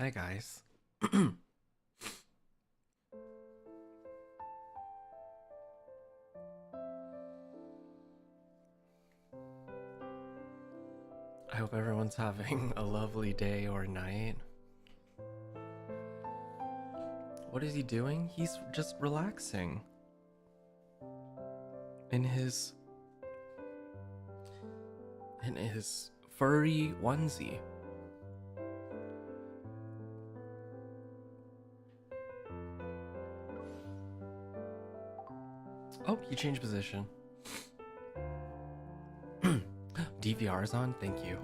Hi guys. I hope everyone's having a lovely day or night. What is he doing? He's just relaxing in his furry onesie. Oh, he changed position. DVR's on? Thank you.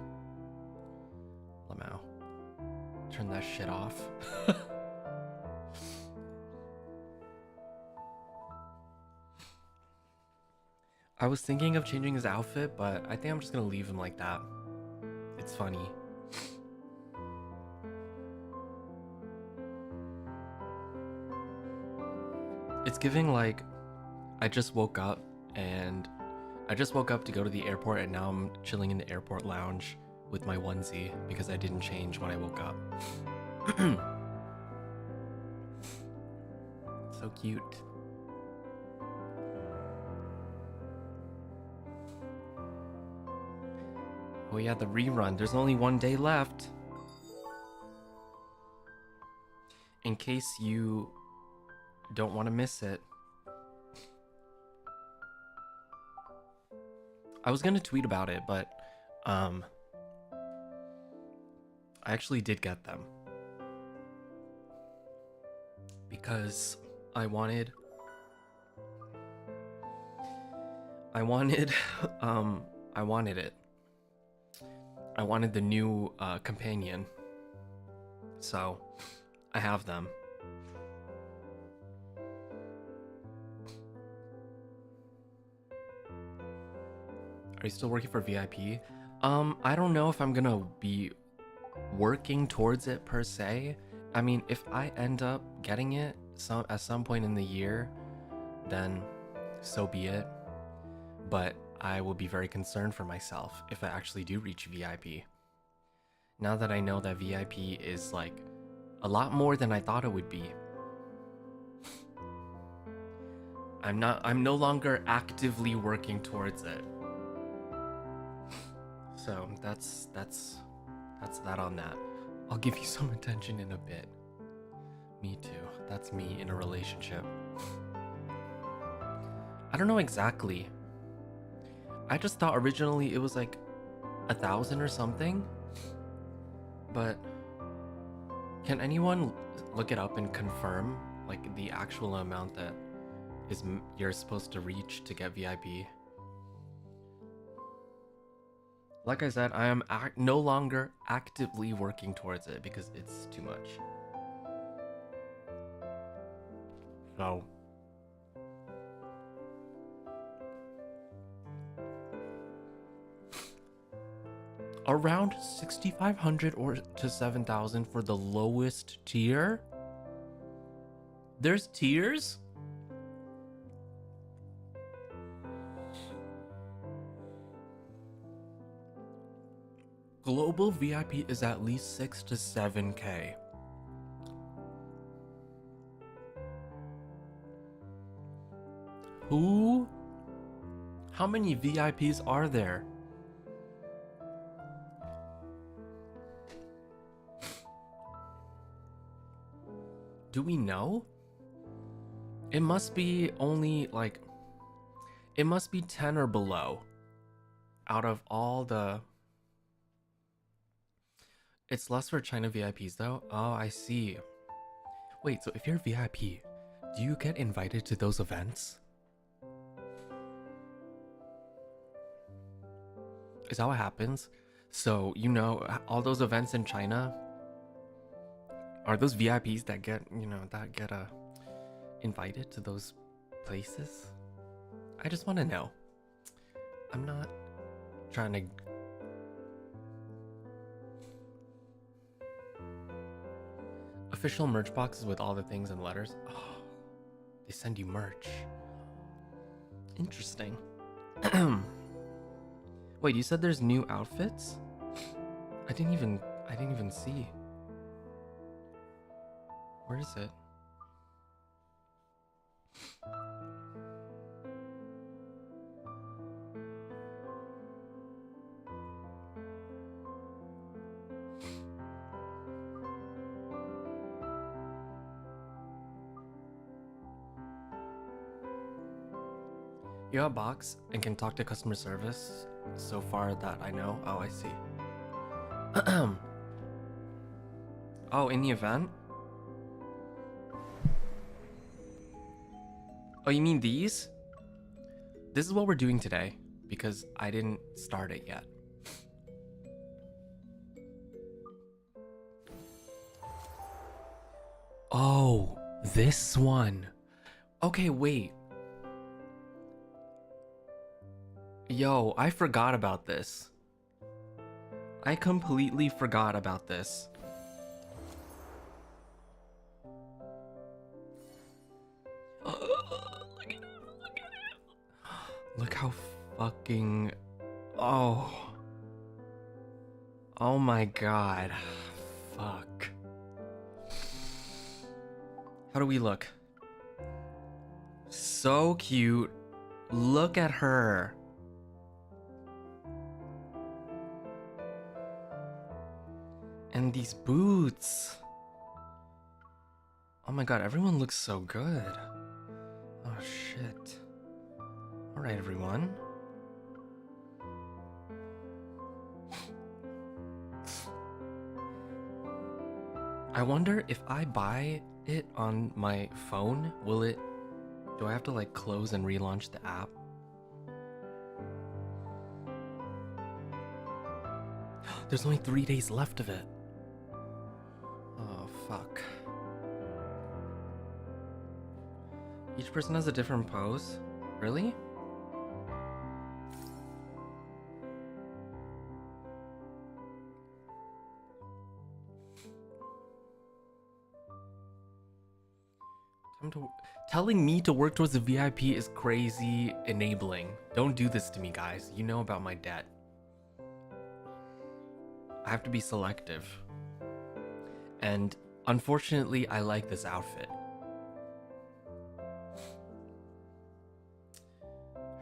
Lamau. Turn that shit off. I was thinking of changing his outfit, but I think I'm just gonna leave him like that. It's funny. It's giving like I just woke up to go to the airport, and now I'm chilling in the airport lounge with my onesie because I didn't change when I woke up. So cute. Oh yeah, the rerun. There's only one day left. In case you don't want to miss it. I was gonna tweet about it, but I actually did get them because I wanted it. I wanted the new companion, so I have them. Are you still working for VIP? I don't know if I'm gonna be working towards it per se. I mean, if I end up getting it at some point in the year, then so be it. But I will be very concerned for myself if I actually do reach VIP. Now that I know that VIP is like a lot more than I thought it would be. I'm no longer actively working towards it. So that's that on that. I'll give you some attention in a bit. Me too. That's me in a relationship. I don't know exactly. I just thought originally it was like 1,000 or something. But can anyone look it up and confirm like the actual amount that you're supposed to reach to get VIP? Like I said, I am no longer actively working towards it because it's too much. So around 6,500 or to 7,000 for the lowest tier. There's tiers? Global VIP is at least 6 to 7K. Who? How many VIPs are there? Do we know? It must be only like, it must be 10 or below out of all the. It's less for China VIPs though. Oh, I see. Wait, so if you're VIP, do you get invited to those events? Is that what happens? So, you know, all those events in China, are those VIPs that get, invited to those places? I just want to know. I'm not trying to. Official merch boxes with all the things and letters. Oh, they send you merch. Interesting. Wait, you said there's new outfits? I didn't even see. Where is it? You have a box and can talk to customer service so far that I know. Oh, I see. Oh, in the event? Oh, you mean these? This is what we're doing today because I didn't start it yet. Oh, this one. Okay, wait. Yo, I forgot about this. I completely forgot about this. Look at him, look at him. Look how fucking... Oh. Oh my god. Fuck. How do we look? So cute. Look at her. And these boots. Oh my god, everyone looks so good. Oh shit. Alright, everyone. I wonder if I buy it on my phone, will it... Do I have to like close and relaunch the app? There's only 3 days left of it. Oh, fuck. Each person has a different pose? Really? Telling me to work towards the VIP is crazy enabling. Don't do this to me, guys. You know about my debt. I have to be selective. And unfortunately, I like this outfit.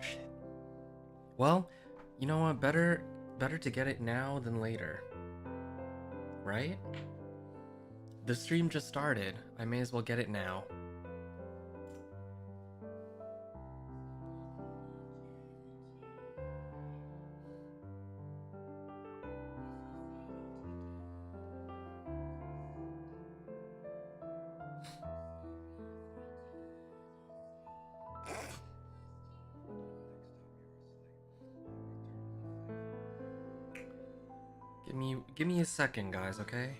Shit. Well, you know what? Better to get it now than later. Right? The stream just started. I may as well get it now. Give me a second, guys, okay?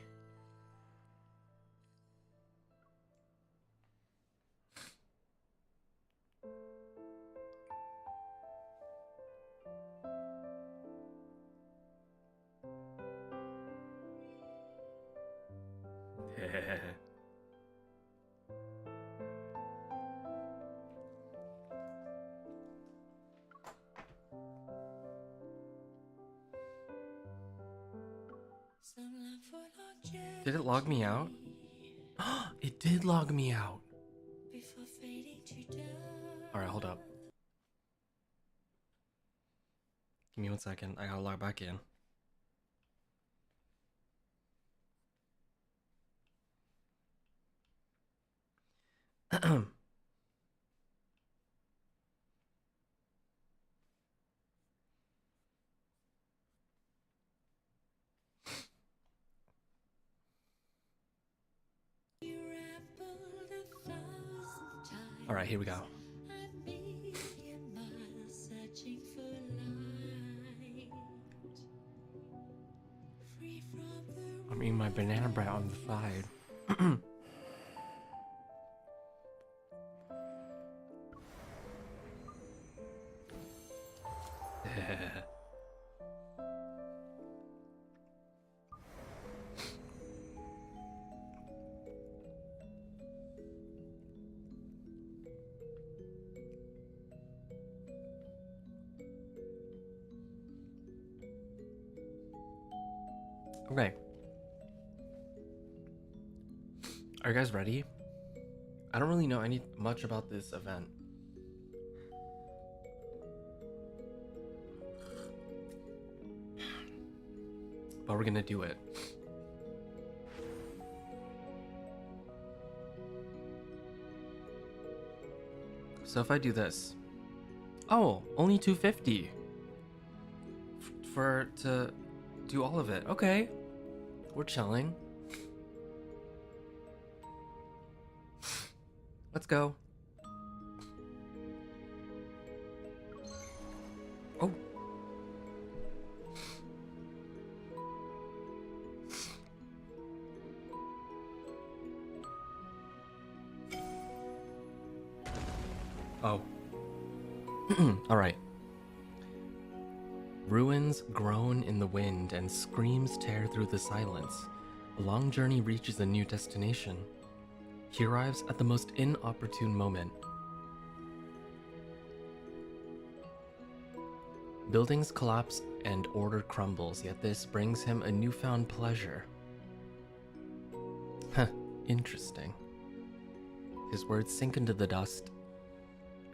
Did it log me out? It did log me out. Alright, hold up. Give me 1 second. I gotta log back in. Alright, here we go. I'm eating my banana bread on the side. Okay. Are you guys ready? I don't really know much about this event. But we're gonna do it. So if I do this, oh, only 250 to do all of it. Okay, we're chilling. Let's go. Oh. Oh. All right. Ruins groan in the wind and screams tear through the silence. A long journey reaches a new destination. He arrives at the most inopportune moment. Buildings collapse and order crumbles, yet this brings him a newfound pleasure. Huh, interesting. His words sink into the dust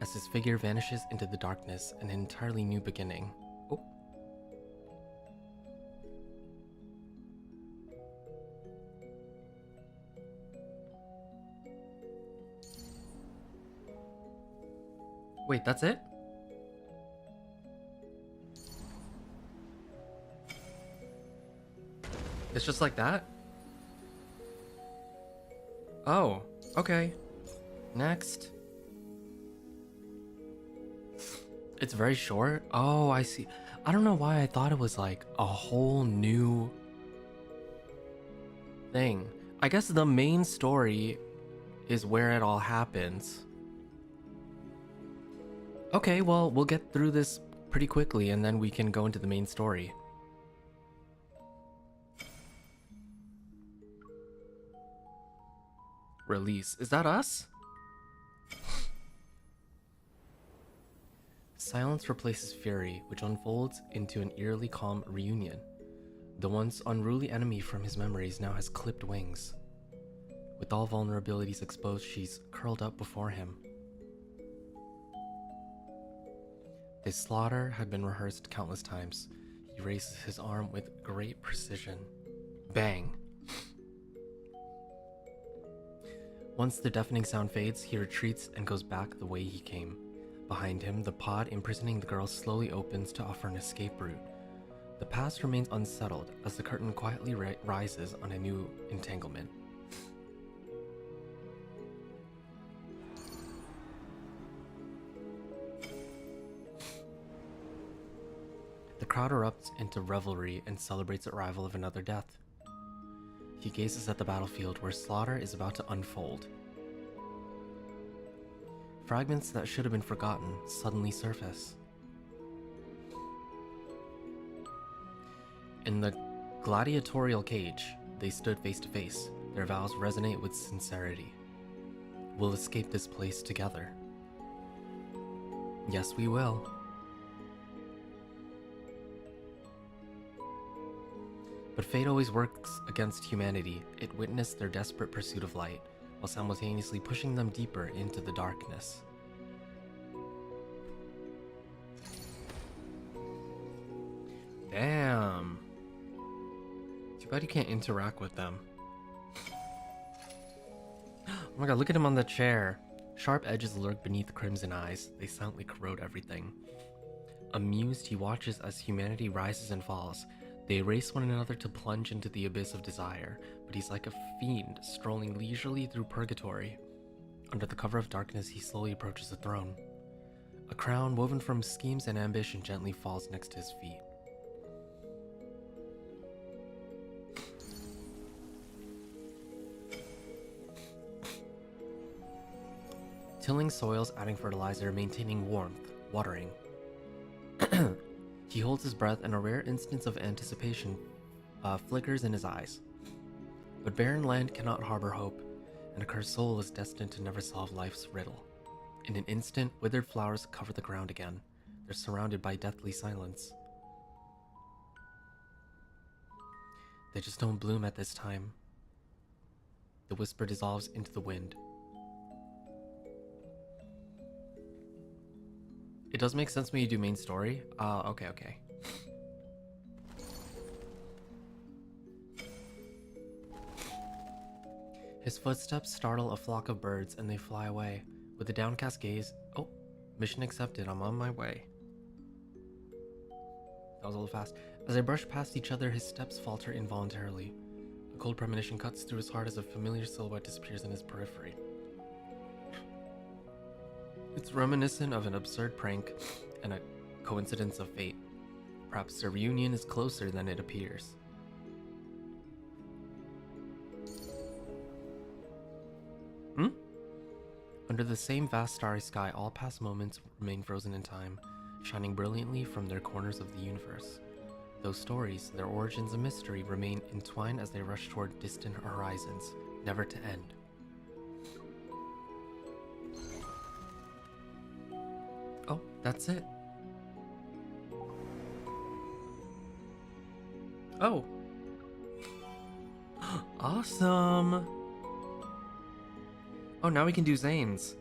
as his figure vanishes into the darkness, an entirely new beginning. Oh. Wait, that's it? It's just like that? Oh, okay. Next. It's very short? Oh, I see. I don't know why I thought it was like a whole new thing. I guess the main story is where it all happens. Okay, well, we'll get through this pretty quickly and then we can go into the main story. Release. Is that us? Silence replaces fury, which unfolds into an eerily calm reunion. The once unruly enemy from his memories now has clipped wings. With all vulnerabilities exposed, she's curled up before him. This slaughter had been rehearsed countless times. He raises his arm with great precision. Bang! Once the deafening sound fades, he retreats and goes back the way he came. Behind him, the pod imprisoning the girl slowly opens to offer an escape route. The past remains unsettled as the curtain quietly rises on a new entanglement. The crowd erupts into revelry and celebrates the arrival of another death. He gazes at the battlefield where slaughter is about to unfold. Fragments that should have been forgotten suddenly surface. In the gladiatorial cage, they stood face to face. Their vows resonate with sincerity. We'll escape this place together. Yes, we will. But fate always works against humanity. It witnessed their desperate pursuit of light, while simultaneously pushing them deeper into the darkness. Damn. Too bad you can't interact with them. Oh my god, look at him on the chair. Sharp edges lurk beneath the crimson eyes. They silently corrode everything. Amused, he watches as humanity rises and falls. They race one another to plunge into the abyss of desire, but he's like a fiend strolling leisurely through purgatory. Under the cover of darkness, he slowly approaches the throne. A crown woven from schemes and ambition gently falls next to his feet. Tilling soils, adding fertilizer, maintaining warmth, watering. He holds his breath, and a rare instance of anticipation flickers in his eyes. But barren land cannot harbor hope, and a cursed soul is destined to never solve life's riddle. In an instant, withered flowers cover the ground again. They're surrounded by deathly silence. They just don't bloom at this time. The whisper dissolves into the wind. It does make sense when you do main story. Okay. His footsteps startle a flock of birds and they fly away. With a downcast gaze, oh, mission accepted, I'm on my way. That was a little fast. As they brush past each other, his steps falter involuntarily. A cold premonition cuts through his heart as a familiar silhouette disappears in his periphery. It's reminiscent of an absurd prank and a coincidence of fate. Perhaps their reunion is closer than it appears. Under the same vast starry sky, all past moments remain frozen in time, shining brilliantly from their corners of the universe. Those stories, their origins a mystery, remain entwined as they rush toward distant horizons, never to end. Oh, that's it. Oh. Awesome. Oh, now we can do Zayne's.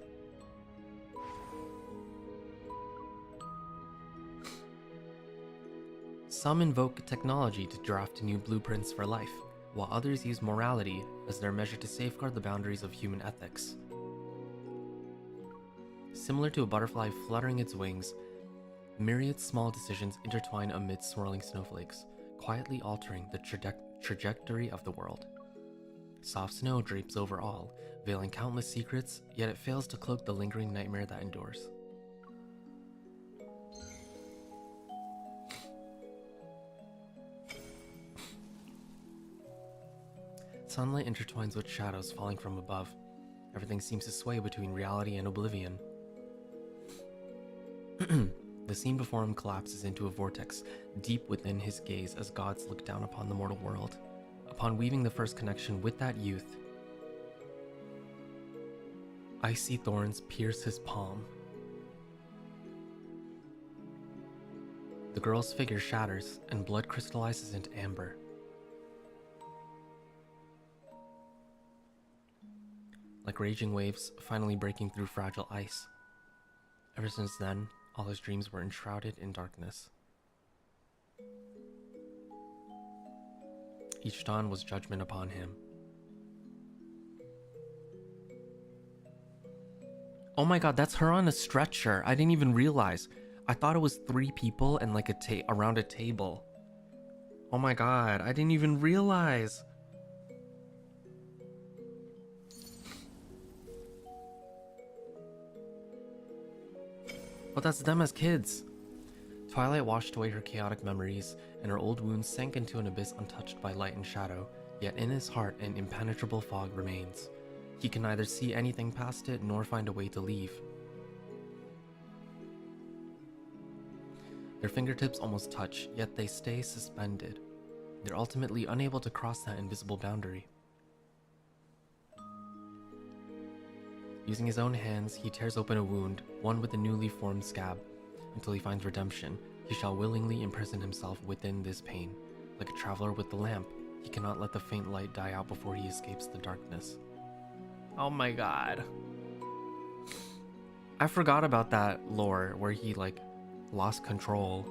Some invoke technology to draft new blueprints for life, while others use morality as their measure to safeguard the boundaries of human ethics. Similar to a butterfly fluttering its wings, myriad small decisions intertwine amid swirling snowflakes, quietly altering the trajectory of the world. Soft snow drapes over all, veiling countless secrets, yet it fails to cloak the lingering nightmare that endures. Sunlight intertwines with shadows falling from above. Everything seems to sway between reality and oblivion. The scene before him collapses into a vortex, deep within his gaze as gods look down upon the mortal world. Upon weaving the first connection with that youth, icy thorns pierce his palm. The girl's figure shatters, and blood crystallizes into amber. Like raging waves finally breaking through fragile ice. Ever since then, all his dreams were enshrouded in darkness. Each dawn was judgment upon him. Oh my god, that's her on a stretcher. I didn't even realize. I thought it was 3 people and like around a table. Oh my god, I didn't even realize. But that's them as kids. Twilight washed away her chaotic memories, and her old wounds sank into an abyss untouched by light and shadow, yet in his heart an impenetrable fog remains. He can neither see anything past it nor find a way to leave. Their fingertips almost touch, yet they stay suspended. They're ultimately unable to cross that invisible boundary. Using his own hands, he tears open a wound, one with a newly formed scab. Until he finds redemption, he shall willingly imprison himself within this pain. Like a traveler with the lamp, he cannot let the faint light die out before he escapes the darkness. Oh my god. I forgot about that lore where he like lost control.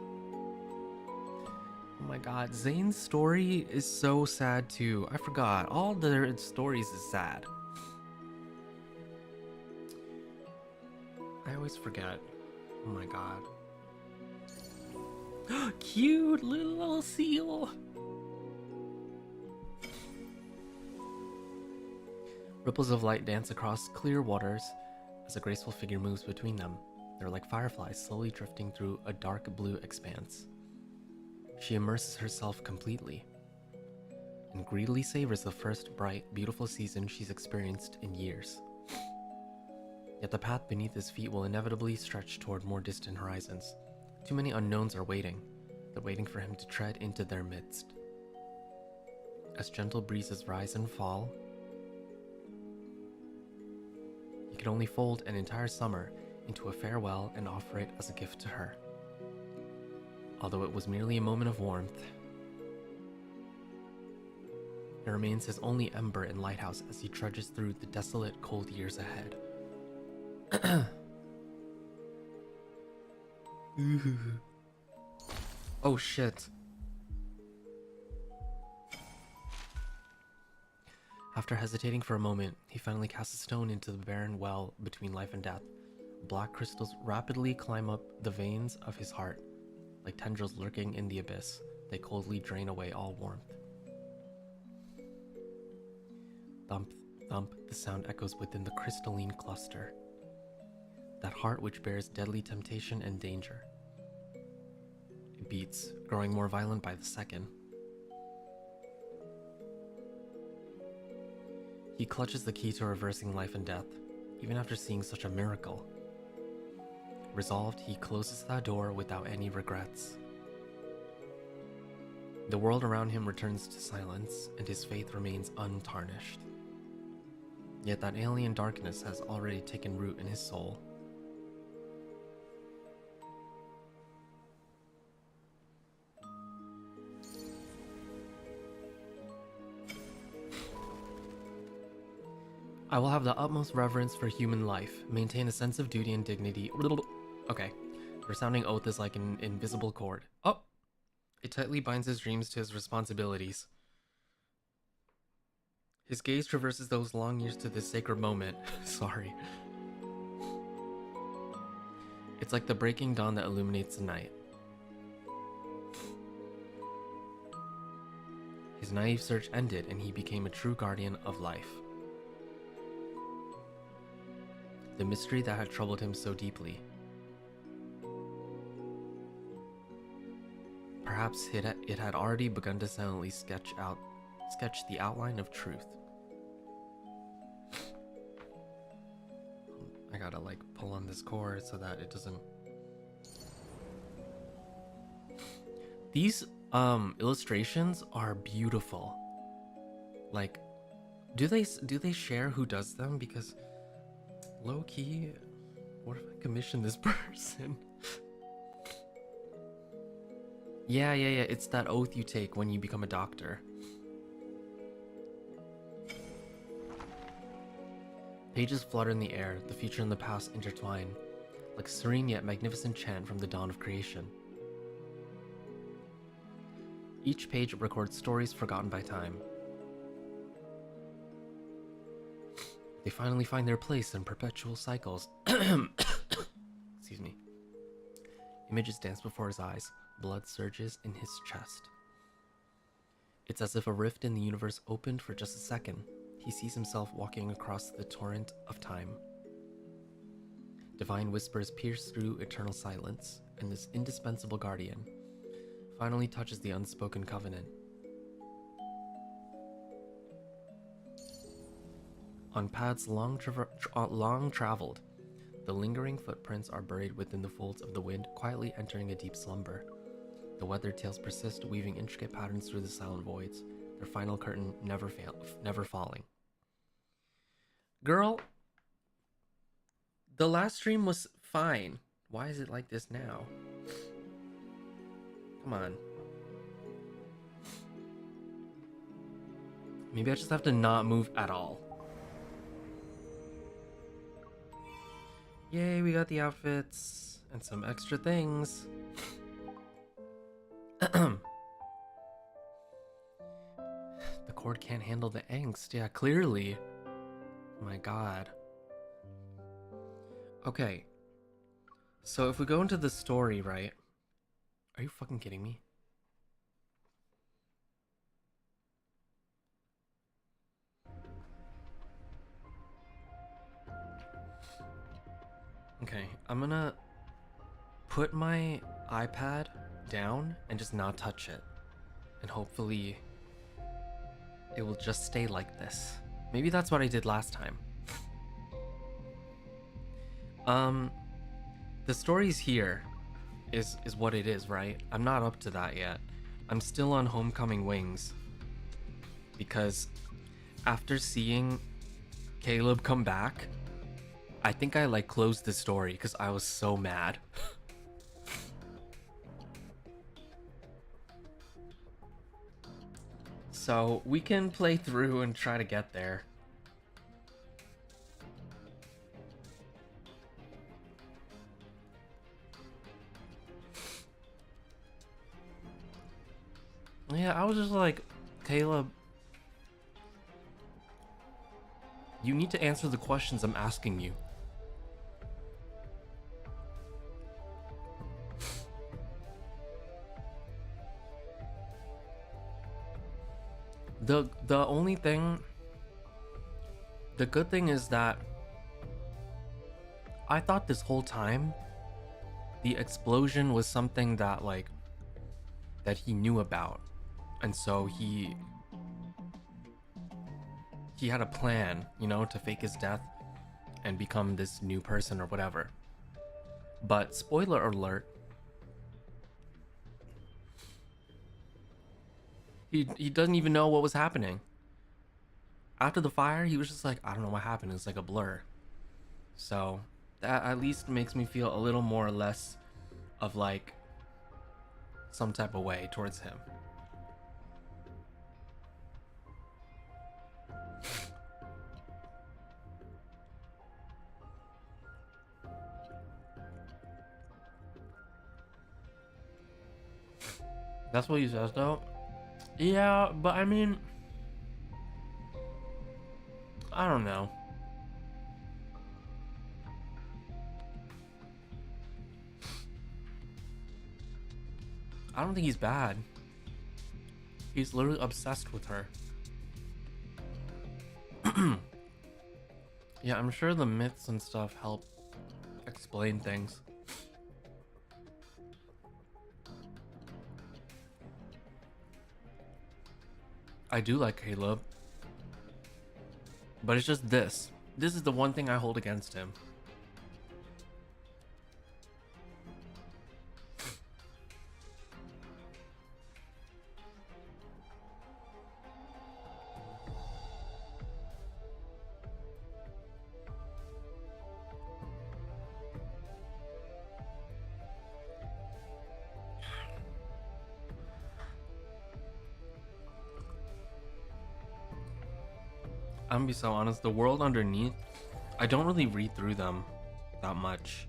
Oh my god, Zayne's story is so sad too. I forgot. All their stories is sad. I always forget. Oh my god. Cute little seal. Ripples of light dance across clear waters as a graceful figure moves between them. They're like fireflies slowly drifting through a dark blue expanse. She immerses herself completely and greedily savors the first bright, beautiful season she's experienced in years. Yet the path beneath his feet will inevitably stretch toward more distant horizons. Too many unknowns are waiting. They're waiting for him to tread into their midst. As gentle breezes rise and fall, he could only fold an entire summer into a farewell and offer it as a gift to her. Although it was merely a moment of warmth, It remains his only ember and lighthouse as he trudges through the desolate, cold years ahead. Oh shit. After hesitating for a moment, he finally casts a stone into the barren well between life and death. Black crystals rapidly climb up the veins of his heart. Like tendrils lurking in the abyss, they coldly drain away all warmth. Thump, thump, the sound echoes within the crystalline cluster. That heart which bears deadly temptation and danger. It beats, growing more violent by the second. He clutches the key to reversing life and death, even after seeing such a miracle. Resolved, he closes that door without any regrets. The world around him returns to silence, and his faith remains untarnished. Yet that alien darkness has already taken root in his soul. I will have the utmost reverence for human life, maintain a sense of duty and dignity. Okay, the resounding oath is like an invisible cord. Oh! It tightly binds his dreams to his responsibilities. His gaze traverses those long years to this sacred moment. Sorry. It's like the breaking dawn that illuminates the night. His naive search ended, and he became a true guardian of life. The mystery that had troubled him so deeply. Perhaps it had already begun to silently sketch the outline of truth. I gotta like pull on this cord so that it doesn't. These illustrations are beautiful. Like, do they share who does them? Because low key, what if I commission this person? Yeah, it's that oath you take when you become a doctor. Pages flutter in the air, the future and the past intertwine, like a serene yet magnificent chant from the dawn of creation. Each page records stories forgotten by time. They finally find their place in perpetual cycles. Excuse me. Images dance before his eyes. Blood surges in his chest. It's as if a rift in the universe opened for just a second. He sees himself walking across the torrent of time. Divine whispers pierce through eternal silence, and this indispensable guardian finally touches the unspoken covenant. On paths long traveled, the lingering footprints are buried within the folds of the wind, quietly entering a deep slumber. The weathered tails persist, weaving intricate patterns through the silent voids, their final curtain never falling. Girl, the last stream was fine. Why is it like this now? Come on. Maybe I just have to not move at all. Yay, we got the outfits and some extra things. The cord can't handle the angst. Yeah, clearly. My god. Okay. So if we go into the story, right? Are you fucking kidding me? Okay, I'm gonna put my iPad down and just not touch it. And hopefully it will just stay like this. Maybe that's what I did last time. The story's here is what it is, right? I'm not up to that yet. I'm still on homecoming wings. Because after seeing Caleb come back, I think I like closed the story because I was so mad. So we can play through and try to get there. Yeah, I was just like, Caleb, you need to answer the questions I'm asking you. The only thing, the good thing is that I thought this whole time the explosion was something that that he knew about, and so he had a plan, you know, to fake his death and become this new person or whatever. But spoiler alert, he doesn't even know what was happening. After the fire, he was just like, I don't know what happened. It's like a blur. So that at least makes me feel a little more or less of like some type of way towards him. That's what he says though. Yeah, but I mean, I don't know. I don't think he's bad. He's literally obsessed with her. Yeah, I'm sure the myths and stuff help explain things. I do like Caleb. But it's just this. This is the one thing I hold against him. I'm gonna be so honest, the world underneath, I don't really read through them that much.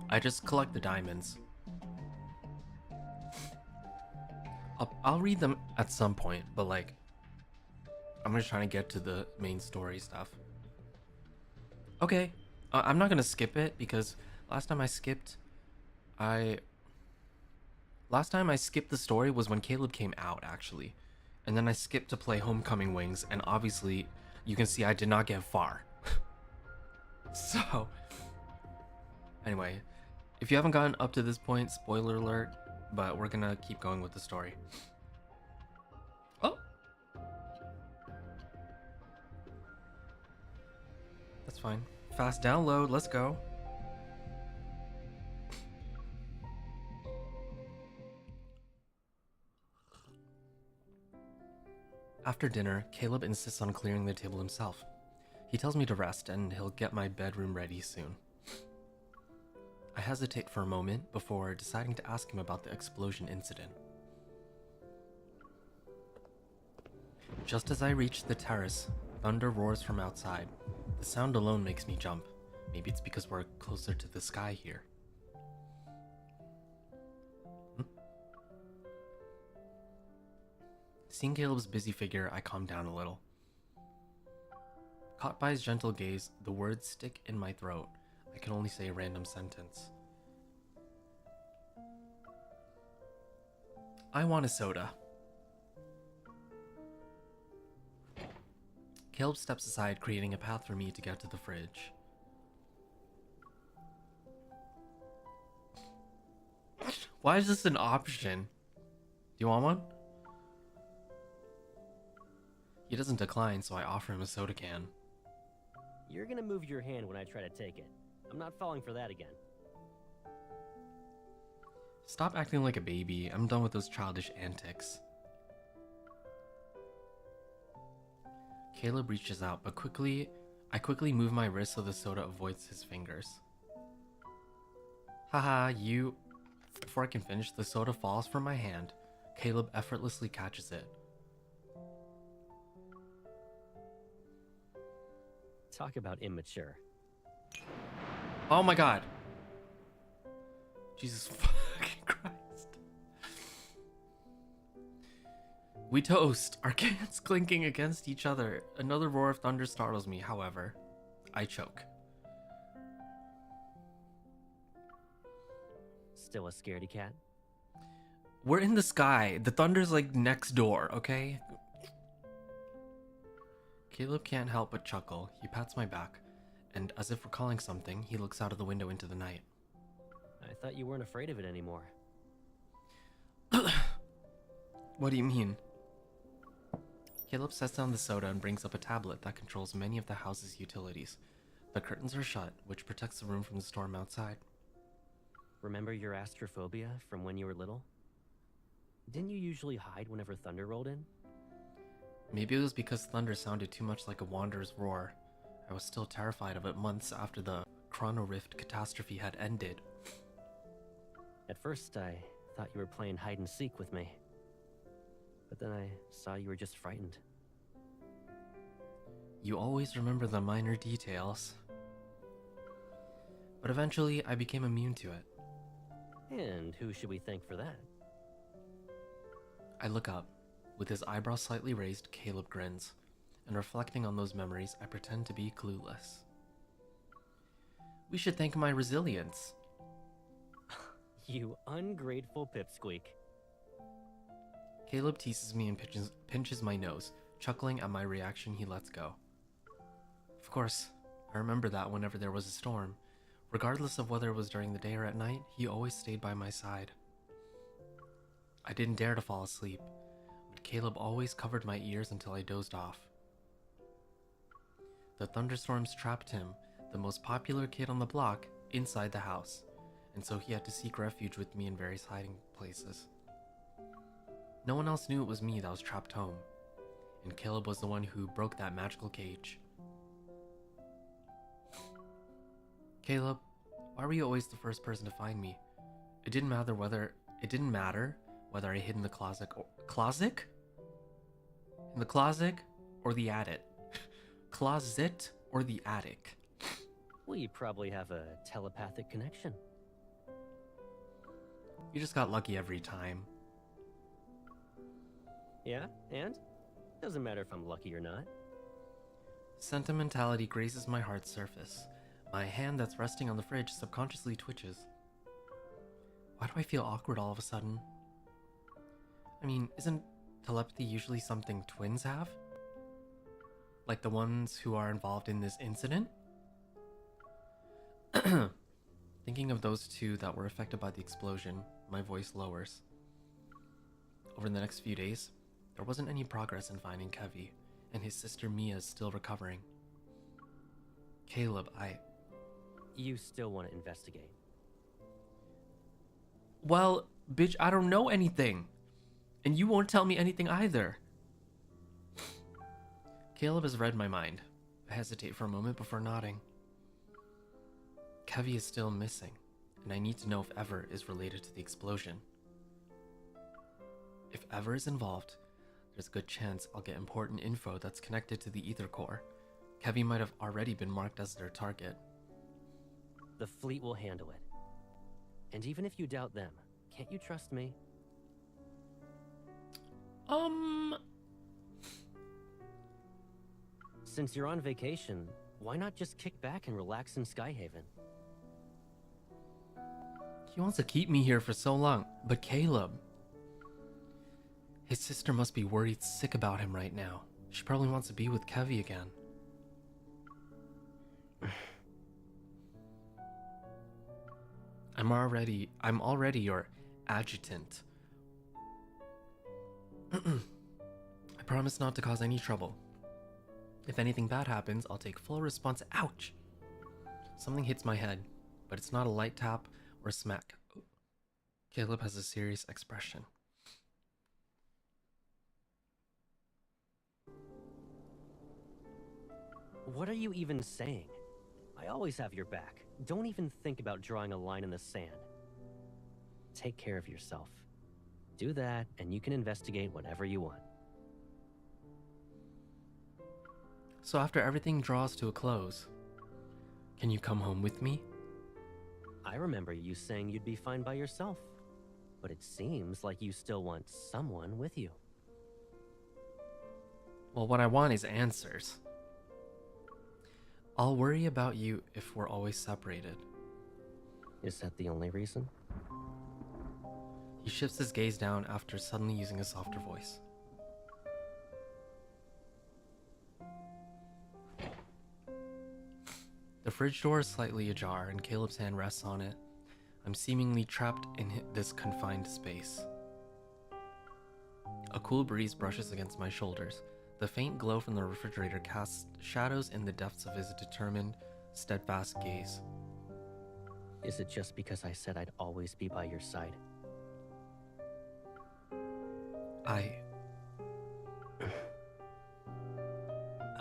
I just collect the diamonds. I'll read them at some point, but like, I'm just trying to get to the main story stuff. Okay, I'm not gonna skip it because last time I skipped the story was when Caleb came out, actually. And then I skipped to play Homecoming Wings, and obviously, you can see I did not get far. So, anyway, if you haven't gotten up to this point, spoiler alert, but we're gonna keep going with the story. Oh! That's fine. Fast download, let's go. After dinner, Caleb insists on clearing the table himself. He tells me to rest and he'll get my bedroom ready soon. I hesitate for a moment before deciding to ask him about the explosion incident. Just as I reach the terrace, thunder roars from outside. The sound alone makes me jump. Maybe it's because we're closer to the sky here. Seeing Caleb's busy figure, I calm down a little. Caught by his gentle gaze, the words stick in my throat. I can only say a random sentence. I want a soda. Caleb steps aside, creating a path for me to get to the fridge. Why is this an option? Do you want one? He doesn't decline, so I offer him a soda can. You're gonna move your hand when I try to take it. I'm not falling for that again. Stop acting like a baby. I'm done with those childish antics. Caleb reaches out, but I quickly move my wrist so the soda avoids his fingers. Haha, before I can finish, the soda falls from my hand. Caleb effortlessly catches it. Talk about immature. Oh my god. Jesus fucking Christ. We toast, our cans clinking against each other. Another roar of thunder startles me, however. I choke. Still a scaredy cat? We're in the sky. The thunder's like next door, okay? Caleb can't help but chuckle. He pats my back, and as if recalling something, he looks out of the window into the night. I thought you weren't afraid of it anymore. What do you mean? Caleb sets down the soda and brings up a tablet that controls many of the house's utilities. The curtains are shut, which protects the room from the storm outside. Remember your astrophobia from when you were little? Didn't you usually hide whenever thunder rolled in? Maybe it was because thunder sounded too much like a wanderer's roar. I was still terrified of it months after the Chrono Rift catastrophe had ended. At first, I thought you were playing hide and seek with me. But then I saw you were just frightened. You always remember the minor details. But eventually, I became immune to it. And who should we thank for that? I look up. With his eyebrows slightly raised, Caleb grins. And reflecting on those memories, I pretend to be clueless. We should thank my resilience. You ungrateful pipsqueak. Caleb teases me and pinches my nose. Chuckling at my reaction, he lets go. Of course, I remember that whenever there was a storm. Regardless of whether it was during the day or at night, he always stayed by my side. I didn't dare to fall asleep, but Caleb always covered my ears until I dozed off. The thunderstorms trapped him, the most popular kid on the block, inside the house, and so he had to seek refuge with me in various hiding places. No one else knew it was me that was trapped home, and Caleb was the one who broke that magical cage. Caleb, why were you always the first person to find me? It didn't matter whether I hid in the closet or in the closet or the attic. Closet or the attic. We probably have a telepathic connection. You just got lucky every time. Yeah, and? Doesn't matter if I'm lucky or not. Sentimentality grazes my heart's surface. My hand that's resting on the fridge subconsciously twitches. Why do I feel awkward all of a sudden? I mean, isn't telepathy usually something twins have? Like the ones who are involved in this incident? Thinking of those two that were affected by the explosion, my voice lowers. Over the next few days, there wasn't any progress in finding Kevi, and his sister Mia is still recovering. Caleb, You still want to investigate? Well, bitch, I don't know anything. And you won't tell me anything either. Caleb has read my mind. I hesitate for a moment before nodding. Kevi is still missing, and I need to know if Ever is related to the explosion. If Ever is involved, there's a good chance I'll get important info that's connected to the Ether Core. Kevi might have already been marked as their target. The fleet will handle it. And even if you doubt them, can't you trust me? Since you're on vacation, why not just kick back and relax in Skyhaven? He wants to keep me here for so long, but Caleb... His sister must be worried sick about him right now. She probably wants to be with Kevi again. I'm already your adjutant. I promise not to cause any trouble. If anything bad happens, I'll take full response. Ouch! Something hits my head, but it's not a light tap or smack. Caleb has a serious expression. What are you even saying? I always have your back. Don't even think about drawing a line in the sand. take care of yourself. Do that, and you can investigate whatever you want. So after everything draws to a close, can you come home with me? I remember you saying you'd be fine by yourself, but it seems like you still want someone with you. Well, what I want is answers. I'll worry about you if we're always separated. Is that the only reason? He shifts his gaze down after suddenly using a softer voice. The fridge door is slightly ajar and Caleb's hand rests on it. I'm seemingly trapped in this confined space. A cool breeze brushes against my shoulders. The faint glow from the refrigerator casts shadows in the depths of his determined, steadfast gaze. Is it just because I said I'd always be by your side?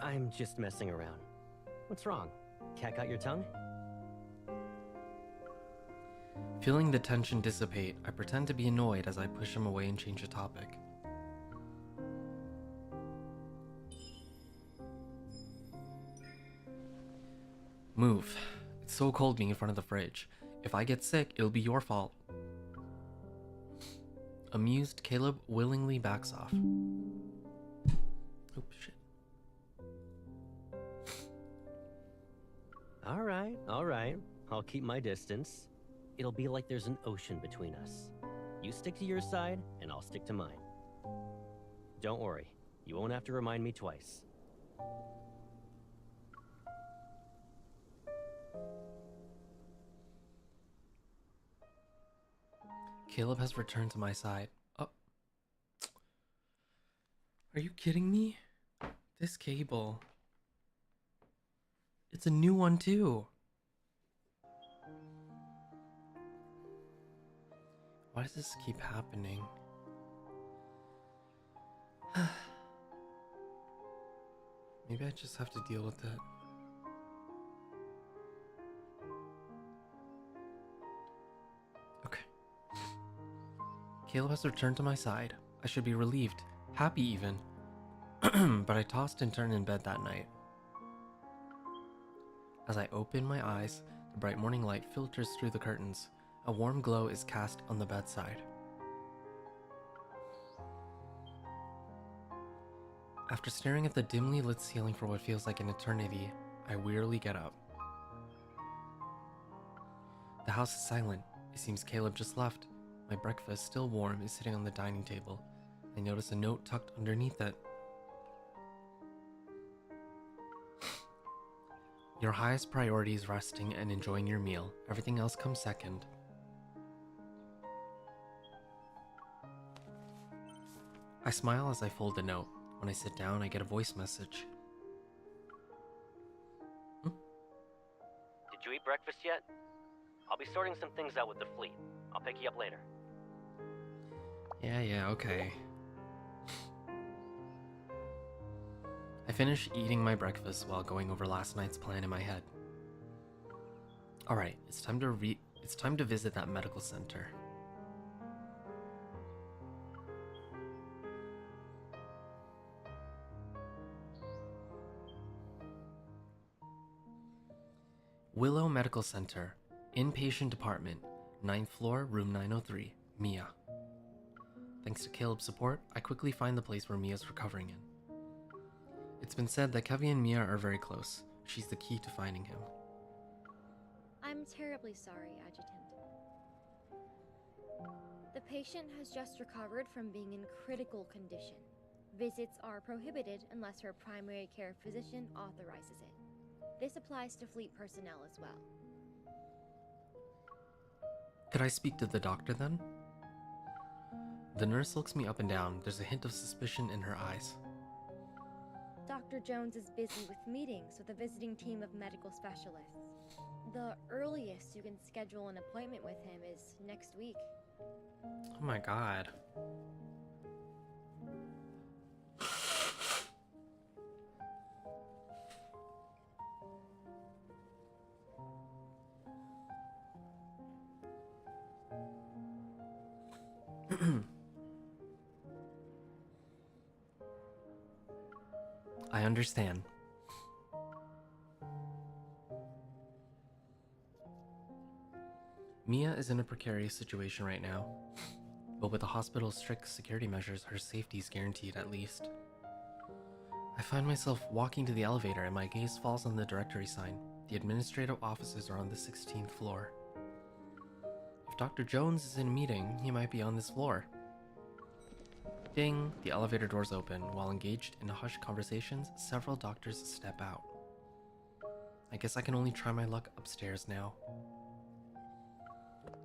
I'm just messing around. What's wrong? Cat got your tongue? Feeling the tension dissipate, I pretend to be annoyed as I push him away and change the topic. Move. It's so cold being in front of the fridge. If I get sick, it'll be your fault. Amused, Caleb willingly backs off. Oh, shit. All right. I'll keep my distance. It'll be like there's an ocean between us. You stick to your side, and I'll stick to mine. Don't worry. You won't have to remind me twice. Caleb has returned to my side. Oh. Are you kidding me? This cable. It's a new one too. Why does this keep happening? Maybe I just have to deal with it. Okay. Caleb has returned to my side. I should be relieved, happy even. But I tossed and turned in bed that night. As I open my eyes, the bright morning light filters through the curtains. A warm glow is cast on the bedside. After staring at the dimly lit ceiling for what feels like an eternity, I wearily get up. The house is silent. It seems Caleb just left. My breakfast, still warm, is sitting on the dining table. I notice a note tucked underneath it. Your highest priority is resting and enjoying your meal. Everything else comes second. I smile as I fold the note. When I sit down, I get a voice message. Did you eat breakfast yet? I'll be sorting some things out with the fleet. I'll pick you up later. Yeah, okay. I finish eating my breakfast while going over last night's plan in my head. Alright, it's time to visit that medical center. Willow Medical Center, Inpatient Department, 9th floor, room 903, Mia. Thanks to Caleb's support, I quickly find the place where Mia's recovering in. It's been said that Kevy and Mia are very close. She's the key to finding him. I'm terribly sorry, Adjutant. The patient has just recovered from being in critical condition. Visits are prohibited unless her primary care physician authorizes it. This applies to fleet personnel as well. Could I speak to the doctor then? The nurse looks me up and down. There's a hint of suspicion in her eyes. Dr. Jones is busy with meetings with a visiting team of medical specialists. The earliest you can schedule an appointment with him is next week. Oh my god. I understand. Mia is in a precarious situation right now, but with the hospital's strict security measures, her safety is guaranteed at least. I find myself walking to the elevator and my gaze falls on the directory sign. The administrative offices are on the 16th floor. If Dr. Jones is in a meeting, he might be on this floor. Ding! The elevator doors open. While engaged in hushed conversations, several doctors step out. I guess I can only try my luck upstairs now.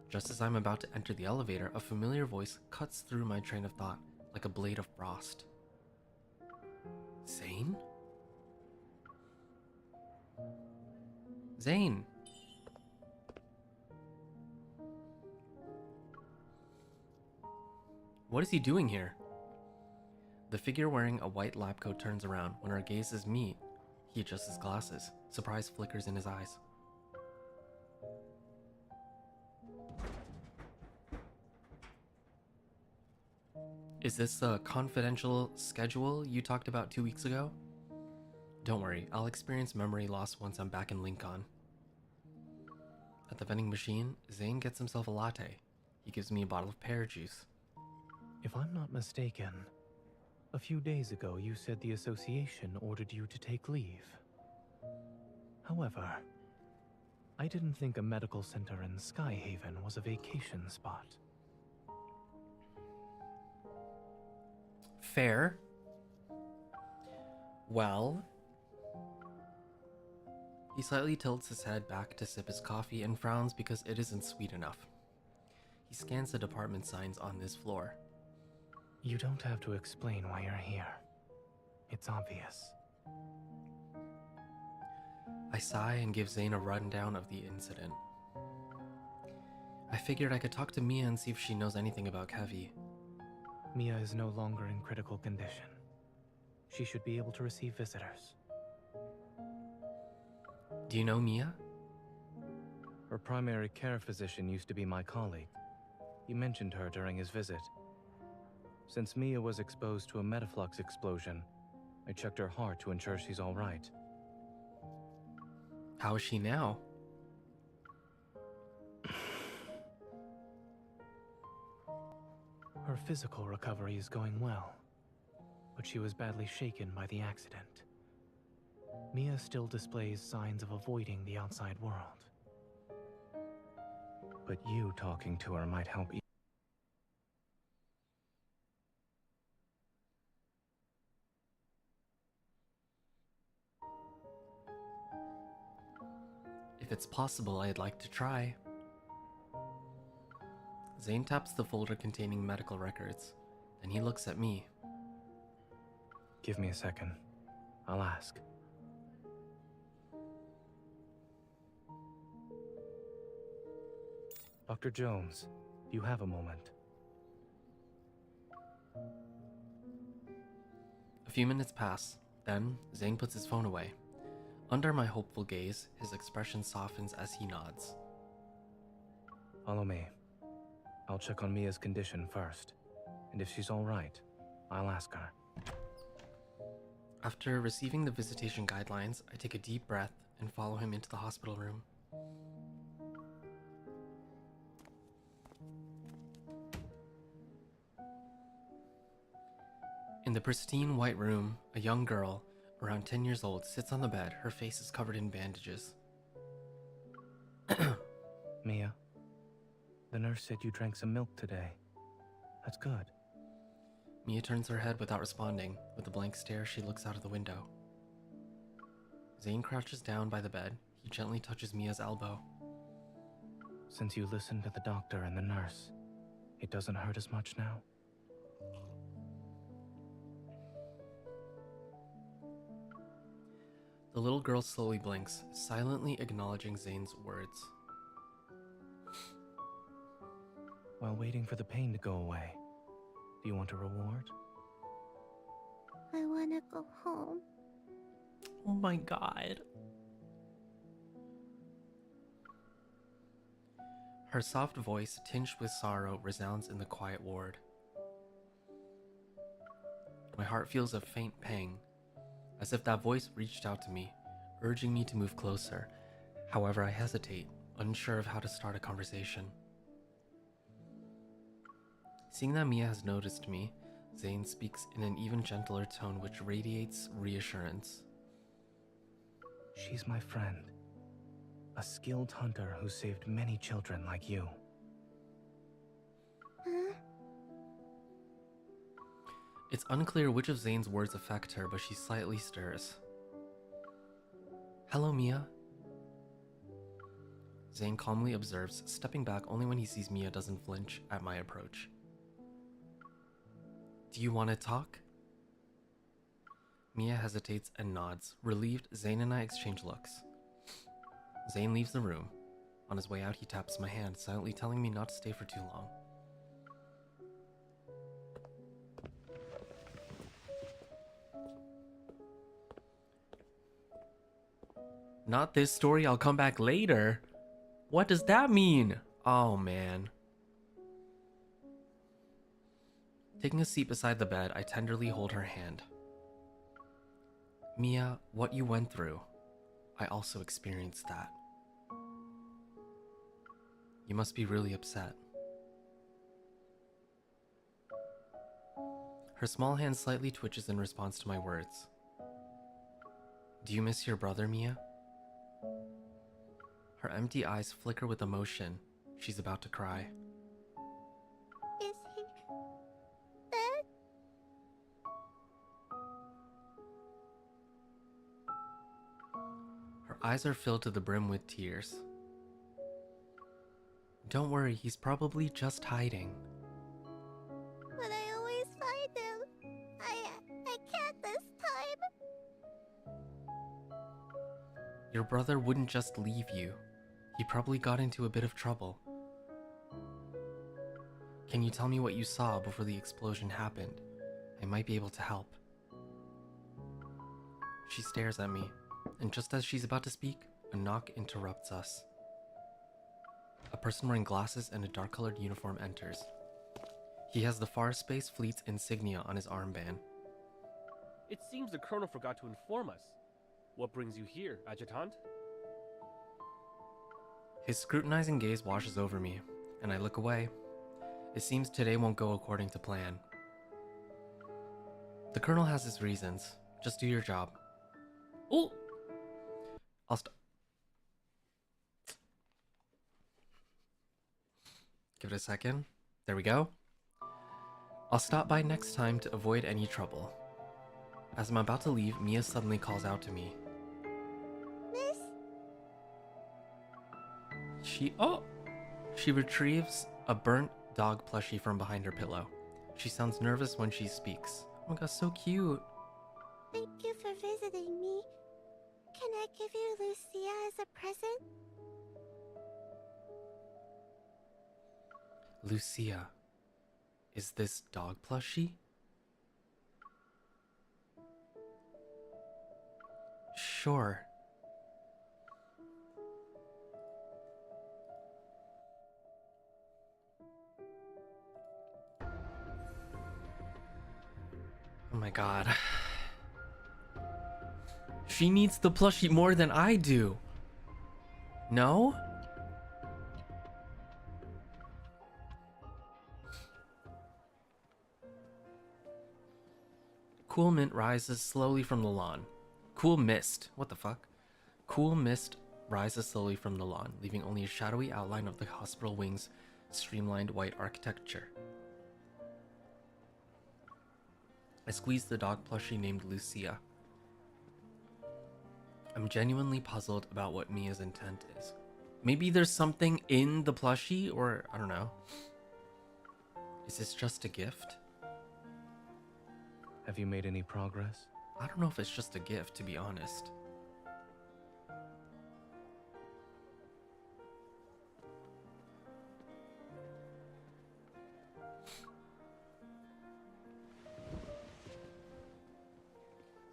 Just as I'm about to enter the elevator, a familiar voice cuts through my train of thought like a blade of frost. Zayne? Zayne! What is he doing here? The figure wearing a white lab coat turns around. When our gazes meet, he adjusts his glasses. Surprise flickers in his eyes. Is this the confidential schedule you talked about 2 weeks ago? Don't worry, I'll experience memory loss once I'm back in Lincoln. At the vending machine, Zayne gets himself a latte. He gives me a bottle of pear juice. If I'm not mistaken, a few days ago you said the association ordered you to take leave. However, I didn't think a medical center in Skyhaven was a vacation spot. Fair. Well... He slightly tilts his head back to sip his coffee and frowns because it isn't sweet enough. He scans the department signs on this floor. You don't have to explain why you're here. It's obvious. I sigh and give Zayne a rundown of the incident. I figured I could talk to Mia and see if she knows anything about Kevi. Mia is no longer in critical condition. She should be able to receive visitors. Do you know Mia? Her primary care physician used to be my colleague. He mentioned her during his visit. Since Mia was exposed to a metaflux explosion, I checked her heart to ensure she's all right. How is she now? Her physical recovery is going well, but she was badly shaken by the accident. Mia still displays signs of avoiding the outside world. But you talking to her might help. If it's possible, I'd like to try. Zayne taps the folder containing medical records, then he looks at me. Give me a second. I'll ask. Dr. Jones, do you have a moment? A few minutes pass, then Zayne puts his phone away. Under my hopeful gaze, his expression softens as he nods. Follow me. I'll check on Mia's condition first, and if she's all right, I'll ask her. After receiving the visitation guidelines, I take a deep breath and follow him into the hospital room. In the pristine white room, a young girl, around 10 years old, sits on the bed. Her face is covered in bandages. Mia, the nurse said you drank some milk today. That's good. Mia turns her head without responding. With a blank stare, she looks out of the window. Zayne crouches down by the bed. He gently touches Mia's elbow. Since you listened to the doctor and the nurse, it doesn't hurt as much now? The little girl slowly blinks, silently acknowledging Zayne's words. While waiting for the pain to go away, do you want a reward? I wanna go home. Oh my god. Her soft voice, tinged with sorrow, resounds in the quiet ward. My heart feels a faint pang, as if that voice reached out to me, urging me to move closer. However, I hesitate, unsure of how to start a conversation. Seeing that Mia has noticed me, Zayne speaks in an even gentler tone which radiates reassurance. She's my friend. A skilled hunter who saved many children like you. Huh? It's unclear which of Zayne's words affect her, but she slightly stirs. Hello, Mia. Zayne calmly observes, stepping back only when he sees Mia doesn't flinch at my approach. Do you want to talk? Mia hesitates and nods. Relieved, Zayne and I exchange looks. Zayne leaves the room. On his way out, he taps my hand, silently telling me not to stay for too long. Not this story, I'll come back later. What does that mean? Oh, man. Taking a seat beside the bed, I tenderly hold her hand. Mia, what you went through, I also experienced that. You must be really upset. Her small hand slightly twitches in response to my words. Do you miss your brother, Mia? Her empty eyes flicker with emotion. She's about to cry. Is he dead? Her eyes are filled to the brim with tears. Don't worry, he's probably just hiding. But I always find him. I can't this time. Your brother wouldn't just leave you. He probably got into a bit of trouble. Can you tell me what you saw before the explosion happened? I might be able to help. She stares at me, and just as she's about to speak, a knock interrupts us. A person wearing glasses and a dark-colored uniform enters. He has the Farspace Fleet's insignia on his armband. It seems the Colonel forgot to inform us. What brings you here, Adjutant? His scrutinizing gaze washes over me, and I look away. It seems today won't go according to plan. The Colonel has his reasons. Just do your job. Oh! I'll stop. Give it a second. There we go. I'll stop by next time to avoid any trouble. As I'm about to leave, Mia suddenly calls out to me. Miss? She retrieves a burnt dog plushie from behind her pillow. She sounds nervous when she speaks. Oh my god, so cute. Thank you for visiting me. Can I give you Lucia as a present? Lucia. Is this dog plushie? Sure. Oh my god. She needs the plushie more than I do. No? Cool mint rises slowly from the lawn. Cool mist. What the fuck? Cool mist rises slowly from the lawn, leaving only a shadowy outline of the hospital wing's streamlined white architecture. I squeeze the dog plushie named Lucia. I'm genuinely puzzled about what Mia's intent is. Maybe there's something in the plushie, or I don't know. Is this just a gift? Have you made any progress? I don't know if it's just a gift, to be honest.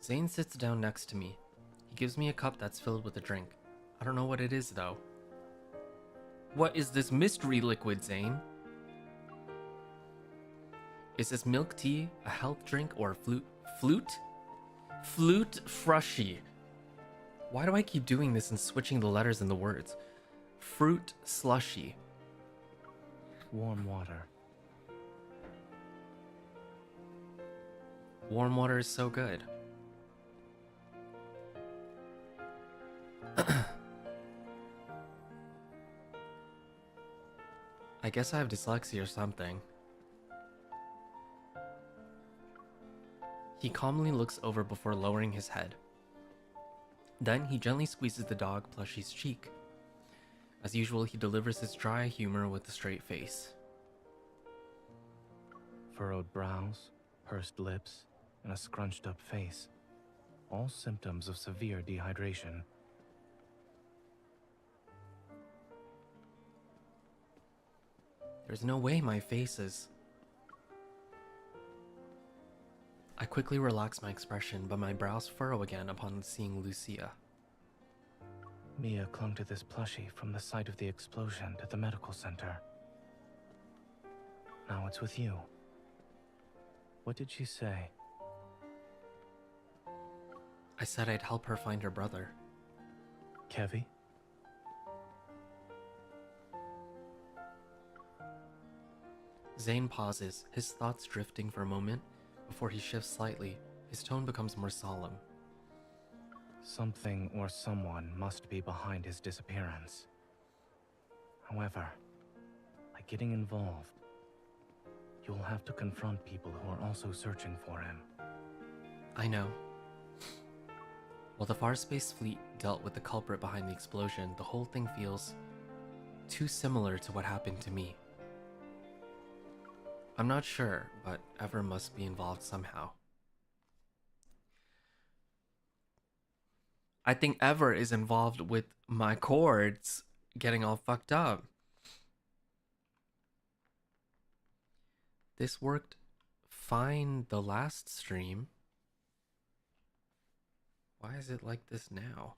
Zayne sits down next to me. He gives me a cup that's filled with a drink. I don't know what it is, though. What is this mystery liquid, Zayne? Is this milk tea, a health drink, or a flute? Flute frushy. Why do I keep doing this and switching the letters and the words? Fruit slushy. Warm water. Warm water is so good. I guess I have dyslexia or something. He calmly looks over before lowering his head. Then he gently squeezes the dog Plushie's cheek. As usual, he delivers his dry humor with a straight face. Furrowed brows, pursed lips, and a scrunched up face. All symptoms of severe dehydration. There's no way my face is... I quickly relax my expression, but my brows furrow again upon seeing Lucia. Mia clung to this plushie from the site of the explosion at the medical center. Now it's with you. What did she say? I said I'd help her find her brother. Kevi? Zayne pauses, his thoughts drifting for a moment. Before he shifts slightly, his tone becomes more solemn. Something or someone must be behind his disappearance. However, by getting involved, you'll have to confront people who are also searching for him. I know. While the Farspace fleet dealt with the culprit behind the explosion, the whole thing feels too similar to what happened to me. I'm not sure, but Ever must be involved somehow. I think Ever is involved with my cords getting all fucked up. This worked fine the last stream. Why is it like this now?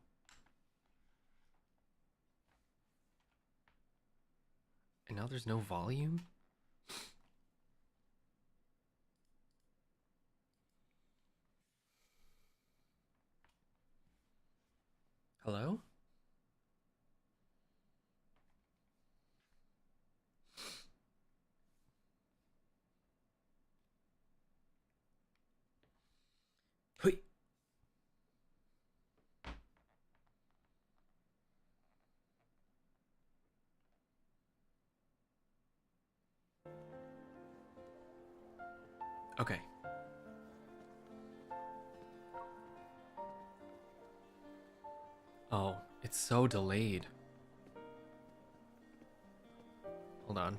And now there's no volume? Hello? Hui. Okay. Oh, it's so delayed. Hold on.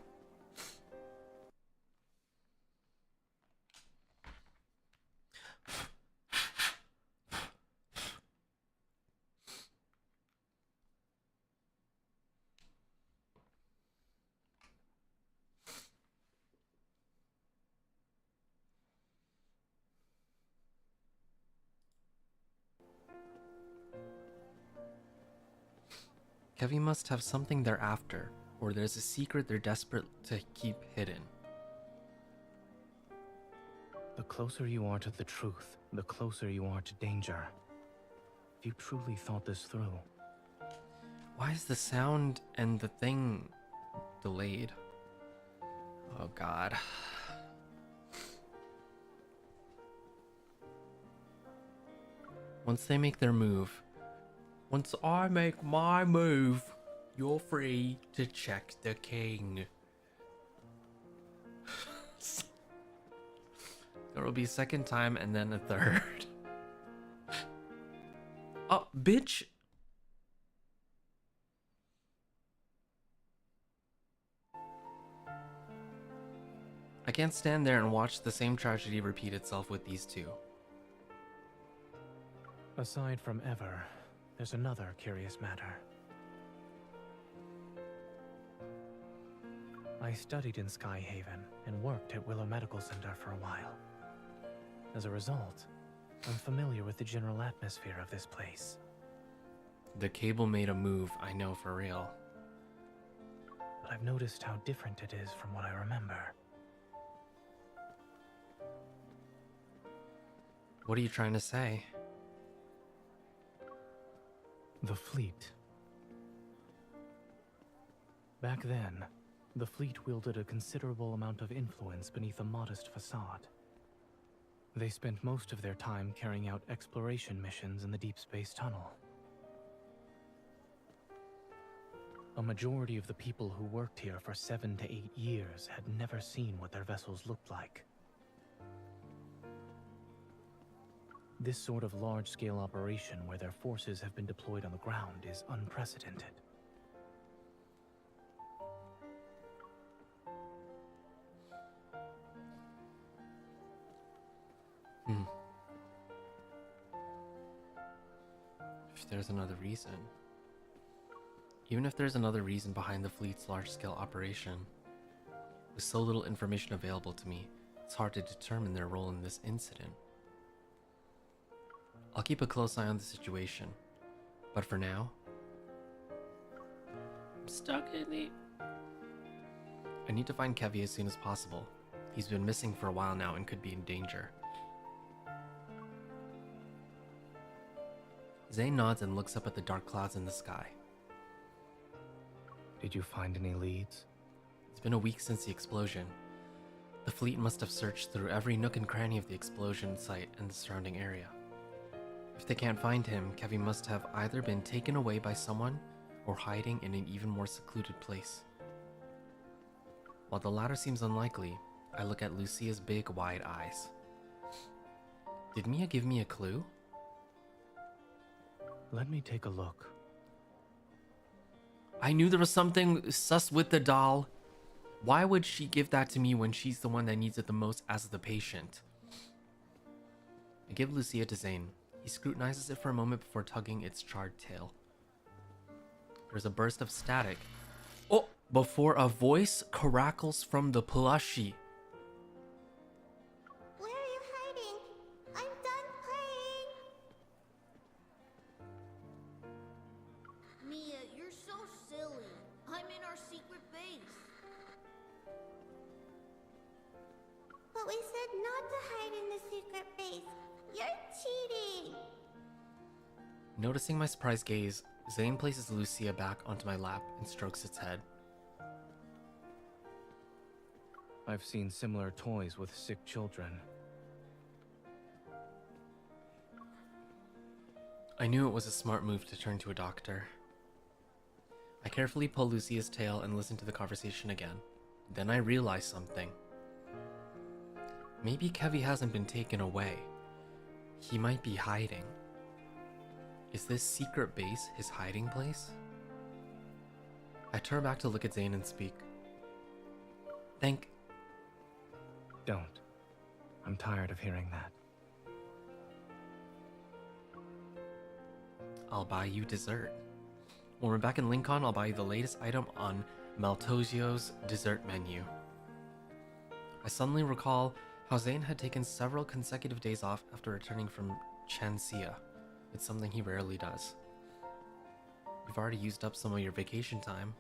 Kevi must have something they're after, or there's a secret they're desperate to keep hidden. The closer you are to the truth, the closer you are to danger. If you truly thought this through. Why is the sound and the thing delayed? Oh god. Once they make their move, once I make my move, you're free to check the king. There will be a second time and then a third. Oh, bitch! I can't stand there and watch the same tragedy repeat itself with these two. Aside from Ever, there's another curious matter. I studied in Skyhaven and worked at Willow Medical Center for a while. As a result, I'm familiar with the general atmosphere of this place. The cable made a move, I know for real. but I've noticed how different it is from what I remember. What are you trying to say? The fleet. Back then, the fleet wielded a considerable amount of influence beneath a modest facade. They spent most of their time carrying out exploration missions in the deep space tunnel. A majority of the people who worked here for 7 to 8 years had never seen what their vessels looked like. This sort of large-scale operation where their forces have been deployed on the ground is unprecedented. If there's another reason. Even if there's another reason behind the fleet's large-scale operation, with so little information available to me, it's hard to determine their role in this incident. I'll keep a close eye on the situation, but for now, I'm stuck in it. I need to find Kevy as soon as possible. He's been missing for a while now and could be in danger. Zayne nods and looks up at the dark clouds in the sky. Did you find any leads? It's been a week since the explosion. The fleet must have searched through every nook and cranny of the explosion site and the surrounding area. If they can't find him, Kevy must have either been taken away by someone or hiding in an even more secluded place. While the latter seems unlikely, I look at Lucia's big, wide eyes. Did Mia give me a clue? Let me take a look. I knew there was something sus with the doll. Why would she give that to me when she's the one that needs it the most as the patient? I give Lucia to Zayne. He scrutinizes it for a moment before tugging its charred tail. There's a burst of static. Oh! Before a voice crackles from the plushie. Where are you hiding? I'm done playing. Mia, you're so silly. I'm in our secret base. But we said not to hide in the secret base. You're cheating. Noticing my surprised gaze, Zayne places Lucia back onto my lap and strokes its head. I've seen similar toys with sick children. I knew it was a smart move to turn to a doctor. I carefully pull Lucia's tail and listen to the conversation again. Then I realize something. Maybe Kevy hasn't been taken away. He might be hiding. Is this secret base his hiding place? I turn back to look at Zayne and speak. Don't. I'm tired of hearing that. I'll buy you dessert. When we're back in Lincoln, I'll buy you the latest item on Maltosio's dessert menu. I suddenly recall how Zayne had taken several consecutive days off after returning from Chancia. It's something he rarely does. You've already used up some of your vacation time.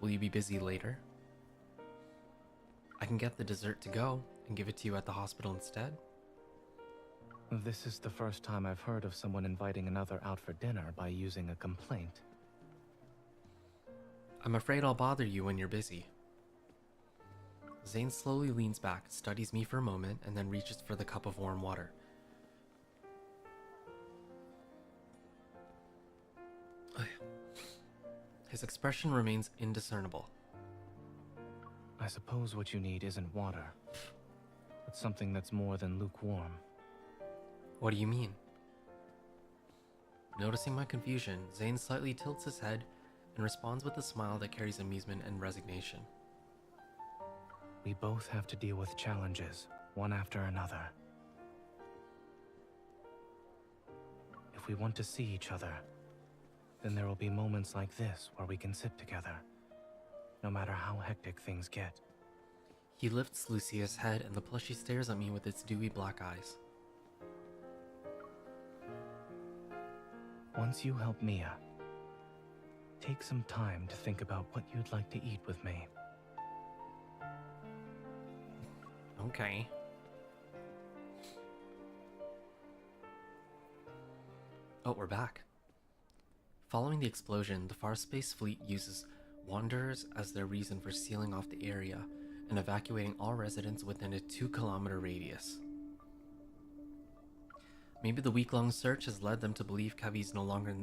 Will you be busy later? I can get the dessert to go and give it to you at the hospital instead. This is the first time I've heard of someone inviting another out for dinner by using a complaint. I'm afraid I'll bother you when you're busy. Zayne slowly leans back, studies me for a moment, and then reaches for the cup of warm water. His expression remains indiscernible. I suppose what you need isn't water, but something that's more than lukewarm. What do you mean? Noticing my confusion, Zayne slightly tilts his head and responds with a smile that carries amusement and resignation. We both have to deal with challenges, one after another. If we want to see each other, then there will be moments like this where we can sit together, no matter how hectic things get. He lifts Lucia's head and the plushie stares at me with its dewy black eyes. Once you help Mia, take some time to think about what you'd like to eat with me. Okay. Oh, we're back. Following the explosion, the Farspace fleet uses wanderers as their reason for sealing off the area and evacuating all residents within a 2-kilometer radius. Maybe the week-long search has led them to believe Kevi is no longer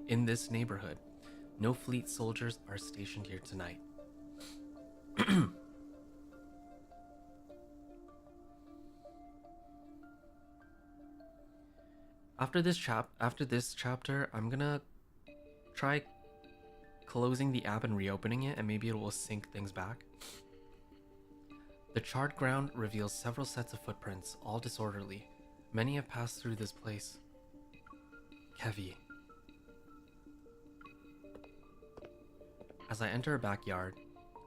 in this neighborhood. No fleet soldiers are stationed here tonight. After this chapter, I'm gonna try closing the app and reopening it, and maybe it will sync things back. The charred ground reveals several sets of footprints, all disorderly. Many have passed through this place. Kevi. As I enter a backyard,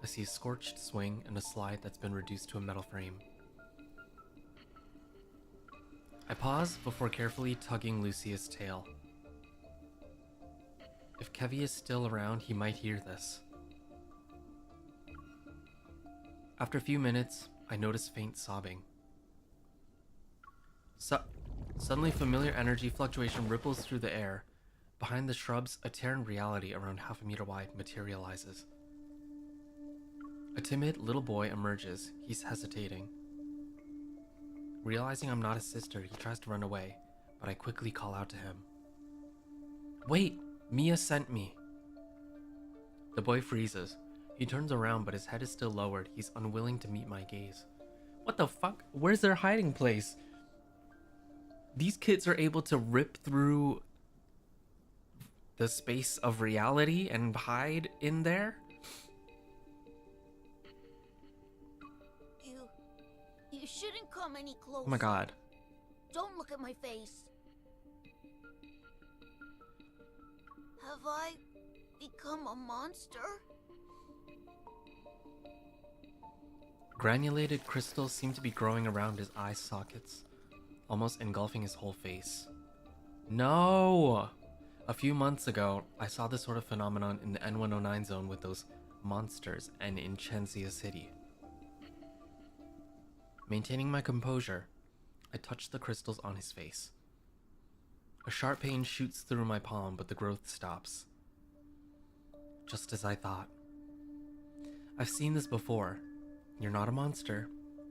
I see a scorched swing and a slide that's been reduced to a metal frame. I pause before carefully tugging Lucia's tail. If Kevi is still around, he might hear this. After a few minutes, I notice faint sobbing. Suddenly, familiar energy fluctuation ripples through the air. Behind the shrubs, a tear in reality around half a meter wide materializes. A timid little boy emerges. He's hesitating. Realizing I'm not his sister, he tries to run away, but I quickly call out to him. Wait! Mia sent me! The boy freezes. He turns around, but his head is still lowered. He's unwilling to meet my gaze. What the fuck? Where's their hiding place? These kids are able to rip through the space of reality and hide in there? You shouldn't come any closer. Oh my god. Don't look at my face. Have I become a monster? Granulated crystals seem to be growing around his eye sockets, almost engulfing his whole face. No! A few months ago, I saw this sort of phenomenon in the N109 zone with those monsters and in Chenzia City. Maintaining my composure, I touch the crystals on his face. A sharp pain shoots through my palm, but the growth stops. Just as I thought. I've seen this before. You're not a monster.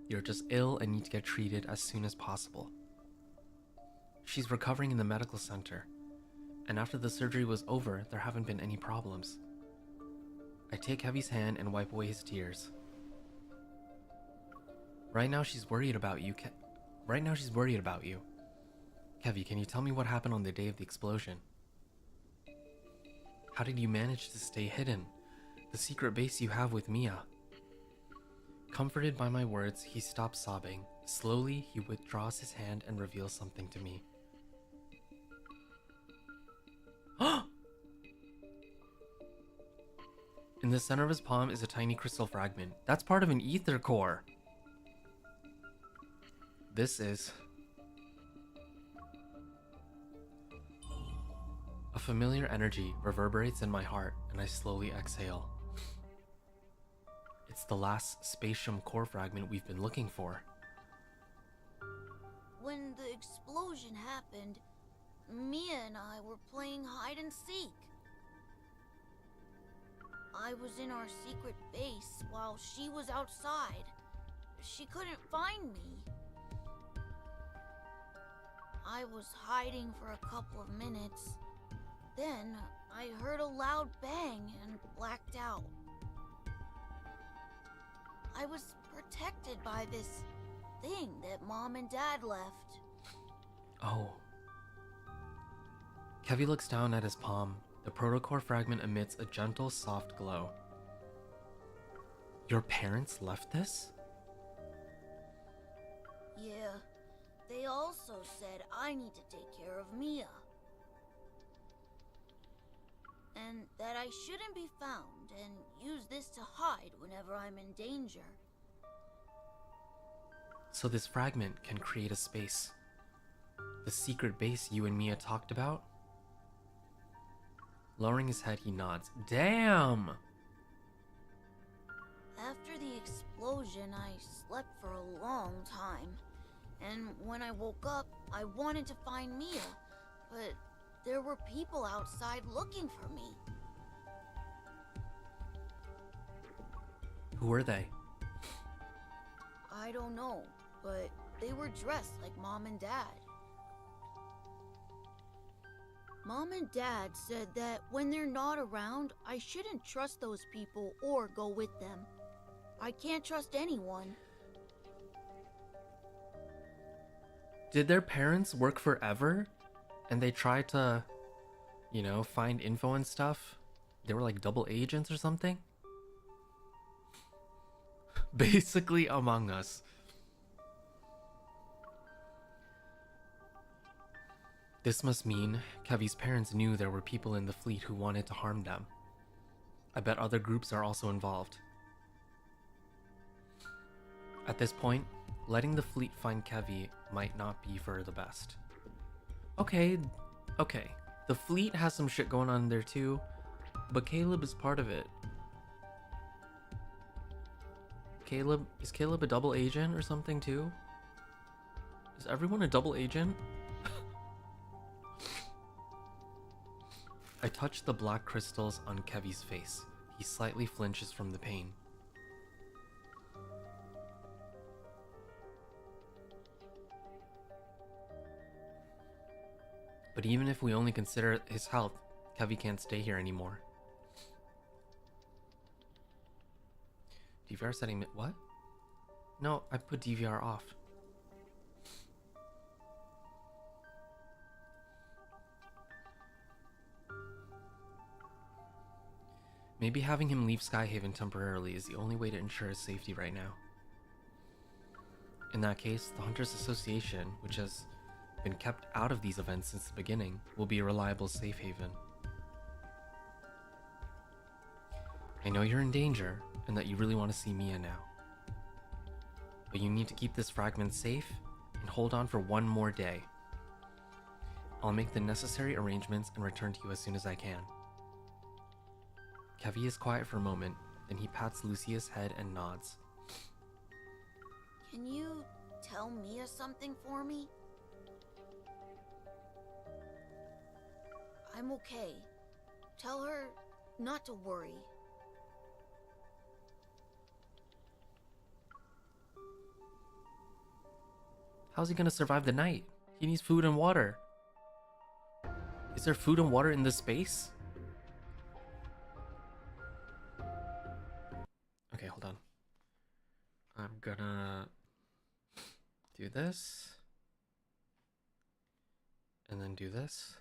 You're just ill and need to get treated as soon as possible. She's recovering in the medical center, and after the surgery was over, there haven't been any problems. I take Heavy's hand and wipe away his tears. Right now she's worried about you. Kevi, can you tell me what happened on the day of the explosion? How did you manage to stay hidden? The secret base you have with Mia. Comforted by my words, he stops sobbing. Slowly, he withdraws his hand and reveals something to me. In the center of his palm is a tiny crystal fragment. That's part of an ether core. This is... A familiar energy reverberates in my heart, and I slowly exhale. It's the last spatium core fragment we've been looking for. When the explosion happened, Mia and I were playing hide and seek. I was in our secret base while she was outside. She couldn't find me. I was hiding for a couple of minutes. Then I heard a loud bang and blacked out. I was protected by this thing that Mom and Dad left. Oh. Kevi looks down at his palm. The protocore fragment emits a gentle, soft glow. Your parents left this? Yeah. They also said I need to take care of Mia. And that I shouldn't be found and use this to hide whenever I'm in danger. So this fragment can create a space. The secret base you and Mia talked about? Lowering his head, he nods. Damn! After the explosion, I slept for a long time. And when I woke up, I wanted to find Mia, but there were people outside looking for me. Who were they? I don't know, but they were dressed like Mom and Dad. Mom and Dad said that when they're not around, I shouldn't trust those people or go with them. I can't trust anyone. Did their parents work forever? And they tried to, you know, find info and stuff? They were like double agents or something? Basically Among Us. This must mean Kevy's parents knew there were people in the fleet who wanted to harm them. I bet other groups are also involved. At this point, letting the fleet find Kevy might not be for the best. Okay. The fleet has some shit going on there too, but Caleb is part of it. Is Caleb a double agent or something too? Is everyone a double agent? I touch the black crystals on Kevy's face. He slightly flinches from the pain. But even if we only consider his health, Kevy can't stay here anymore. DVR setting... What? No, I put DVR off. Maybe having him leave Skyhaven temporarily is the only way to ensure his safety right now. In that case, the Hunters Association, which has been kept out of these events since the beginning, will be a reliable safe haven. I know you're in danger, and that you really want to see Mia now. But you need to keep this fragment safe, and hold on for one more day. I'll make the necessary arrangements and return to you as soon as I can. Kevy is quiet for a moment, then he pats Lucia's head and nods. Can you tell Mia something for me? I'm okay. Tell her not to worry. How's he gonna survive the night? He needs food and water. Is there food and water in this space? Okay, hold on. I'm gonna do this. And then do this.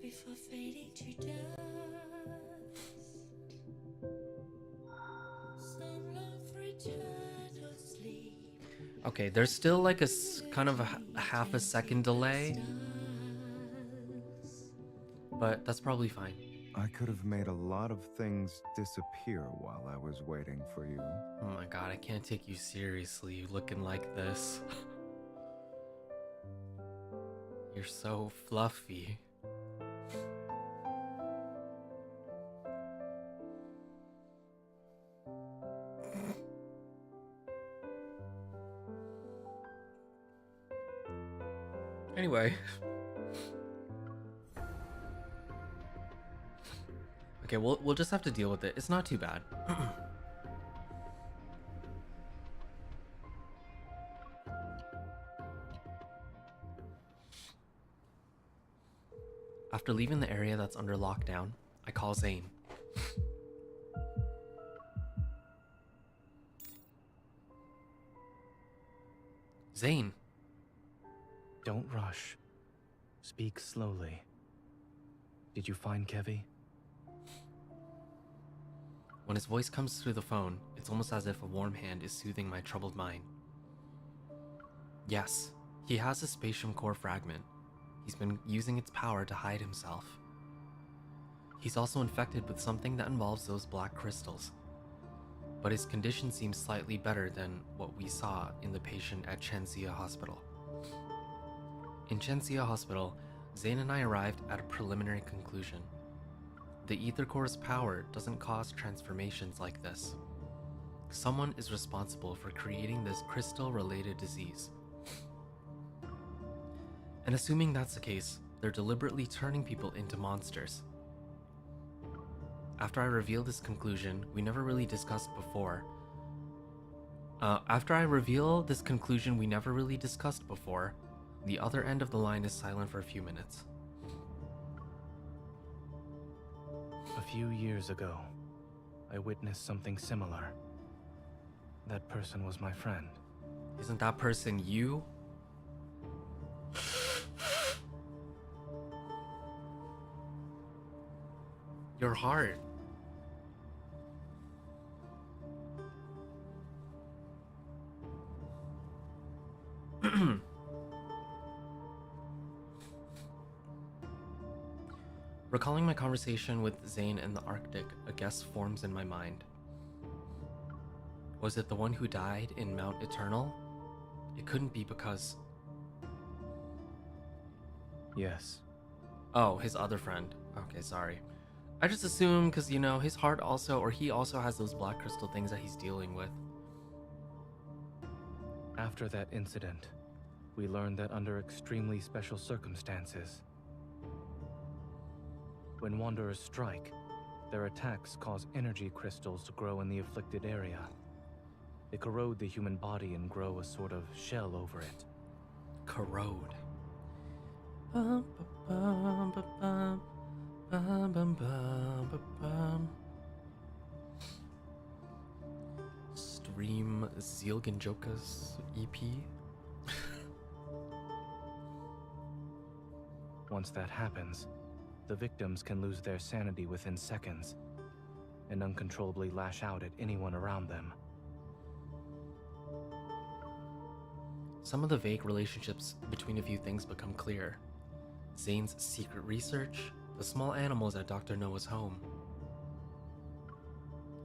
Before fading to dust, some long for eternal sleep. Okay, there's still like a kind of a half a second delay, but that's probably fine. I could have made a lot of things disappear while I was waiting for you. Oh my god, I can't take you seriously looking like this. You're so fluffy. Anyway. Okay, we'll just have to deal with it. It's not too bad. After leaving the area that's under lockdown, I call Zayne. Zayne. Don't rush. Speak slowly. Did you find Kevy? When his voice comes through the phone, it's almost as if a warm hand is soothing my troubled mind. Yes, he has a spatium core fragment. He's been using its power to hide himself. He's also infected with something that involves those black crystals. but his condition seems slightly better than what we saw in the patient at Chenxia Hospital. In Chenxia Hospital, Zayne and I arrived at a preliminary conclusion. The ether core's power doesn't cause transformations like this. Someone is responsible for creating this crystal-related disease. And assuming that's the case, they're deliberately turning people into monsters. After I reveal this conclusion we never really discussed before, the other end of the line is silent for a few minutes. A few years ago, I witnessed something similar. That person was my friend. Isn't that person you? Your heart. Recalling my conversation with Zayne in the Arctic, a guess forms in my mind. Was it the one who died in Mount Eternal? It couldn't be because... Yes. Oh, his other friend. Okay, sorry. I just assumed because, you know, his heart also, or he also has those black crystal things that he's dealing with. After that incident, we learned that under extremely special circumstances, when Wanderers strike, their attacks cause energy crystals to grow in the afflicted area. They corrode the human body and grow a sort of shell over it. Corrode. Bum, bum, bum, bum, bum, bum, bum, bum, bum. Stream Zielgenjoka's EP. Once that happens, the victims can lose their sanity within seconds and uncontrollably lash out at anyone around them. Some of the vague relationships between a few things become clear. Zayne's secret research, the small animals at Dr. Noah's home.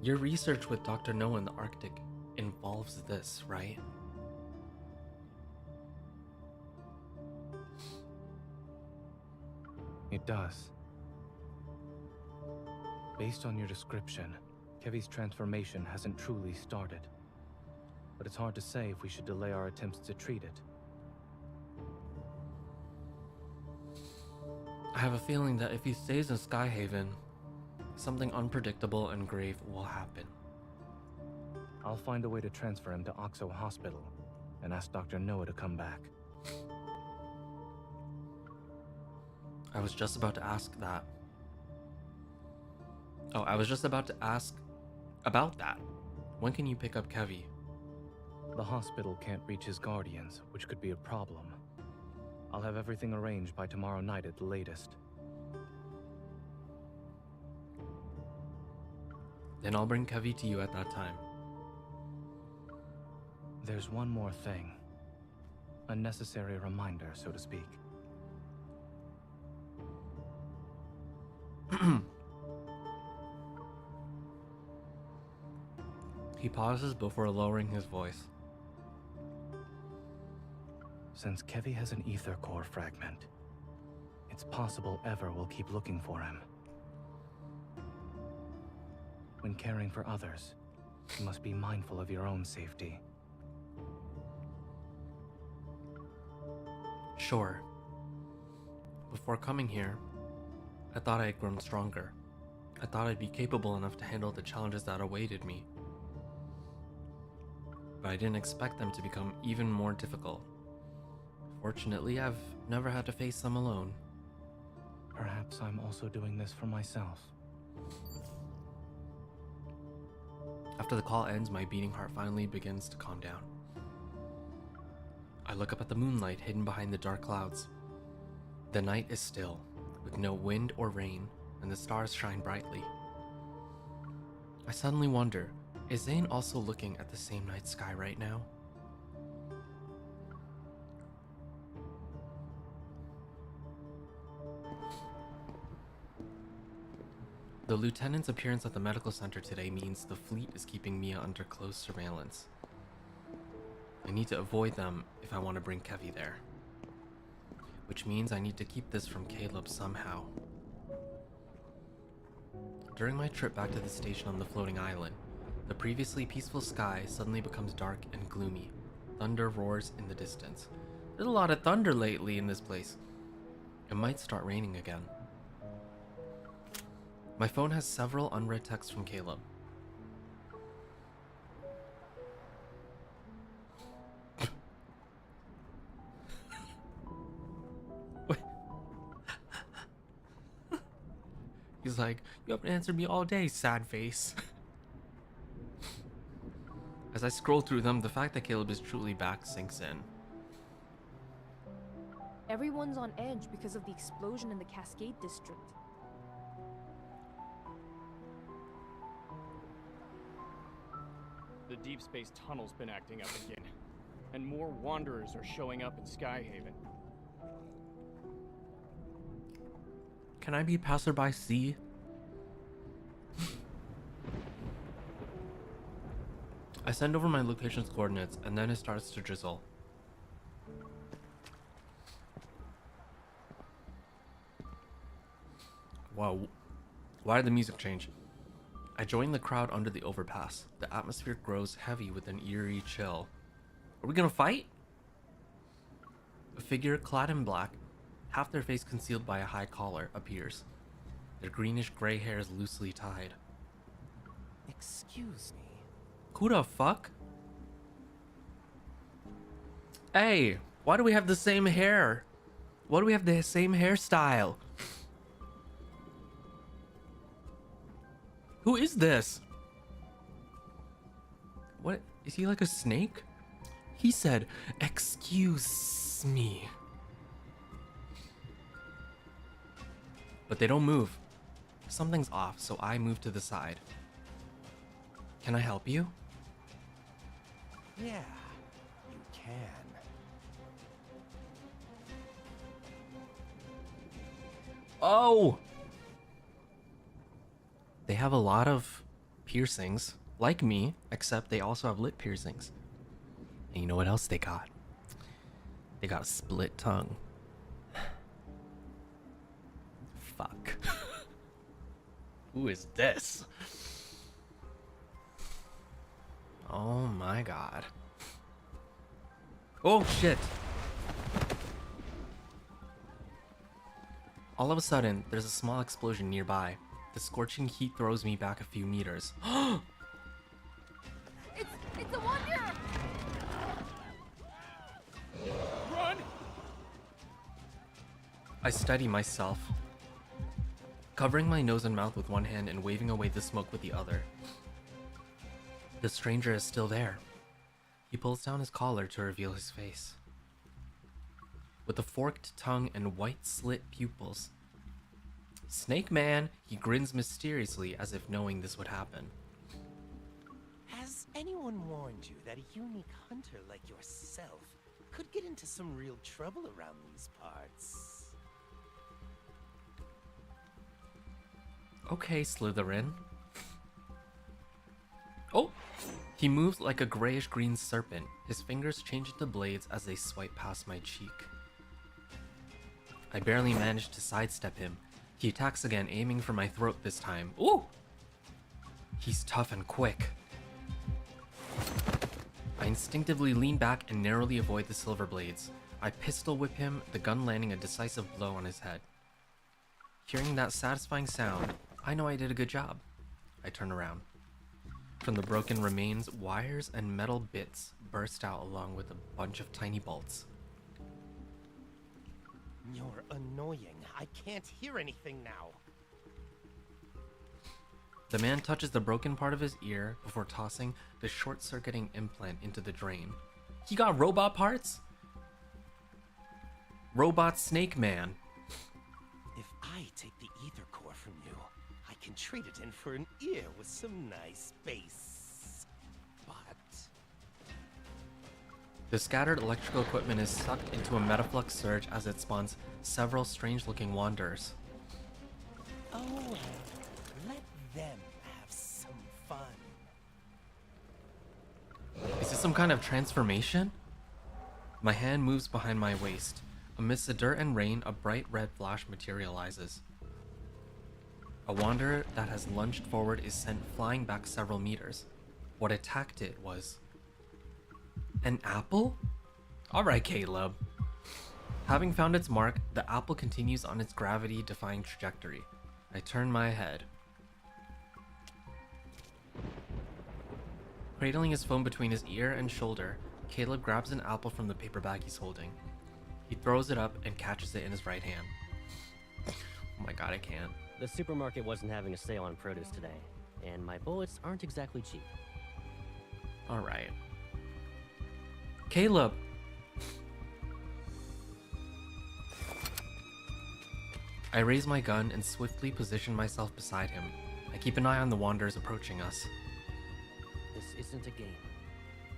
Your research with Dr. Noah in the Arctic involves this, right? It does. Based on your description, Kevy's transformation hasn't truly started. But it's hard to say if we should delay our attempts to treat it. I have a feeling that if he stays in Skyhaven, something unpredictable and grave will happen. I'll find a way to transfer him to Oxo Hospital and ask Dr. Noah to come back. I was just about to ask that. Oh, I was just about to ask about that. When can you pick up Kevy? The hospital can't reach his guardians, which could be a problem. I'll have everything arranged by tomorrow night at the latest. Then I'll bring Kevy to you at that time. There's one more thing. A necessary reminder, so to speak. He pauses before lowering his voice. Since Kevy has an ether core fragment, it's possible Ever will keep looking for him. When caring for others, you must be mindful of your own safety. Sure. Before coming here, I thought I had grown stronger. I thought I'd be capable enough to handle the challenges that awaited me. But I didn't expect them to become even more difficult. Fortunately, I've never had to face them alone. Perhaps I'm also doing this for myself. After the call ends, my beating heart finally begins to calm down. I look up at the moonlight hidden behind the dark clouds. The night is still, with no wind or rain, and the stars shine brightly. I suddenly wonder, is Zayne also looking at the same night sky right now? The lieutenant's appearance at the medical center today means the fleet is keeping Mia under close surveillance. I need to avoid them if I want to bring Kevy there. Which means I need to keep this from Caleb somehow. During my trip back to the station on the floating island, the previously peaceful sky suddenly becomes dark and gloomy. Thunder roars in the distance. There's a lot of thunder lately in this place. It might start raining again. My phone has several unread texts from Caleb. He's like, you haven't answered me all day, sad face. As I scroll through them, the fact that Caleb is truly back sinks in. Everyone's on edge because of the explosion in the Cascade District. The deep space tunnel's been acting up again, and more wanderers are showing up in Skyhaven. Can I be passerby C? I send over my location's coordinates, and then it starts to drizzle. Wow, why did the music change? I join the crowd under the overpass. The atmosphere grows heavy with an eerie chill. Are we gonna fight? A figure clad in black, half their face concealed by a high collar, appears. Their greenish gray hair is loosely tied. Excuse me. Who the fuck? Hey, why do we have the same hair? Why do we have the same hairstyle? Who is this? What? Is he like a snake? He said, excuse me. But they don't move. Something's off, so I move to the side. Can I help you? Yeah, you can. Oh! They have a lot of piercings, like me, except they also have lip piercings. And you know what else they got? They got a split tongue. Fuck. Who is this? Oh my god. Oh shit. All of a sudden, there's a small explosion nearby. The scorching heat throws me back a few meters. It's a wonder! Run! I steady myself, covering my nose and mouth with one hand and waving away the smoke with the other. The stranger is still there. He pulls down his collar to reveal his face. With a forked tongue and white slit pupils. Snake Man, he grins mysteriously as if knowing this would happen. Has anyone warned you that a unique hunter like yourself could get into some real trouble around these parts? Okay, Slytherin. Oh! He moves like a grayish-green serpent. His fingers change into blades as they swipe past my cheek. I barely manage to sidestep him. He attacks again, aiming for my throat this time. Ooh! He's tough and quick. I instinctively lean back and narrowly avoid the silver blades. I pistol whip him, the gun landing a decisive blow on his head. Hearing that satisfying sound, I know I did a good job. I turn around. From the broken remains, wires and metal bits burst out along with a bunch of tiny bolts. You're annoying. I can't hear anything now. The man touches the broken part of his ear before tossing the short-circuiting implant into the drain. He got robot parts? Robot Snake Man. If I take the ether core from you, I can trade it in for an ear with some nice bass. But The scattered electrical equipment is sucked into a metaflux surge as it spawns several strange-looking wanderers. oh, let them have some fun. Is this some kind of transformation? My hand moves behind my waist. Amidst the dirt and rain, a bright red flash materializes. A wanderer that has lunged forward is sent flying back several meters. What attacked it was... an apple? Alright, Caleb. Having found its mark, the apple continues on its gravity-defying trajectory. I turn my head. Cradling his phone between his ear and shoulder, Caleb grabs an apple from the paper bag he's holding. He throws it up and catches it in his right hand. Oh my god, I can't. The supermarket wasn't having a sale on produce today, and my bullets aren't exactly cheap. Alright. Caleb! I raise my gun and swiftly position myself beside him. I keep an eye on the wanderers approaching us. This isn't a game.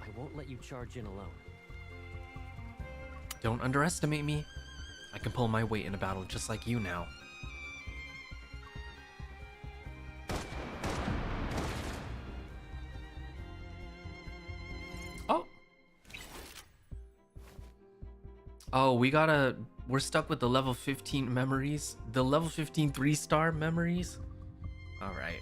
I won't let you charge in alone. Don't underestimate me. I can pull my weight in a battle just like you now. Oh! Oh, we're stuck with the level 15 memories. The level 15 3-star memories. Alright.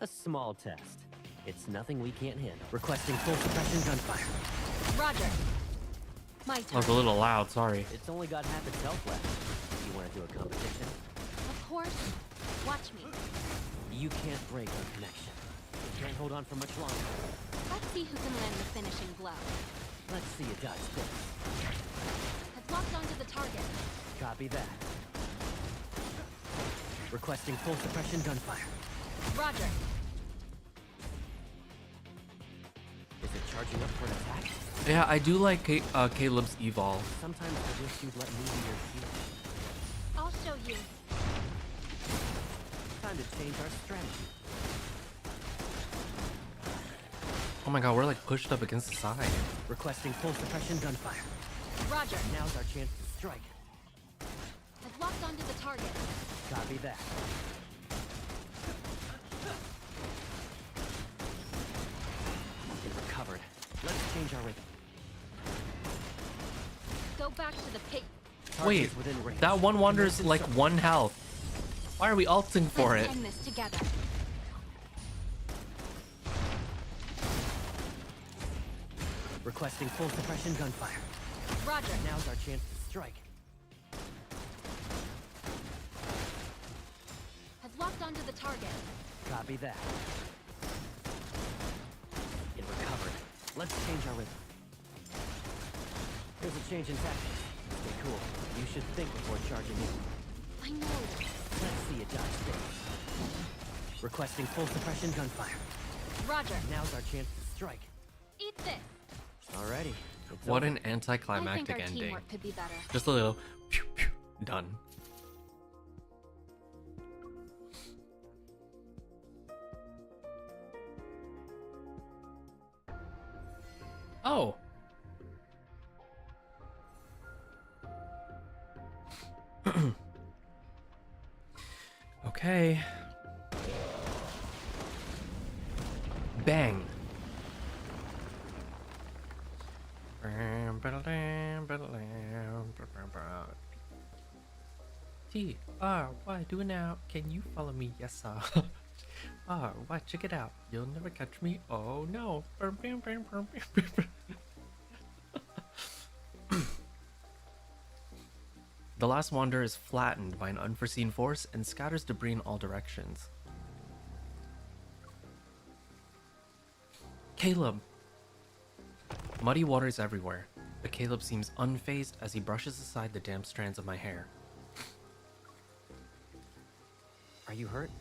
A small test. It's nothing we can't handle. Requesting full suppression gunfire. Roger. My That turn. was a little loud, sorry. It's only got half its health left. You want to do a competition? Of course. Watch me. You can't break our connection. You can't hold on for much longer. Let's see who can land the finishing blow. Let's see you dodge this. I've locked onto the target. Copy that. Requesting full suppression gunfire. Roger. Is it charging up for an attack? Yeah, I do like Caleb's evolve. Sometimes I wish you'd let me be your shield. I'll show you. Time to change our strategy. Oh my god, we're like pushed up against the side. Requesting full suppression gunfire. Roger. Now's our chance to strike. I've locked onto the target. Copy that. It recovered. Let's change our rhythm. Go back to the pig. Wait, Target's within range. that one wander's like 1 health. Why are we ulting for it? Let's end this together. Requesting full suppression gunfire. Roger. Now's our chance to strike. I've locked onto the target. Copy that. It recovered. Let's change our rhythm. Here's a change in tactics. Stay cool. You should think before charging in. I know. Let's see you dodge this. Requesting full suppression gunfire. Roger. Now's our chance to strike. Eat this. Alrighty. It's What over. an anticlimactic I think our ending. teamwork could be better. Just a little pew, pew, done. Oh. Okay. Bang. T-R-Y, do it now. Can you follow me? Yes, sir. R-Y, check it out. You'll never catch me. Oh, no. The last wanderer is flattened by an unforeseen force and scatters debris in all directions. Caleb! Muddy water is everywhere, but Caleb seems unfazed as he brushes aside the damp strands of my hair. Are you hurt?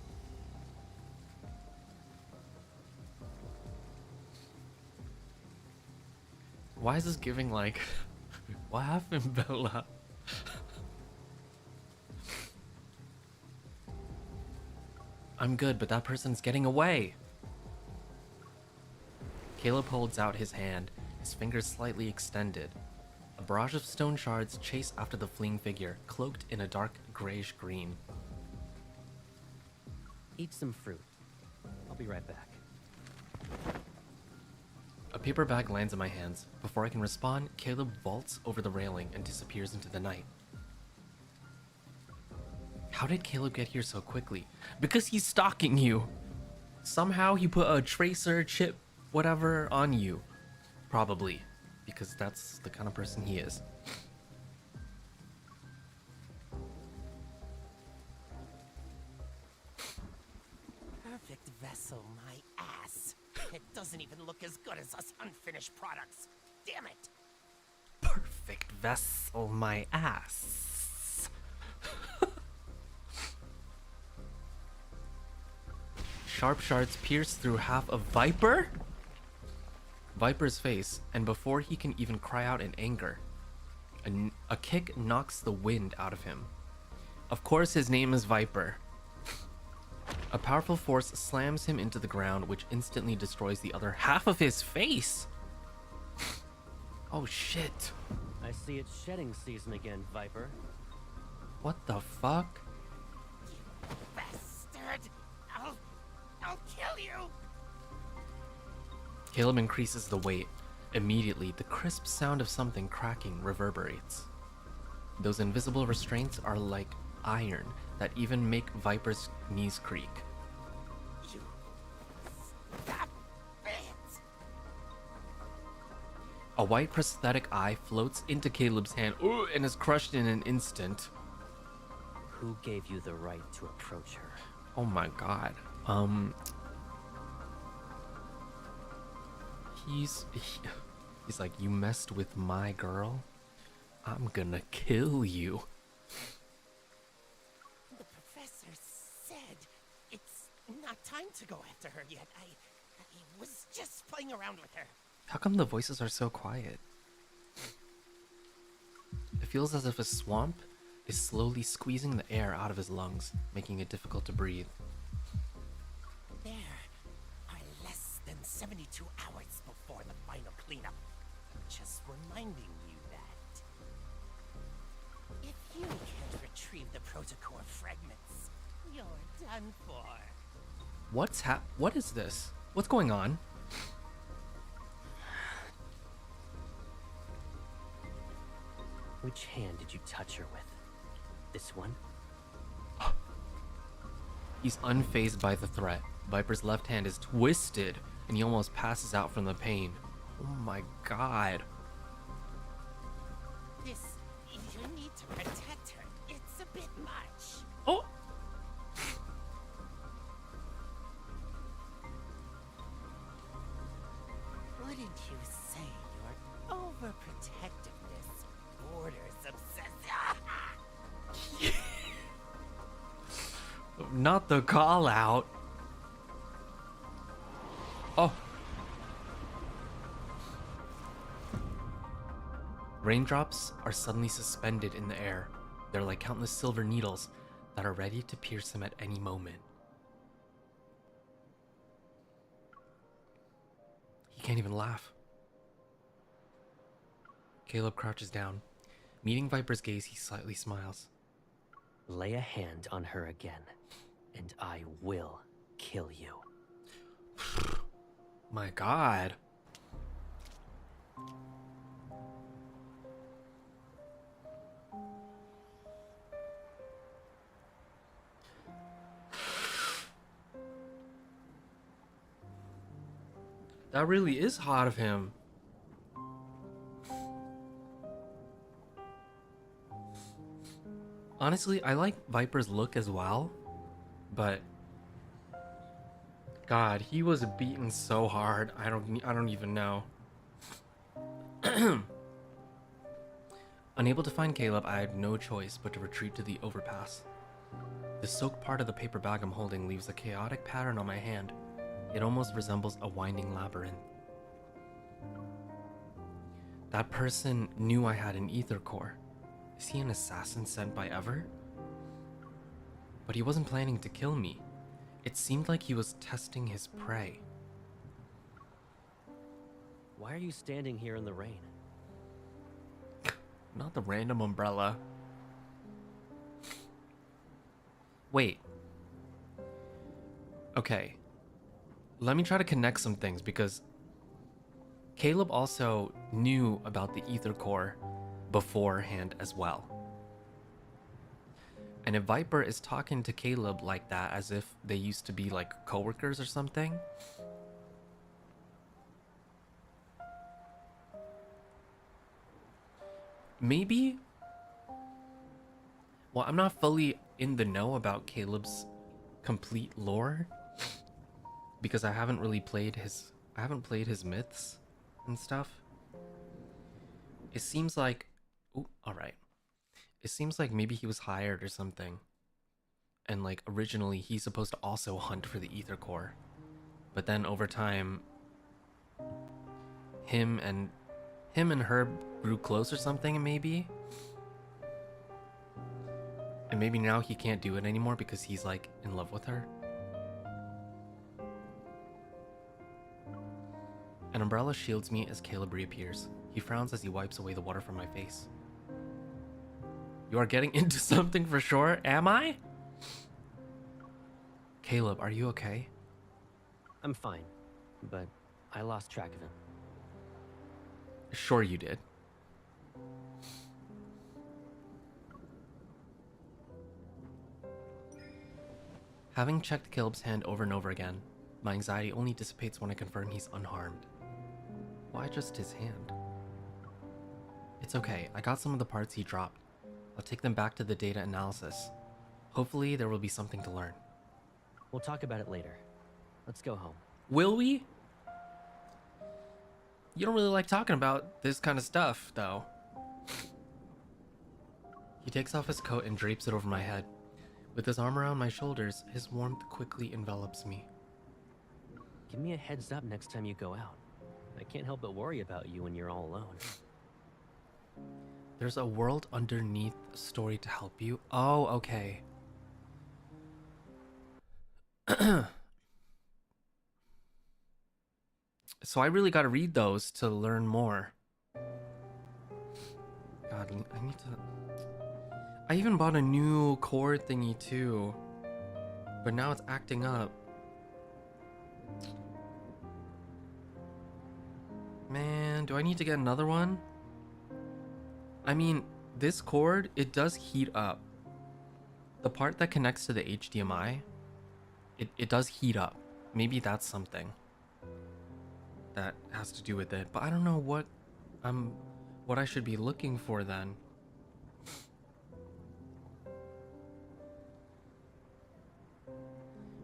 Why is this giving like... What happened, Bella? I'm good, but that person's getting away. Caleb holds out his hand, his fingers slightly extended. A barrage of stone shards chase after the fleeing figure, cloaked in a dark grayish green. Eat some fruit. I'll be right back. A paper bag lands in my hands. Before I can respond, Caleb vaults over the railing and disappears into the night. How did Caleb get here so quickly? Because he's stalking you! Somehow he put a tracer, chip, whatever on you. Probably. Because that's the kind of person he is. Perfect vessel, my ass. It doesn't even look as good as us unfinished products. Damn it! Perfect vessel, my ass. Sharp shards pierce through half of Viper's face, and before he can even cry out in anger, a kick knocks the wind out of him. Of course his name is Viper. A powerful force slams him into the ground, which instantly destroys the other half of his face. Oh shit. I see it's shedding season again, Viper. What the fuck? You bastard! I'll kill you! Caleb increases the weight. Immediately, the crisp sound of something cracking reverberates. Those invisible restraints are like iron that even make Viper's knees creak. You... Stop it! A white prosthetic eye floats into Caleb's hand and is crushed in an instant. Who gave you the right to approach her? Oh my god. He's like, you messed with my girl? I'm gonna kill you. The professor said it's not time to go after her yet. I was just playing around with her. How come the voices are so quiet? It feels as if a swamp is slowly squeezing the air out of his lungs, making it difficult to breathe. There are less than 72 hours before the final cleanup. Just reminding you that. If you can't retrieve the protocore fragments, you're done for. What is this? What's going on? Which hand did you touch her with? This one? He's unfazed by the threat. Viper's left hand is twisted, and he almost passes out from the pain. Oh my god. You need to protect her. It's a bit much. Oh! Wouldn't you say your overprotectiveness borders obsessive? Not the call out. Oh. Raindrops are suddenly suspended in the air. They're like countless silver needles that are ready to pierce him at any moment. He can't even laugh. Caleb crouches down. Meeting Viper's gaze, he slightly smiles. Lay a hand on her again, and I will kill you. My god. That really is hot of him. Honestly, I like Viper's look as well, but God, he was beaten so hard. I don't even know. Unable to find Caleb, I had no choice but to retreat to the overpass. The soaked part of the paper bag I'm holding leaves a chaotic pattern on my hand. It almost resembles a winding labyrinth. That person knew I had an ether core. Is he an assassin sent by Ever? But he wasn't planning to kill me. It seemed like he was testing his prey. Why are you standing here in the rain? Not the random umbrella. Wait. Okay. Let me try to connect some things because Caleb also knew about the ether core beforehand as well. And if Viper is talking to Caleb like that as if they used to be like coworkers or something, maybe. Well, I'm not fully in the know about Caleb's complete lore because I haven't really played his myths and stuff. It seems like, oh, all right. It seems like maybe he was hired or something. And like originally he's supposed to also hunt for the ether core. But then over time him and Herb grew close or something maybe. And maybe now he can't do it anymore because he's like in love with her. An umbrella shields me as Caleb reappears. He frowns as he wipes away the water from my face. You are getting into something for sure, am I? Caleb, are you okay? I'm fine, but I lost track of him. Sure you did. Having checked Caleb's hand over and over again, my anxiety only dissipates when I confirm he's unharmed. Why just his hand? It's okay, I got some of the parts he dropped. I'll take them back to the data analysis. Hopefully there will be something to learn. We'll talk about it later. Let's go home. Will we? You don't really like talking about this kind of stuff, though. He takes off his coat and drapes it over my head. With his arm around my shoulders, his warmth quickly envelops me. Give me a heads up next time you go out. I can't help but worry about you when you're all alone. There's a world underneath story to help you. Oh, okay. So I really gotta read those to learn more. God, I need to... I even bought a new cord thingy too. But now it's acting up. Man, do I need to get another one? I mean, this cord, it does heat up. The part that connects to the HDMI, it does heat up. Maybe that's something that has to do with it. But I don't know what I should be looking for then.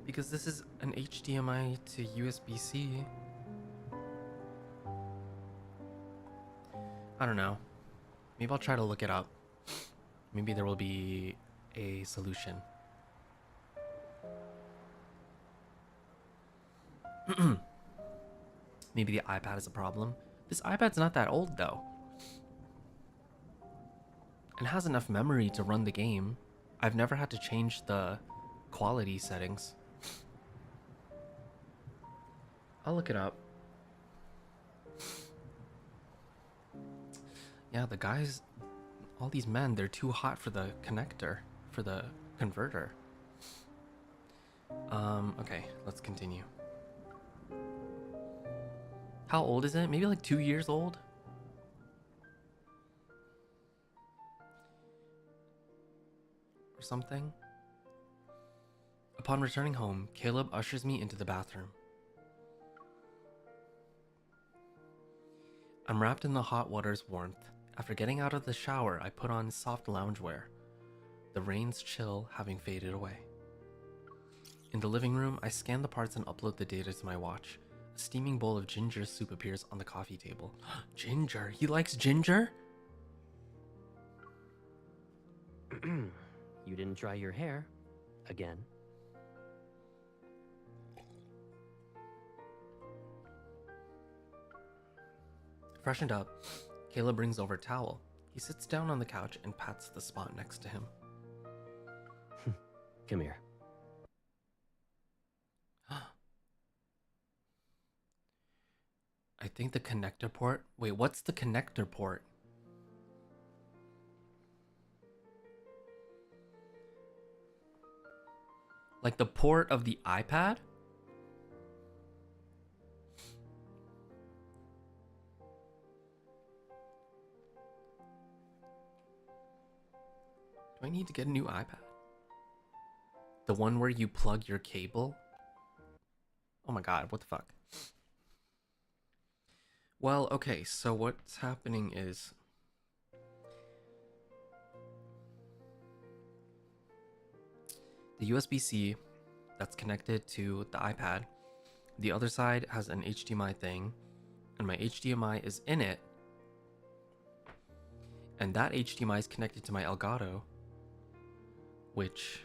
Because this is an HDMI to USB-C. I don't know. Maybe I'll try to look it up. Maybe there will be a solution. Maybe the iPad is a problem. This iPad's not that old though. And has enough memory to run the game. I've never had to change the quality settings. I'll look it up. Yeah, the guys, all these men, they're too hot for the connector, for the converter. Okay, let's continue. How old is it? Maybe like 2 years old? Or something? Upon returning home, Caleb ushers me into the bathroom. I'm wrapped in the hot water's warmth. After getting out of the shower, I put on soft loungewear, the rain's chill having faded away. In the living room, I scan the parts and upload the data to my watch. A steaming bowl of ginger soup appears on the coffee table. Ginger? He likes ginger? You didn't dry your hair. Again. Freshened up, Caleb brings over a towel. He sits down on the couch and pats the spot next to him. Come here. I think the connector port... Wait, what's the connector port? Like the port of the iPad? Do I need to get a new iPad? The one where you plug your cable? Oh my god, what the fuck? Well, okay, so what's happening is... the USB-C that's connected to the iPad, the other side has an HDMI thing, and my HDMI is in it, and that HDMI is connected to my Elgato, which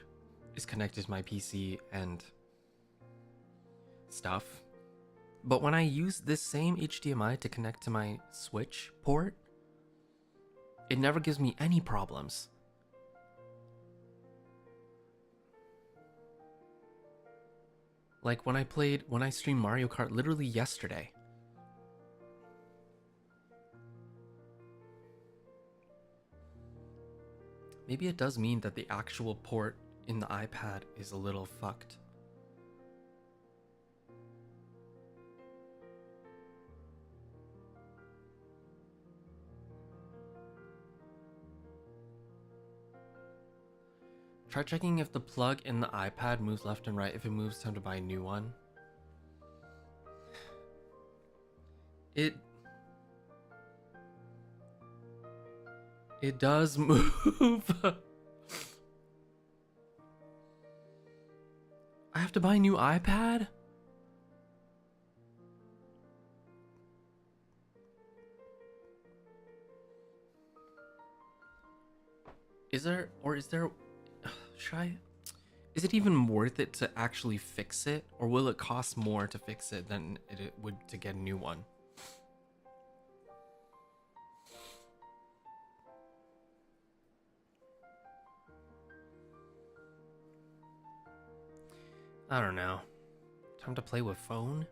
is connected to my PC and stuff. But when I use this same HDMI to connect to my Switch port, it never gives me any problems. Like when I streamed Mario Kart literally yesterday. Maybe it does mean that the actual port in the iPad is a little fucked. Try checking if the plug in the iPad moves left and right. If it moves, time to buy a new one. It does move. I have to buy a new iPad? Is there should I? Is it even worth it to actually fix it, or will it cost more to fix it than it would to get a new one? I don't know. Time to play with phone?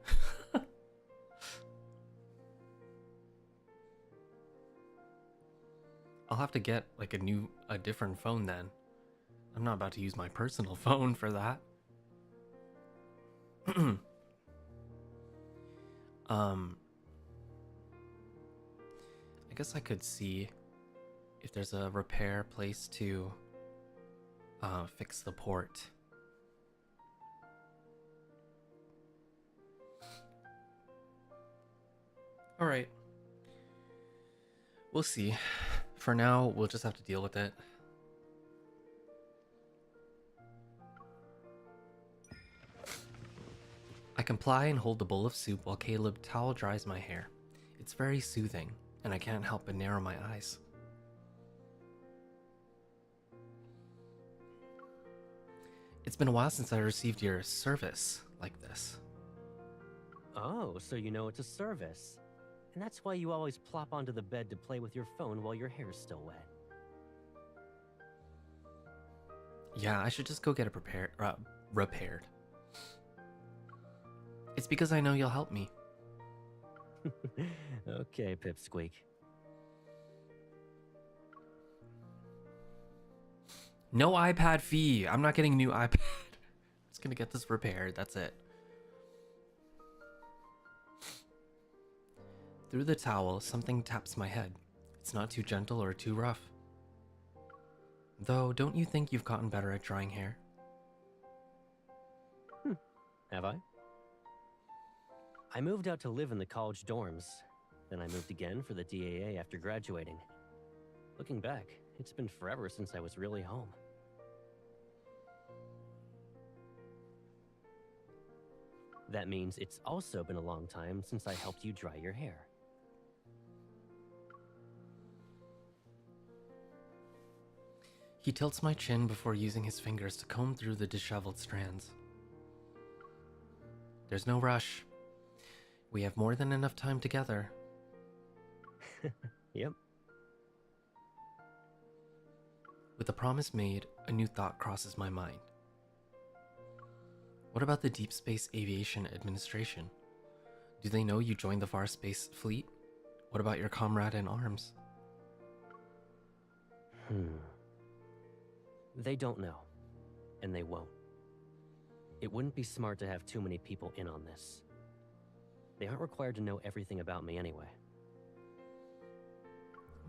I'll have to get like a different phone then. I'm not about to use my personal phone for that. I guess I could see if there's a repair place to fix the port. All right. We'll see. For now, we'll just have to deal with it. I comply and hold the bowl of soup while Caleb towel dries my hair. It's very soothing, and I can't help but narrow my eyes. It's been a while since I received your service like this. Oh, so you know it's a service. And that's why you always plop onto the bed to play with your phone while your hair's still wet. Yeah, I should just go get it repaired. It's because I know you'll help me. Okay, Pipsqueak. No iPad fee. I'm not getting a new iPad. I'm just gonna get this repaired. That's it. Through the towel, something taps my head. It's not too gentle or too rough. Though, don't you think you've gotten better at drying hair? Have I? I moved out to live in the college dorms. Then I moved again for the DAA after graduating. Looking back, it's been forever since I was really home. That means it's also been a long time since I helped you dry your hair. He tilts my chin before using his fingers to comb through the disheveled strands. There's no rush. We have more than enough time together. Yep. With the promise made, a new thought crosses my mind. What about the Deep Space Aviation Administration? Do they know you joined the Far Space Fleet? What about your comrade in arms? They don't know. And they won't. It wouldn't be smart to have too many people in on this. They aren't required to know everything about me anyway.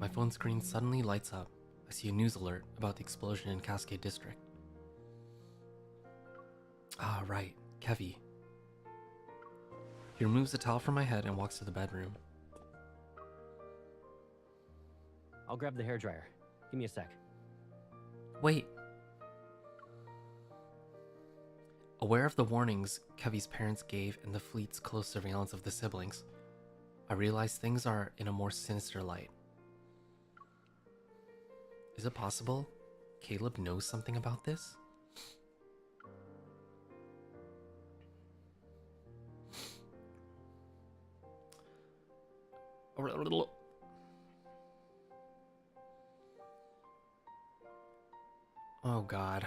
My phone screen suddenly lights up. I see a news alert about the explosion in Cascade District. Ah, right. Kevy. He removes the towel from my head and walks to the bedroom. I'll grab the hairdryer. Give me a sec. Wait. Aware of the warnings Kevy's parents gave and the fleet's close surveillance of the siblings, I realize things are in a more sinister light. Is it possible Caleb knows something about this? Oh God.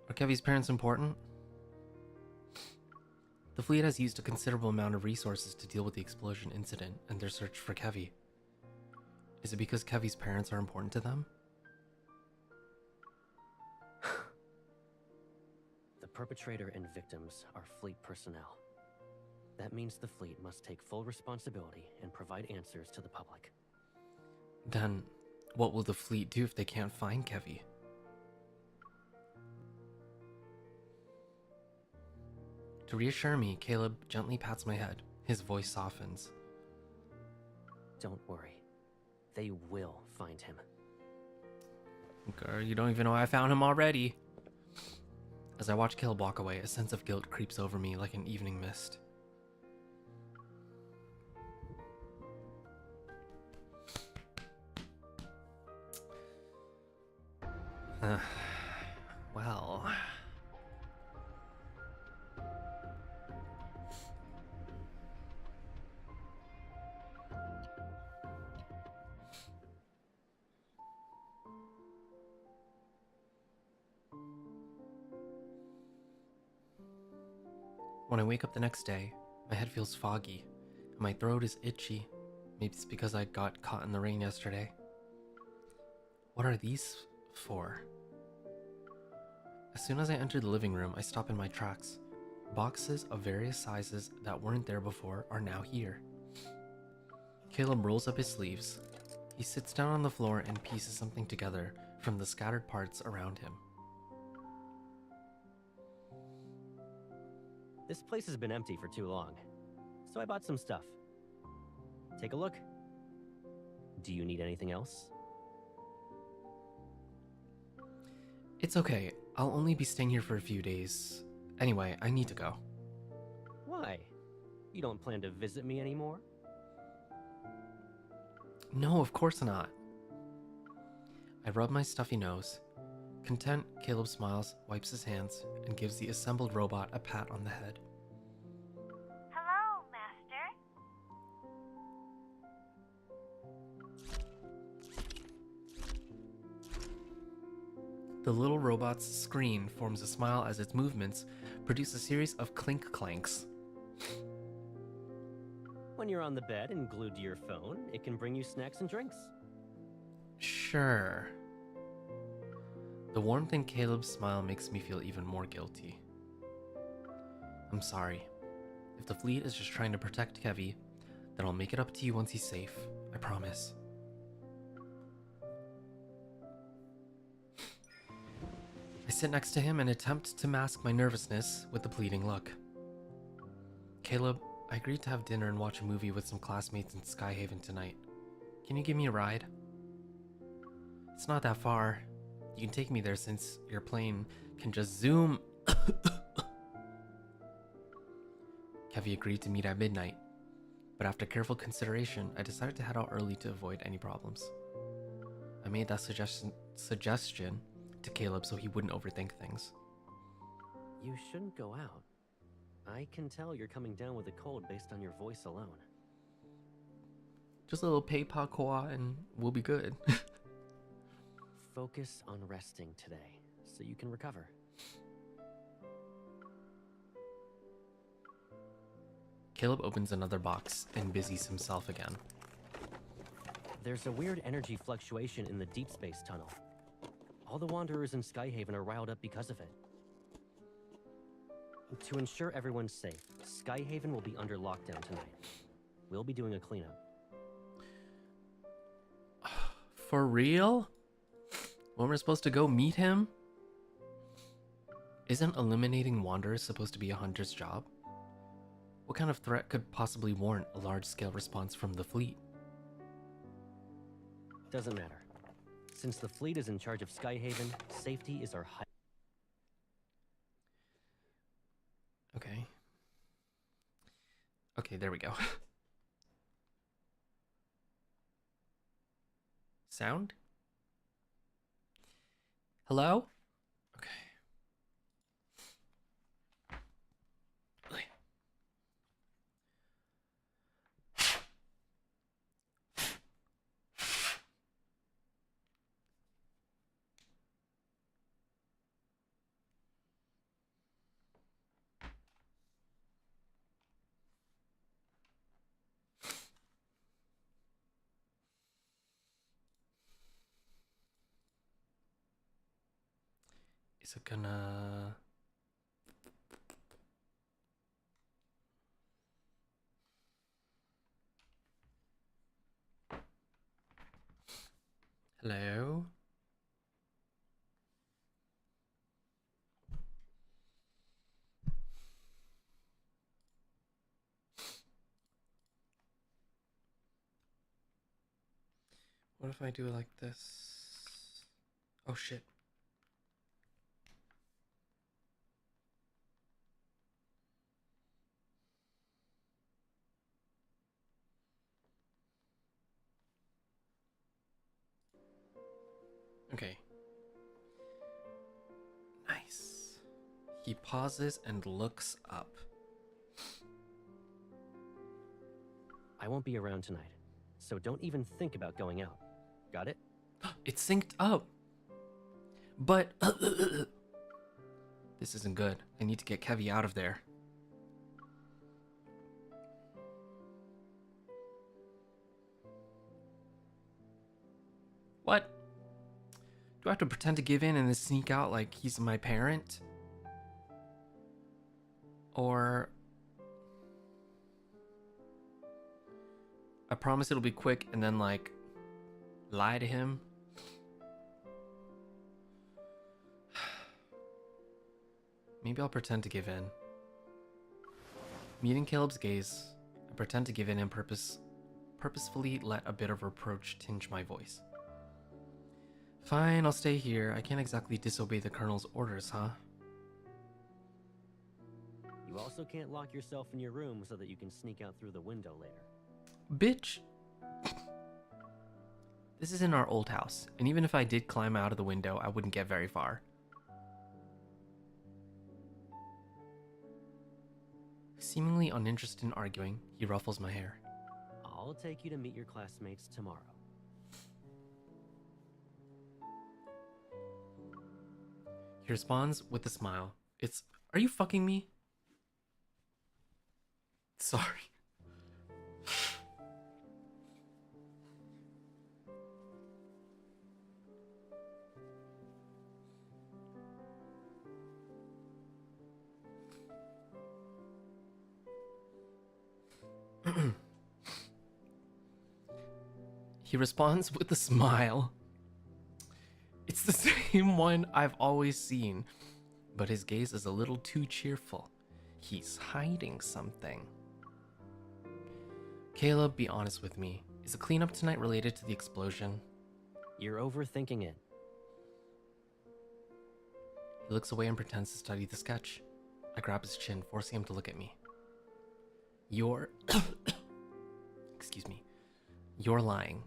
Are Kevy's parents important? The fleet has used a considerable amount of resources to deal with the explosion incident and their search for Kevy. Is it because Kevy's parents are important to them? The perpetrator and victims are fleet personnel. That means the fleet must take full responsibility and provide answers to the public. Then, what will the fleet do if they can't find Kevy? To reassure me, Caleb gently pats my head. His voice softens. Don't worry. They will find him. Girl, you don't even know I found him already. As I watch Caleb walk away, a sense of guilt creeps over me like an evening mist. Well... When I wake up the next day, my head feels foggy, and my throat is itchy. Maybe it's because I got caught in the rain yesterday. What are these for? As soon as I enter the living room, I stop in my tracks. Boxes of various sizes that weren't there before are now here. Caleb rolls up his sleeves. He sits down on the floor and pieces something together from the scattered parts around him. This place has been empty for too long, so I bought some stuff. Take a look. Do you need anything else? It's okay. I'll only be staying here for a few days. Anyway, I need to go. Why? You don't plan to visit me anymore? No, of course not. I rub my stuffy nose. Content, Caleb smiles, wipes his hands, and gives the assembled robot a pat on the head. Hello, Master. The little robot's screen forms a smile as its movements produce a series of clink clanks. When you're on the bed and glued to your phone, it can bring you snacks and drinks. Sure. The warmth in Caleb's smile makes me feel even more guilty. I'm sorry. If the fleet is just trying to protect Kevy, then I'll make it up to you once he's safe. I promise. I sit next to him and attempt to mask my nervousness with a pleading look. Caleb, I agreed to have dinner and watch a movie with some classmates in Skyhaven tonight. Can you give me a ride? It's not that far. You can take me there since your plane can just zoom. Kevy agreed to meet at midnight, but after careful consideration, I decided to head out early to avoid any problems. I made that suggestion to Caleb so he wouldn't overthink things. You shouldn't go out. I can tell you're coming down with a cold based on your voice alone. Just a little PayPal koa and we'll be good. Focus on resting today so you can recover. Caleb opens another box and busies himself again. There's a weird energy fluctuation in the deep space tunnel. All the Wanderers in Skyhaven are riled up because of it. To ensure everyone's safe, Skyhaven will be under lockdown tonight. We'll be doing a cleanup. For real? When we're supposed to go meet him? Isn't eliminating Wanderers supposed to be a hunter's job? What kind of threat could possibly warrant a large-scale response from the fleet? Doesn't matter. Since the fleet is in charge of Skyhaven, safety is our high. Okay. Okay, there we go. Sound? Hello? Okay. Is it gonna... Hello? What if I do it like this? Oh shit. Okay. Nice. He pauses and looks up. I won't be around tonight, so don't even think about going out. Got it? It's synced up. But this isn't good. I need to get Kevy out of there. What? Do I have to pretend to give in and then sneak out like he's my parent? Or... I promise it'll be quick and then like lie to him? Maybe I'll pretend to give in. Meeting Caleb's gaze, I pretend to give in and purposefully let a bit of reproach tinge my voice. Fine, I'll stay here. I can't exactly disobey the Colonel's orders, huh? You also can't lock yourself in your room so that you can sneak out through the window later. Bitch! This is in our old house, and even if I did climb out of the window, I wouldn't get very far. Seemingly uninterested in arguing, he ruffles my hair. I'll take you to meet your classmates tomorrow. He responds with a smile. It's, are you fucking me? Sorry. He responds with a smile. It's the same one I've always seen, but his gaze is a little too cheerful. He's hiding something. Caleb, be honest with me. Is the cleanup tonight related to the explosion? You're overthinking it. He looks away and pretends to study the sketch. I grab his chin, forcing him to look at me. You're... Excuse me. You're lying.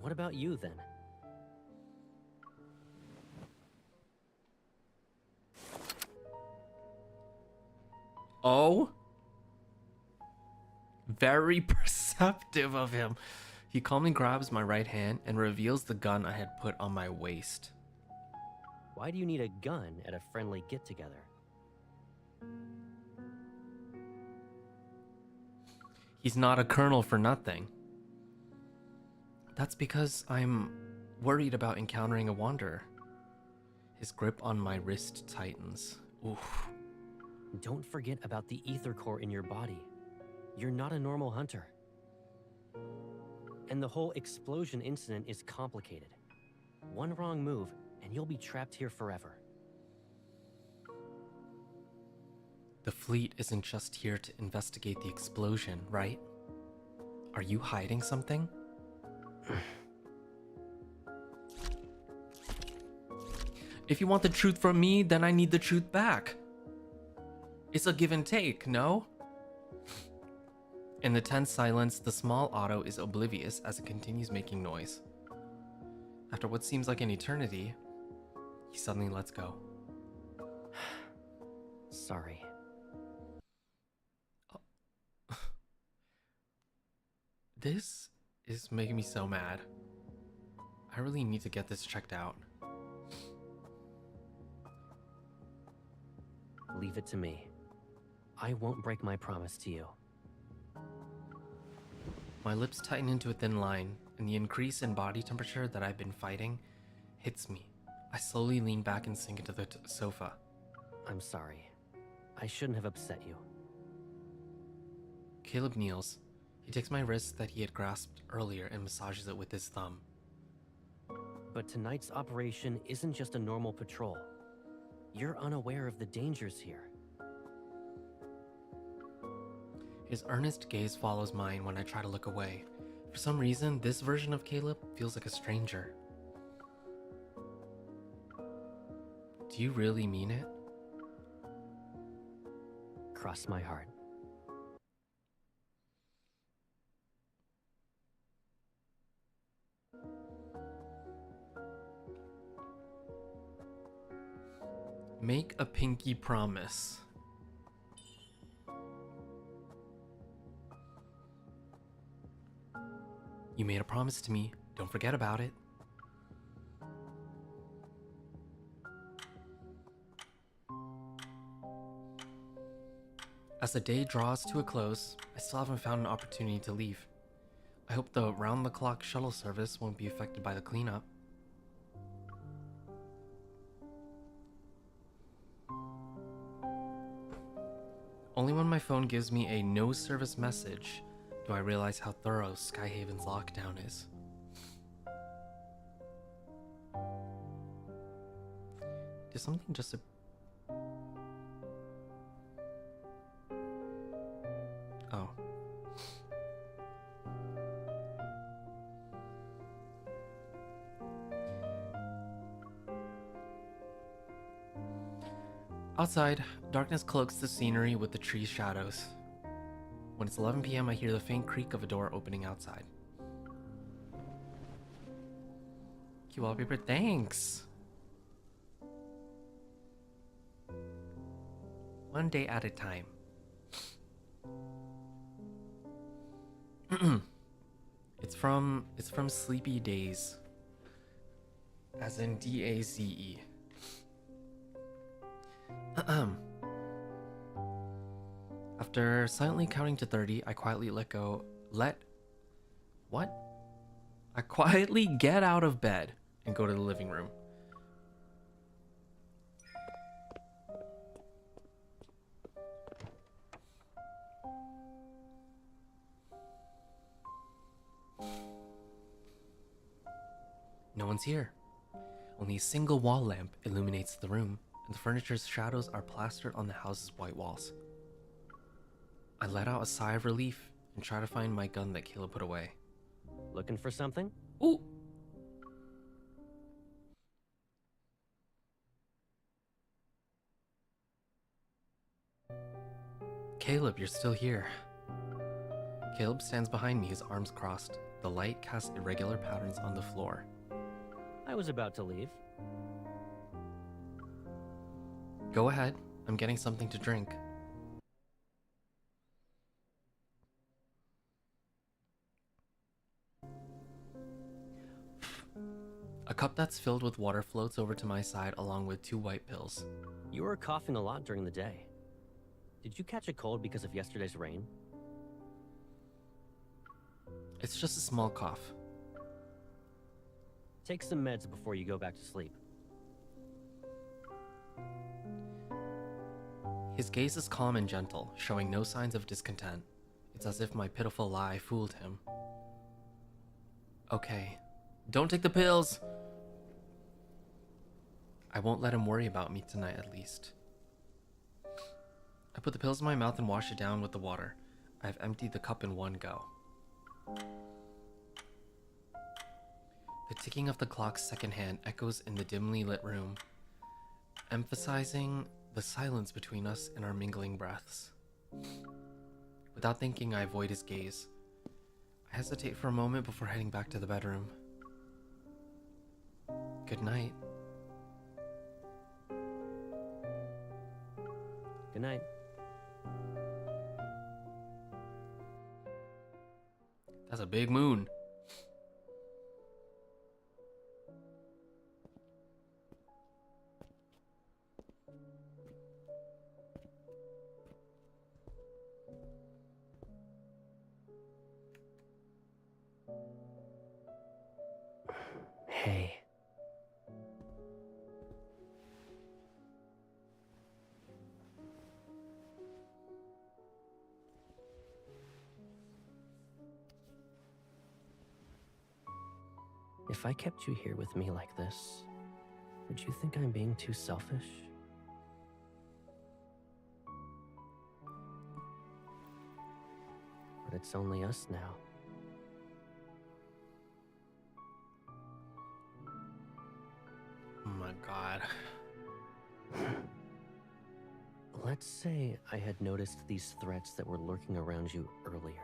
What about you, then? Oh. Very perceptive of him. He calmly grabs my right hand and reveals the gun I had put on my waist. Why do you need a gun at a friendly get-together? He's not a colonel for nothing. That's because I'm worried about encountering a wanderer. His grip on my wrist tightens. Oof. Don't forget about the ether core in your body. You're not a normal hunter. And the whole explosion incident is complicated. One wrong move, and you'll be trapped here forever. The fleet isn't just here to investigate the explosion, right? Are you hiding something? If you want the truth from me, then I need the truth back. It's a give and take, no? In the tense silence, the small auto is oblivious as it continues making noise. After what seems like an eternity, he suddenly lets go. Sorry. This is making me so mad. I really need to get this checked out. Leave it to me. I won't break my promise to you. My lips tighten into a thin line, and the increase in body temperature that I've been fighting hits me. I slowly lean back and sink into the sofa. I'm sorry. I shouldn't have upset you. Caleb kneels. He takes my wrist that he had grasped earlier and massages it with his thumb. But tonight's operation isn't just a normal patrol. You're unaware of the dangers here. His earnest gaze follows mine when I try to look away. For some reason, this version of Caleb feels like a stranger. Do you really mean it? Cross my heart. Make a pinky promise. You made a promise to me. Don't forget about it. As the day draws to a close, I still haven't found an opportunity to leave. I hope the round-the-clock shuttle service won't be affected by the cleanup. Only when my phone gives me a no service message do I realize how thorough Skyhaven's lockdown is. Did something just... Oh. Outside, darkness cloaks the scenery with the tree's shadows. When it's 11 p.m., I hear the faint creak of a door opening outside. Cute wallpaper, thanks! One day at a time. It's from Sleepy Days. As in D-A-Z-E. After silently counting to 30, I quietly I quietly get out of bed and go to the living room. No one's here. Only a single wall lamp illuminates the room, and the furniture's shadows are plastered on the house's white walls. I let out a sigh of relief and try to find my gun that Caleb put away. Looking for something? Ooh! Caleb, you're still here. Caleb stands behind me, his arms crossed. The light casts irregular patterns on the floor. I was about to leave. Go ahead. I'm getting something to drink. cup that's filled with water floats over to my side along with 2 white pills. You were coughing a lot during the day. Did you catch a cold because of yesterday's rain? It's just a small cough. Take some meds before you go back to sleep. His gaze is calm and gentle, showing no signs of discontent. It's as if my pitiful lie fooled him. Okay, don't take the pills! I won't let him worry about me tonight, at least. I put the pills in my mouth and wash it down with the water. I've emptied the cup in one go. The ticking of the clock's second hand echoes in the dimly lit room, emphasizing the silence between us and our mingling breaths. Without thinking, I avoid his gaze. I hesitate for a moment before heading back to the bedroom. Good night. Good night. That's a big moon. Hey. If I kept you here with me like this, would you think I'm being too selfish? But it's only us now. Oh my god. Let's say I had noticed these threats that were lurking around you earlier.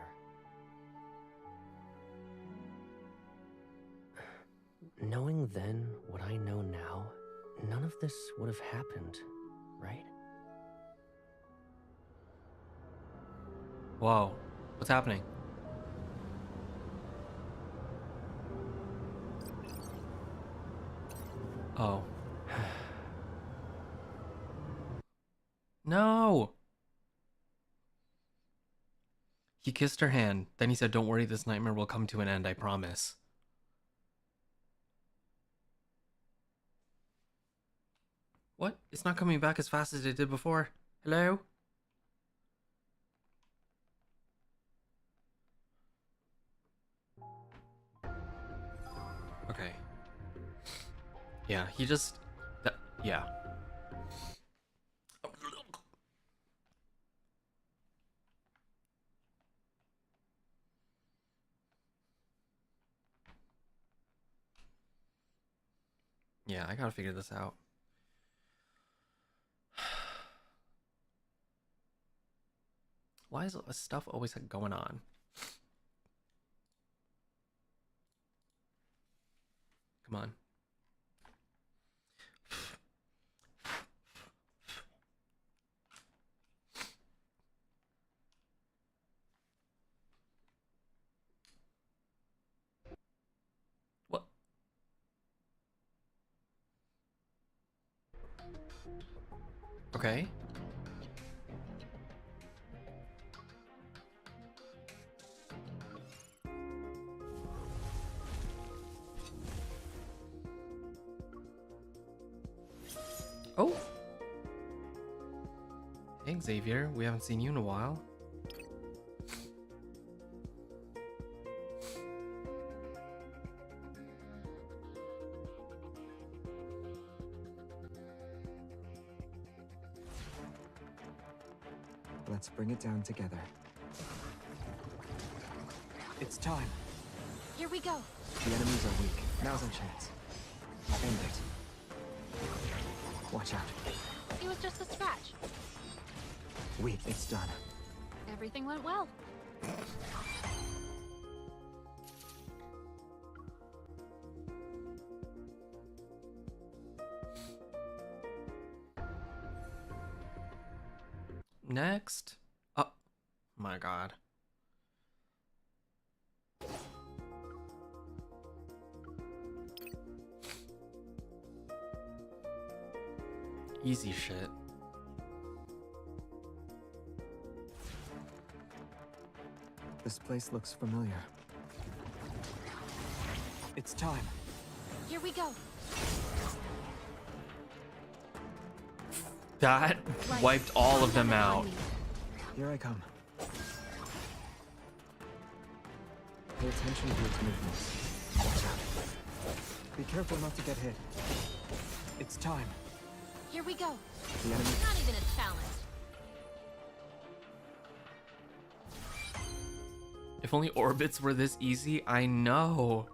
Knowing then what I know now, none of this would have happened, right? Whoa, what's happening? Oh. No! He kissed her hand, then he said, "Don't worry, this nightmare will come to an end, I promise." What? It's not coming back as fast as it did before. Hello? Okay. Yeah, he just... yeah. Yeah, I gotta figure this out. Why is stuff always going on? Come on. What? Okay. Oh! Hey, Xavier. We haven't seen you in a while. Let's bring it down together. It's time. Here we go. The enemies are weak. Now's our chance. End it. Watch out. It was just a scratch. Wait, it's done. Everything went well. Next. Oh my god. Easy shit. This place looks familiar. It's time. Here we go. That wiped all of them out. Here I come. Pay attention to its movements. Watch out. Be careful not to get hit. It's time. Here we go. The enemy. Not even a challenge. If only orbits were this easy, I know.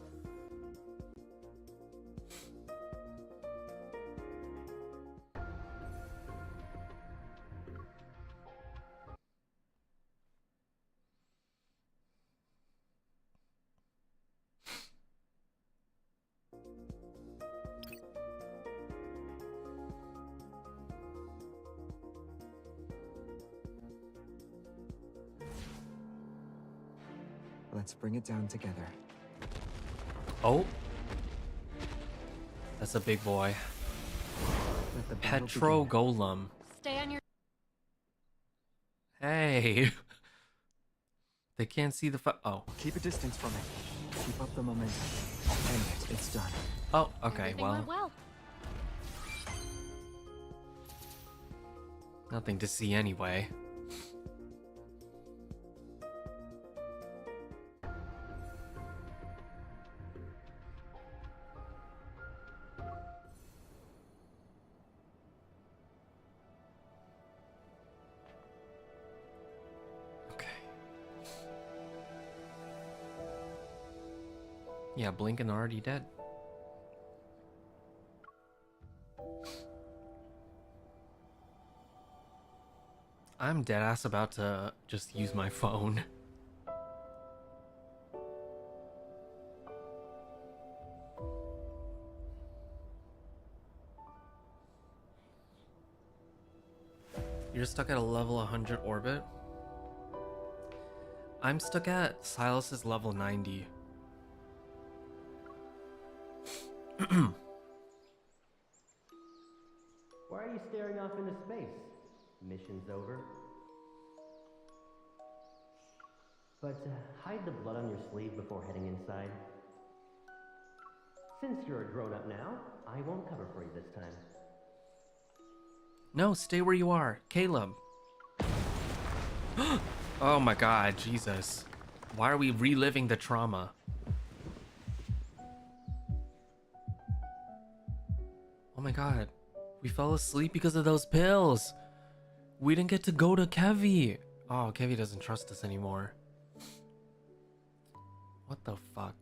Let's bring it down together. Oh. That's a big boy. Let the battle Petro begin. Golem. Stay on your. Hey. They can't see the oh. Keep a distance from it. Keep up the momentum. End it. It's done. Oh, okay, Everything well. went well. Nothing to see anyway. Yeah, Blinken already dead. I'm deadass about to just use my phone. You're stuck at a level 100 orbit? I'm stuck at Silas's level 90. Why are you staring off into space? Mission's over. But hide the blood on your sleeve before heading inside. Since you're a grown-up now, I won't cover for you this time. No, stay where you are, Caleb. Oh my god, Jesus. Why are we reliving the trauma? Oh my god. We fell asleep because of those pills. We didn't get to go to Kevi. Oh, Kevi doesn't trust us anymore. What the fuck?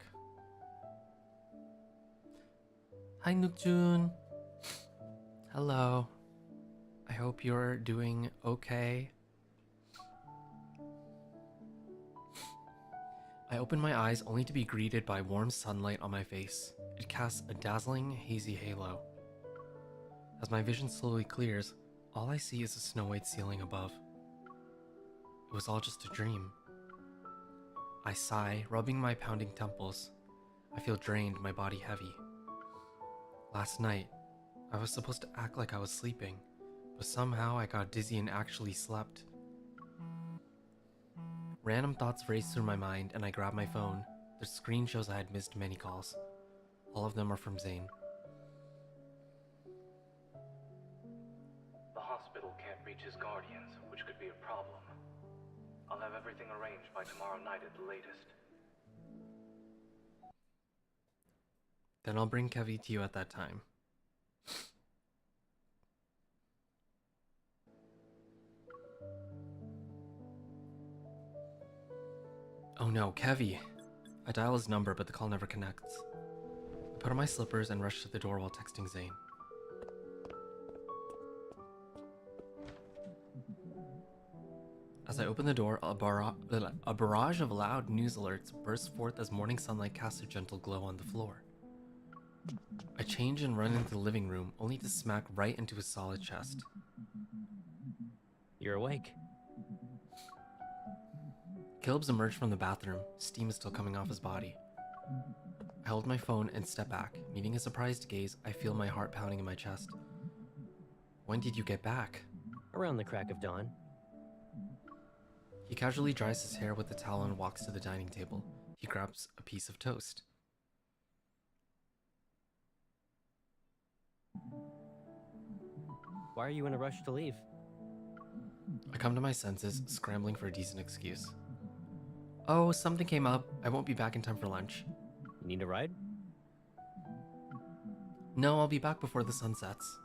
Hi, Nookjun. Hello. I hope you're doing okay. I open my eyes only to be greeted by warm sunlight on my face. It casts a dazzling, hazy halo. As my vision slowly clears, all I see is a snow-white ceiling above. It was all just a dream. I sigh, rubbing my pounding temples. I feel drained, my body heavy. Last night, I was supposed to act like I was sleeping, but somehow I got dizzy and actually slept. Random thoughts raced through my mind, and I grabbed my phone. The screen shows I had missed many calls. All of them are from Zayne. The hospital can't reach his guardians, which could be a problem. I'll have everything arranged by tomorrow night at the latest. Then I'll bring Kevi to you at that time. Oh no, Kevi. I dial his number, but the call never connects. I put on my slippers and rush to the door while texting Zayne. As I open the door, a barrage of loud news alerts bursts forth as morning sunlight casts a gentle glow on the floor. I change and run into the living room, only to smack right into his solid chest. You're awake. Caleb's emerged from the bathroom. Steam is still coming off his body. I hold my phone and step back. Meeting a surprised gaze, I feel my heart pounding in my chest. When did you get back? Around the crack of dawn. He casually dries his hair with a towel and walks to the dining table. He grabs a piece of toast. Why are you in a rush to leave? I come to my senses, scrambling for a decent excuse. Oh, something came up. I won't be back in time for lunch. You need a ride? No, I'll be back before the sun sets.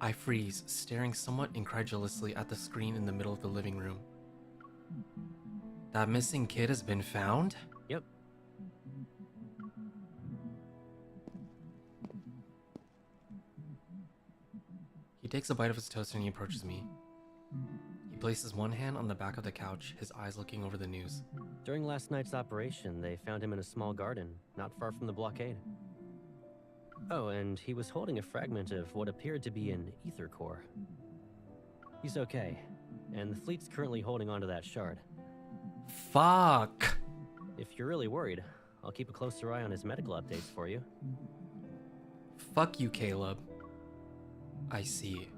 I freeze, staring somewhat incredulously at the screen in the middle of the living room. That missing kid has been found? Yep. He takes a bite of his toast and he approaches me. He places one hand on the back of the couch, his eyes looking over the news. During last night's operation, they found him in a small garden, not far from the blockade. Oh, and he was holding a fragment of what appeared to be an ether core. He's okay, and the fleet's currently holding onto that shard. Fuck! If you're really worried, I'll keep a closer eye on his medical updates for you. Fuck you, Caleb. I see.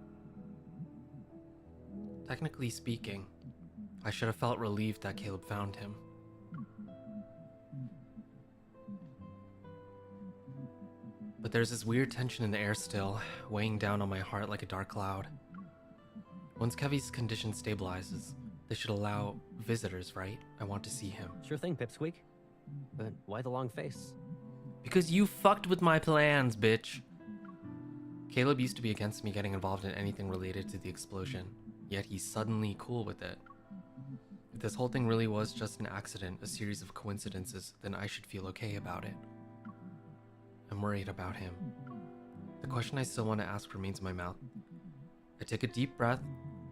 Technically speaking, I should have felt relieved that Caleb found him. But there's this weird tension in the air still, weighing down on my heart like a dark cloud. Once Kevy's condition stabilizes, they should allow visitors, right? I want to see him. Sure thing, Pipsqueak. But why the long face? Because you fucked with my plans, bitch. Caleb used to be against me getting involved in anything related to the explosion, yet he's suddenly cool with it. If this whole thing really was just an accident, a series of coincidences, then I should feel okay about it. I'm worried about him. The question I still want to ask remains in my mouth. I take a deep breath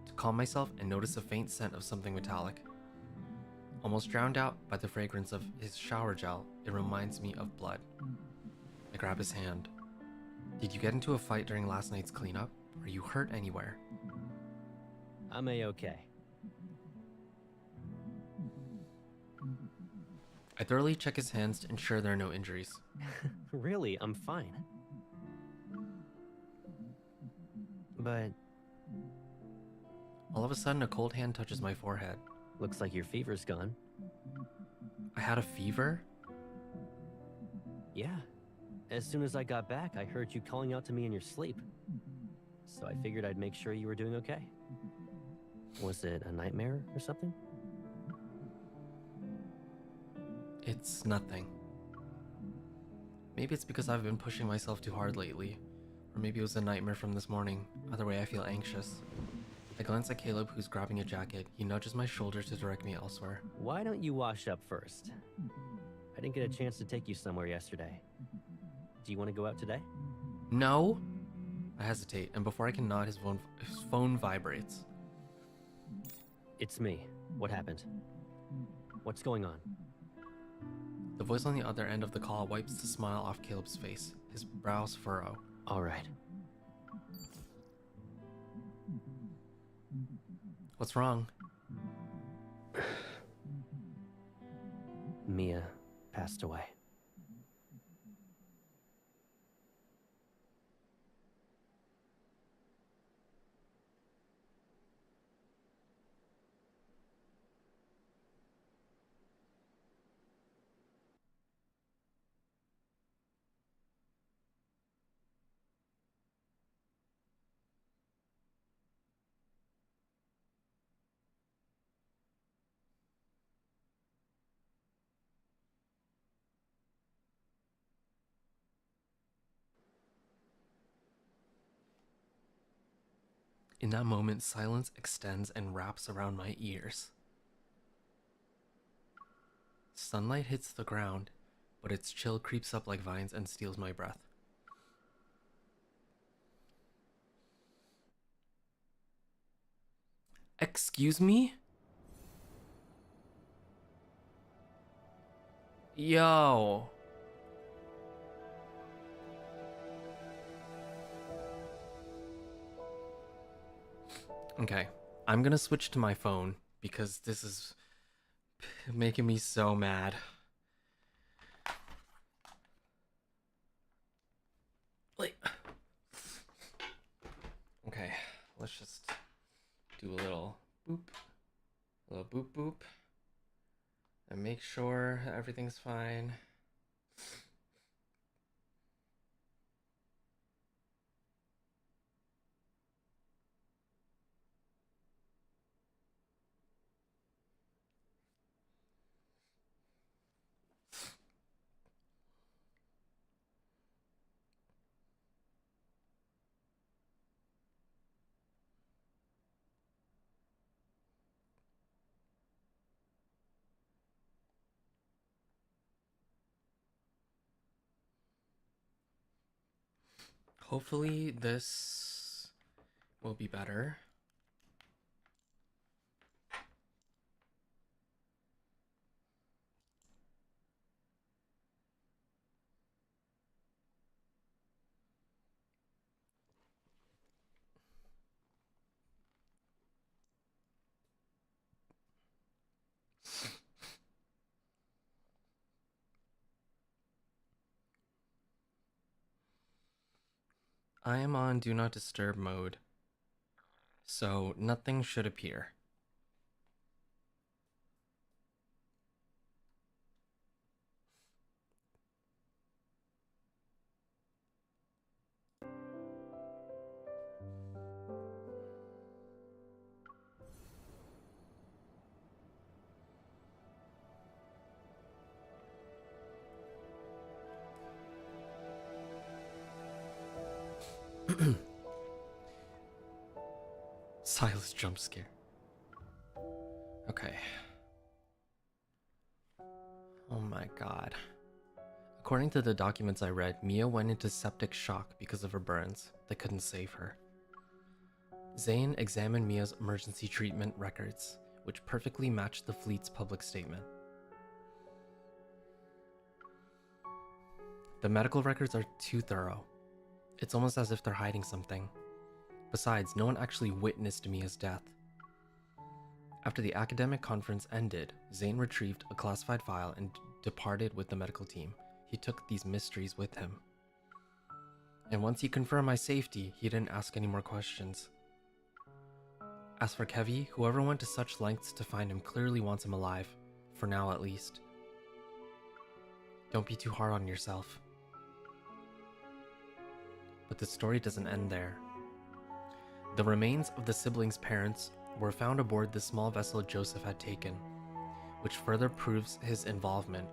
to calm myself and notice a faint scent of something metallic. Almost drowned out by the fragrance of his shower gel, it reminds me of blood. I grab his hand. Did you get into a fight during last night's cleanup? Are you hurt anywhere? I'm A-okay. I thoroughly check his hands to ensure there are no injuries. Really, I'm fine. But... all of a sudden, a cold hand touches my forehead. Looks like your fever's gone. I had a fever? Yeah. As soon as I got back, I heard you calling out to me in your sleep. So I figured I'd make sure you were doing okay. Was it a nightmare or something? It's nothing. Maybe it's because I've been pushing myself too hard lately. Or maybe it was a nightmare from this morning. Either way, I feel anxious. I glance at Caleb, who's grabbing a jacket. He nudges my shoulder to direct me elsewhere. Why don't you wash up first? I didn't get a chance to take you somewhere yesterday. Do you want to go out today? No? I hesitate, and before I can nod, his phone vibrates. It's me. What happened? What's going on? The voice on the other end of the call wipes the smile off Caleb's face. His brows furrow. All right. What's wrong? Mia passed away. In that moment, silence extends and wraps around my ears. Sunlight hits the ground, but its chill creeps up like vines and steals my breath. Excuse me? Yo. Okay, I'm gonna switch to my phone because this is making me so mad. Like, okay, let's just do a little boop boop, and make sure everything's fine. Hopefully this will be better. I am on Do Not Disturb mode, so nothing should appear. Silas jump scare. Okay. Oh my god. According to the documents I read, Mia went into septic shock because of her burns. They couldn't save her. Zayne examined Mia's emergency treatment records, which perfectly matched the fleet's public statement. The medical records are too thorough. It's almost as if they're hiding something. Besides, no one actually witnessed Mia's death. After the academic conference ended, Zayne retrieved a classified file and departed with the medical team. He took these mysteries with him. And once he confirmed my safety, he didn't ask any more questions. As for Kevi, whoever went to such lengths to find him clearly wants him alive, for now at least. Don't be too hard on yourself. But the story doesn't end there. The remains of the siblings' parents were found aboard the small vessel Joseph had taken, which further proves his involvement.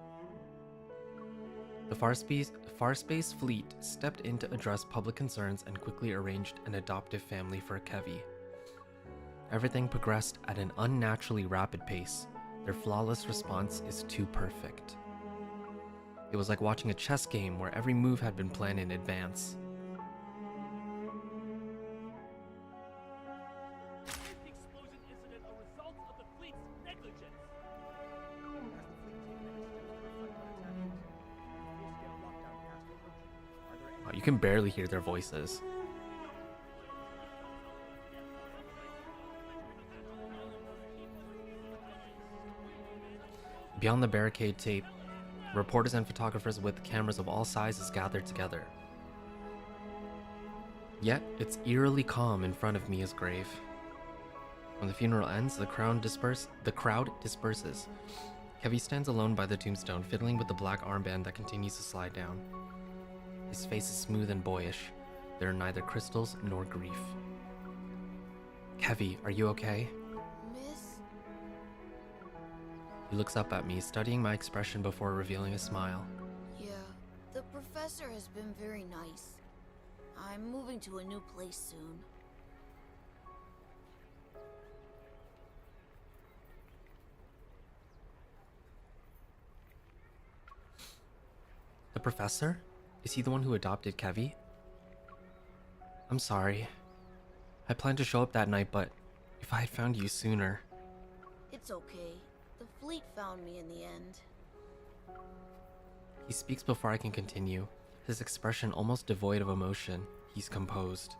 The Farspace fleet stepped in to address public concerns and quickly arranged an adoptive family for Kevi. Everything progressed at an unnaturally rapid pace. Their flawless response is too perfect. It was like watching a chess game where every move had been planned in advance. Wow, you can barely hear their voices. Beyond the barricade tape, reporters and photographers with cameras of all sizes gathered together. Yet, it's eerily calm in front of Mia's grave. When the funeral ends, the crowd disperses. Kevi stands alone by the tombstone, fiddling with the black armband that continues to slide down. His face is smooth and boyish. There are neither crystals nor grief. Kevi, are you okay? Miss? He looks up at me, studying my expression before revealing a smile. Yeah, the professor has been very nice. I'm moving to a new place soon. The professor? Is he the one who adopted Kevi? I'm sorry. I planned to show up that night, but if I had found you sooner... It's okay. The fleet found me in the end. He speaks before I can continue, his expression almost devoid of emotion. He's composed.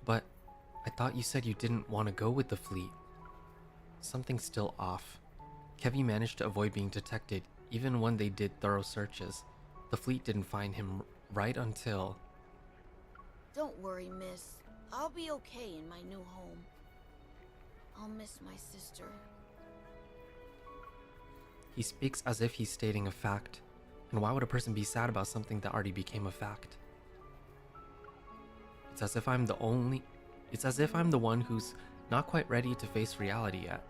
But I thought you said you didn't want to go with the fleet. Something's still off. Kevy managed to avoid being detected even when they did thorough searches. The fleet didn't find him right until... Don't worry, miss. I'll be okay in my new home. I'll miss my sister. He speaks as if he's stating a fact. And why would a person be sad about something that already became a fact? It's as if I'm the one who's not quite ready to face reality yet.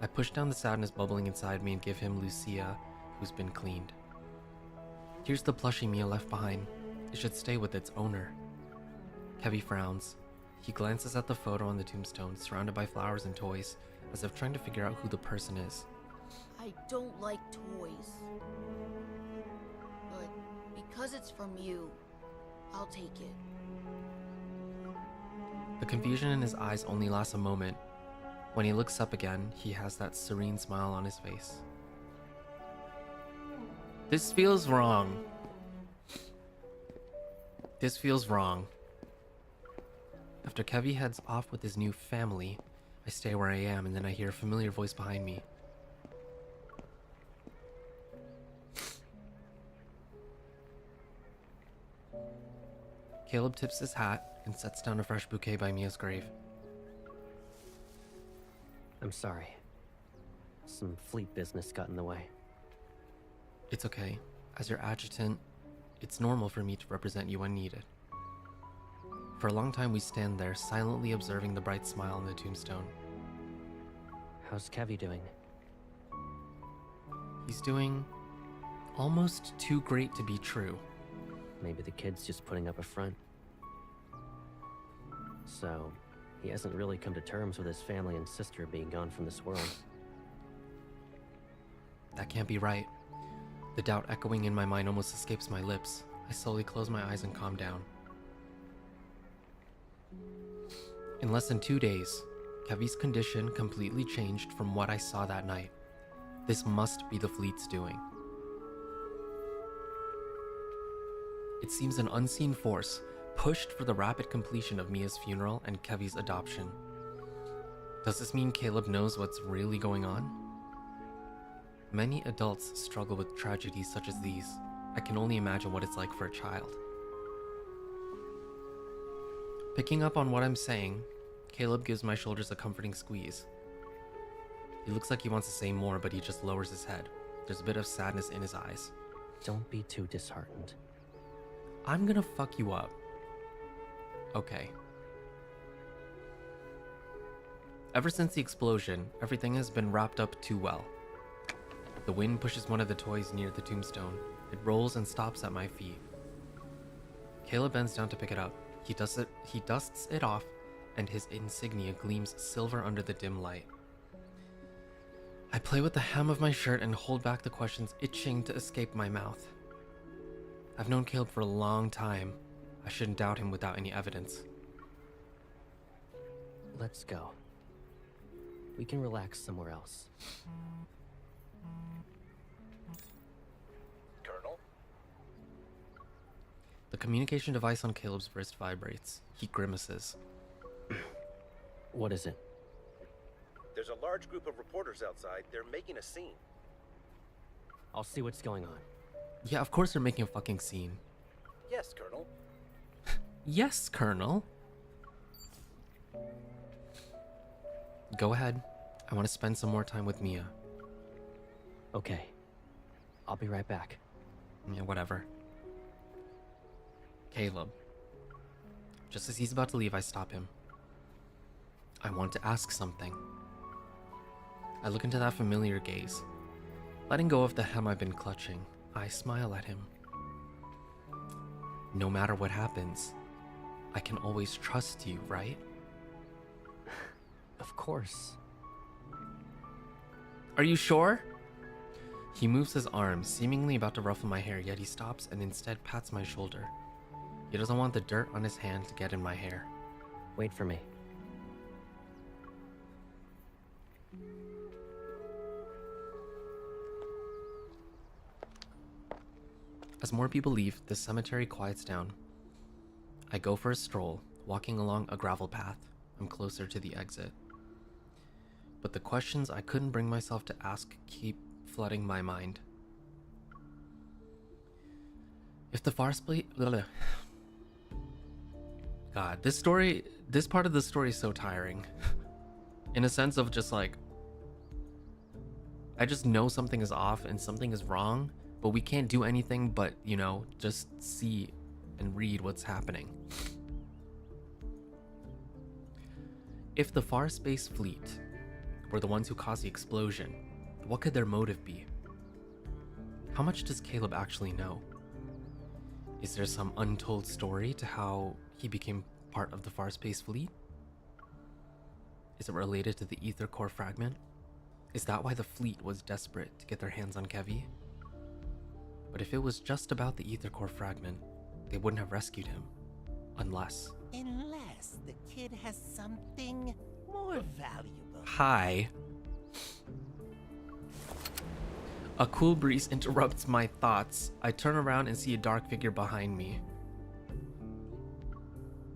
I push down the sadness bubbling inside me and give him Lucia, who's been cleaned. Here's the plushie Mia left behind. It should stay with its owner. Kevy frowns. He glances at the photo on the tombstone, surrounded by flowers and toys, as if trying to figure out who the person is. I don't like toys. But because it's from you, I'll take it. The confusion in his eyes only lasts a moment. When he looks up again, he has that serene smile on his face. This feels wrong. This feels wrong. After Kevy heads off with his new family, I stay where I am, and then I hear a familiar voice behind me. Caleb tips his hat and sets down a fresh bouquet by Mia's grave. I'm sorry. Some fleet business got in the way. It's okay. As your adjutant, it's normal for me to represent you when needed. For a long time we stand there, silently observing the bright smile on the tombstone. How's Kevy doing? He's doing almost too great to be true. Maybe the kid's just putting up a front. So, he hasn't really come to terms with his family and sister being gone from this world. That can't be right. The doubt echoing in my mind almost escapes my lips. I slowly close my eyes and calm down. In less than 2 days, Kevy's condition completely changed from what I saw that night. This must be the fleet's doing. It seems an unseen force pushed for the rapid completion of Mia's funeral and Kevy's adoption. Does this mean Caleb knows what's really going on? Many adults struggle with tragedies such as these. I can only imagine what it's like for a child. Picking up on what I'm saying, Caleb gives my shoulders a comforting squeeze. He looks like he wants to say more, but he just lowers his head. There's a bit of sadness in his eyes. Don't be too disheartened. I'm gonna fuck you up. Okay. Ever since the explosion, everything has been wrapped up too well. The wind pushes one of the toys near the tombstone. It rolls and stops at my feet. Caleb bends down to pick it up. He dusts it off, and his insignia gleams silver under the dim light. I play with the hem of my shirt and hold back the questions itching to escape my mouth. I've known Caleb for a long time. I shouldn't doubt him without any evidence. Let's go. We can relax somewhere else. Colonel? The communication device on Caleb's wrist vibrates. He grimaces. What is it? There's a large group of reporters outside. They're making a scene. I'll see what's going on. Yeah, of course they're making a fucking scene. Yes, Colonel. Yes, Colonel. Go ahead. I want to spend some more time with Mia. Okay. I'll be right back. Yeah, whatever. Caleb. Just as he's about to leave, I stop him. I want to ask something. I look into that familiar gaze. Letting go of the hem I've been clutching, I smile at him. No matter what happens, I can always trust you, right? Of course. Are you sure? He moves his arm, seemingly about to ruffle my hair, yet he stops and instead pats my shoulder. He doesn't want the dirt on his hand to get in my hair. Wait for me. As more people leave, the cemetery quiets down. I go for a stroll, Walking along a gravel path, I'm closer to the exit. But the questions I couldn't bring myself to ask keep flooding my mind. If the far split... God, this part of the story is so tiring. In a sense of just like, I just know something is off and something is wrong, but we can't do anything but, you know, just see and read what's happening. If the Far Space Fleet were the ones who caused the explosion, what could their motive be? How much does Caleb actually know? Is there some untold story to how he became part of the Far Space Fleet? Is it related to the ether core fragment? Is that why the fleet was desperate to get their hands on Kevi? But if it was just about the ether core fragment, they wouldn't have rescued him. Unless the kid has something more valuable. Hi. A cool breeze interrupts my thoughts. I turn around and see a dark figure behind me.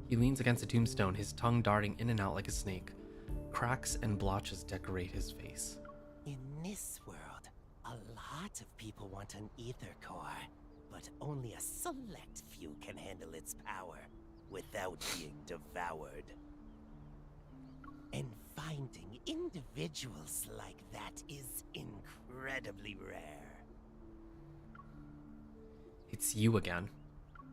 He leans against a tombstone, his tongue darting in and out like a snake. Cracks and blotches decorate his face. In this world, a lot of people want an ether core, but only a select few can handle its power without being devoured. And finding individuals like that is incredibly rare. It's you again.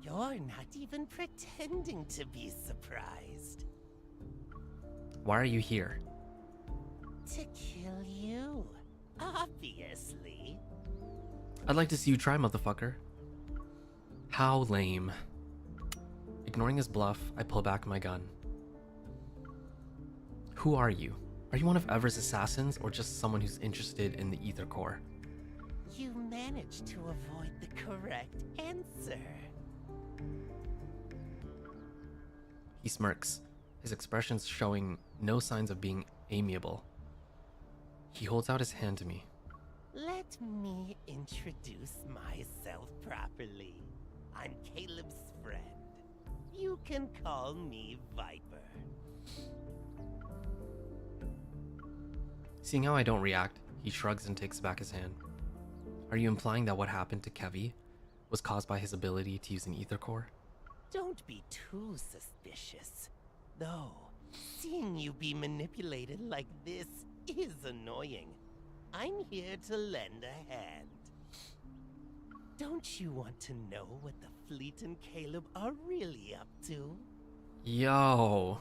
You're not even pretending to be surprised. Why are you here? To kill you, obviously. I'd like to see you try, motherfucker. How lame. Ignoring his bluff, I pull back my gun. Who are you? Are you one of Ever's assassins or just someone who's interested in the ether core? You managed to avoid the correct answer. He smirks, his expressions showing no signs of being amiable. He holds out his hand to me. Let me introduce myself properly. I'm Caleb's friend. You can call me Viper. Seeing how I don't react, he shrugs and takes back his hand. Are you implying that what happened to Kevi was caused by his ability to use an ether core? Don't be too suspicious. Though, seeing you be manipulated like this is annoying. I'm here to lend a hand. Don't you want to know what the fleet and Caleb are really up to? Yo.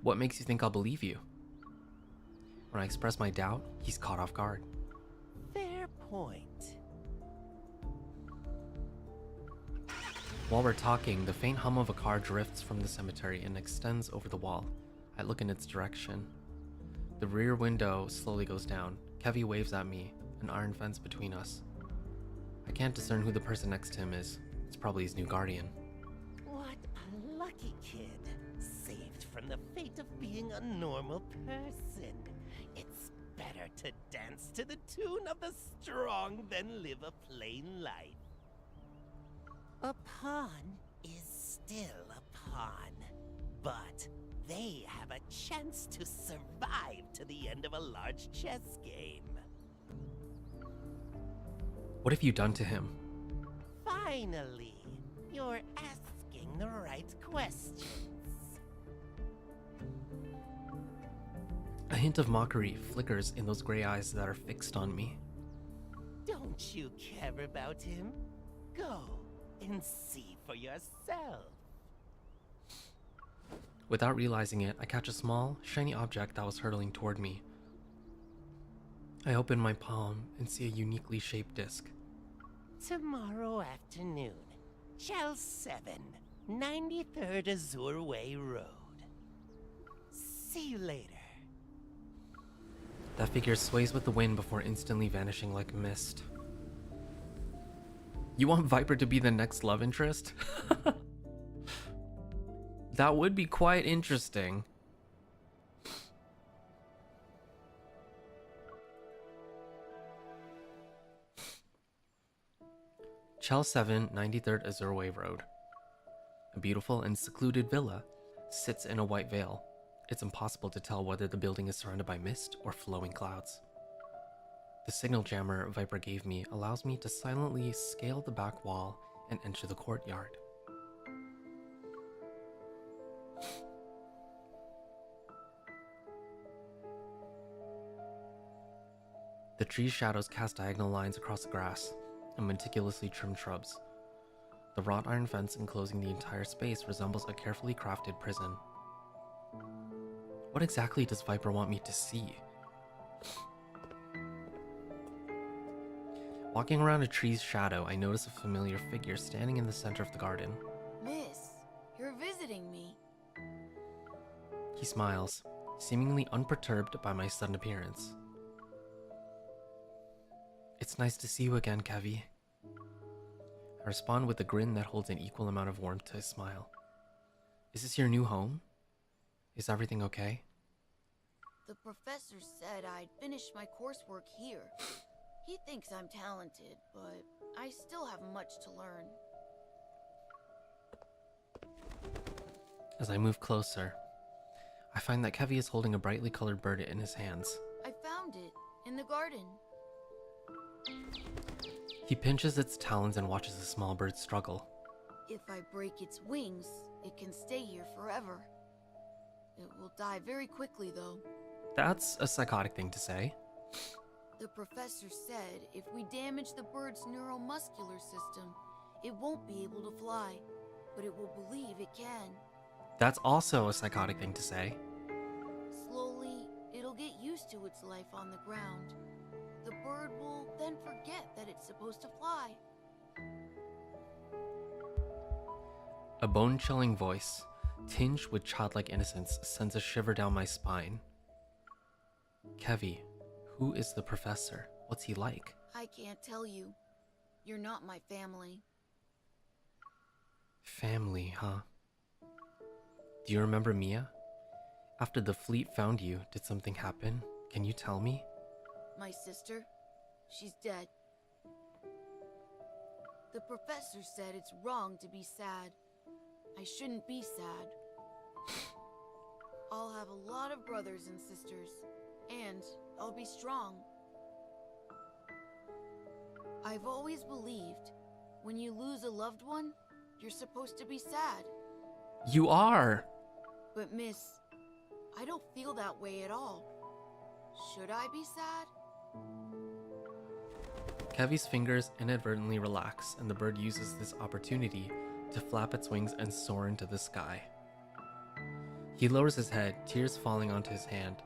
What makes you think I'll believe you? When I express my doubt, he's caught off guard. Fair point. While we're talking, the faint hum of a car drifts from the cemetery and extends over the wall. I look in its direction. The rear window slowly goes down. Kevi waves at me, an iron fence between us. I can't discern who the person next to him is. It's probably his new guardian. What a lucky kid. Saved from the fate of being a normal person. It's better to dance to the tune of the strong than live a plain life. A pawn is still a pawn, but they have a chance to survive to the end of a large chess game. What have you done to him? Finally, you're asking the right questions. A hint of mockery flickers in those gray eyes that are fixed on me. Don't you care about him? Go and see for yourself. Without realizing it, I catch a small, shiny object that was hurtling toward me. I open my palm and see a uniquely shaped disc. Tomorrow afternoon, Chel 7, 93rd Azure Way Road. See you later. That figure sways with the wind before instantly vanishing like mist. You want Viper to be the next love interest? That would be quite interesting. Chel 7, 93rd Azure Way Road. A beautiful and secluded villa sits in a white veil. It's impossible to tell whether the building is surrounded by mist or flowing clouds. The signal jammer Viper gave me allows me to silently scale the back wall and enter the courtyard. The tree's shadows cast diagonal lines across the grass and meticulously trimmed shrubs. The wrought iron fence enclosing the entire space resembles a carefully crafted prison. What exactly does Viper want me to see? Walking around a tree's shadow, I notice a familiar figure standing in the center of the garden. Miss, you're visiting me. He smiles, seemingly unperturbed by my sudden appearance. It's nice to see you again, Kevi. I respond with a grin that holds an equal amount of warmth to his smile. Is this your new home? Is everything okay? The professor said I'd finish my coursework here. He thinks I'm talented, but I still have much to learn. As I move closer, I find that Kevi is holding a brightly colored bird in his hands. I found it in the garden. He pinches its talons and watches the small bird struggle. If I break its wings, it can stay here forever. It will die very quickly, though. That's a psychotic thing to say. The professor said if we damage the bird's neuromuscular system, it won't be able to fly, but it will believe it can. That's also a psychotic thing to say. Slowly, it'll get used to its life on the ground. The bird will then forget that it's supposed to fly. A bone-chilling voice, tinged with childlike innocence, sends a shiver down my spine. Kevi, who is the professor? What's he like? I can't tell you. You're not my family. Family, huh? Do you remember Mia? After the fleet found you, did something happen? Can you tell me? My sister? She's dead. The professor said it's wrong to be sad. I shouldn't be sad. I'll have a lot of brothers and sisters, and I'll be strong. I've always believed when you lose a loved one, you're supposed to be sad. You are! But miss, I don't feel that way at all. Should I be sad? Kevi's fingers inadvertently relax, and the bird uses this opportunity to flap its wings and soar into the sky. He lowers his head, tears falling onto his hand.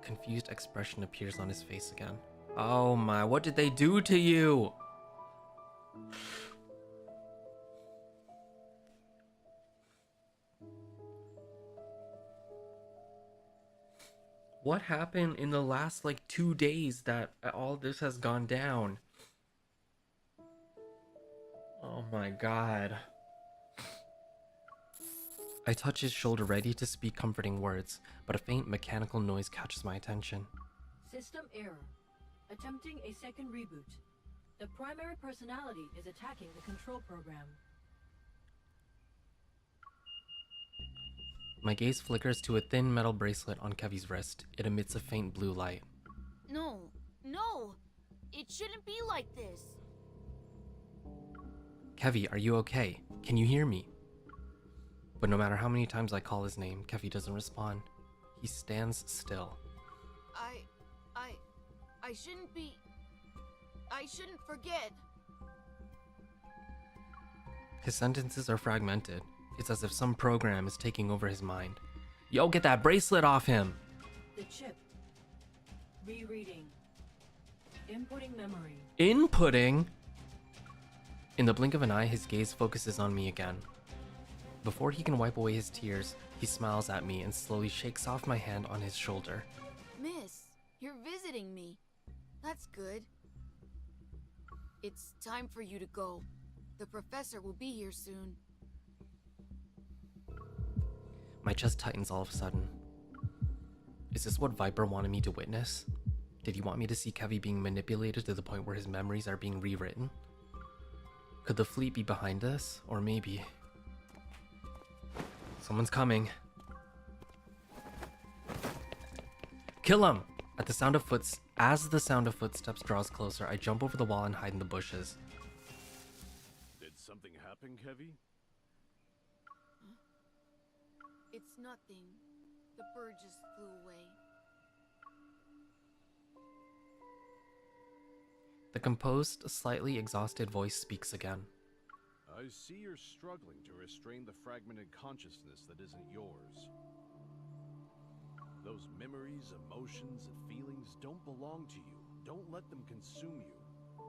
A confused expression appears on his face again. Oh my, what did they do to you? What happened in the last 2 days that all this has gone down? Oh my god. I touch his shoulder, ready to speak comforting words, but a faint mechanical noise catches my attention. System error. Attempting a second reboot. The primary personality is attacking the control program. My gaze flickers to a thin metal bracelet on Kevi's wrist. It emits a faint blue light. No, no! It shouldn't be like this! Kevi, are you okay? Can you hear me? But no matter how many times I call his name, Kevi doesn't respond. He stands still. I shouldn't be... I shouldn't forget. His sentences are fragmented. It's as if some program is taking over his mind. Yo, get that bracelet off him! The chip. Rereading. Inputting memory. Inputting? In the blink of an eye, his gaze focuses on me again. Before he can wipe away his tears, he smiles at me and slowly shakes off my hand on his shoulder. Miss, you're visiting me. That's good. It's time for you to go. The professor will be here soon. My chest tightens all of a sudden. Is this what Viper wanted me to witness? Did he want me to see Kevi being manipulated to the point where his memories are being rewritten? Could the fleet be behind this? Or maybe... Someone's coming. Kill him! As the sound of footsteps draws closer, I jump over the wall and hide in the bushes. Did something happen, Kevy? It's nothing. The bird just flew away. The composed, slightly exhausted voice speaks again. I see you're struggling to restrain the fragmented consciousness that isn't yours. Those memories, emotions, and feelings don't belong to you. Don't let them consume you.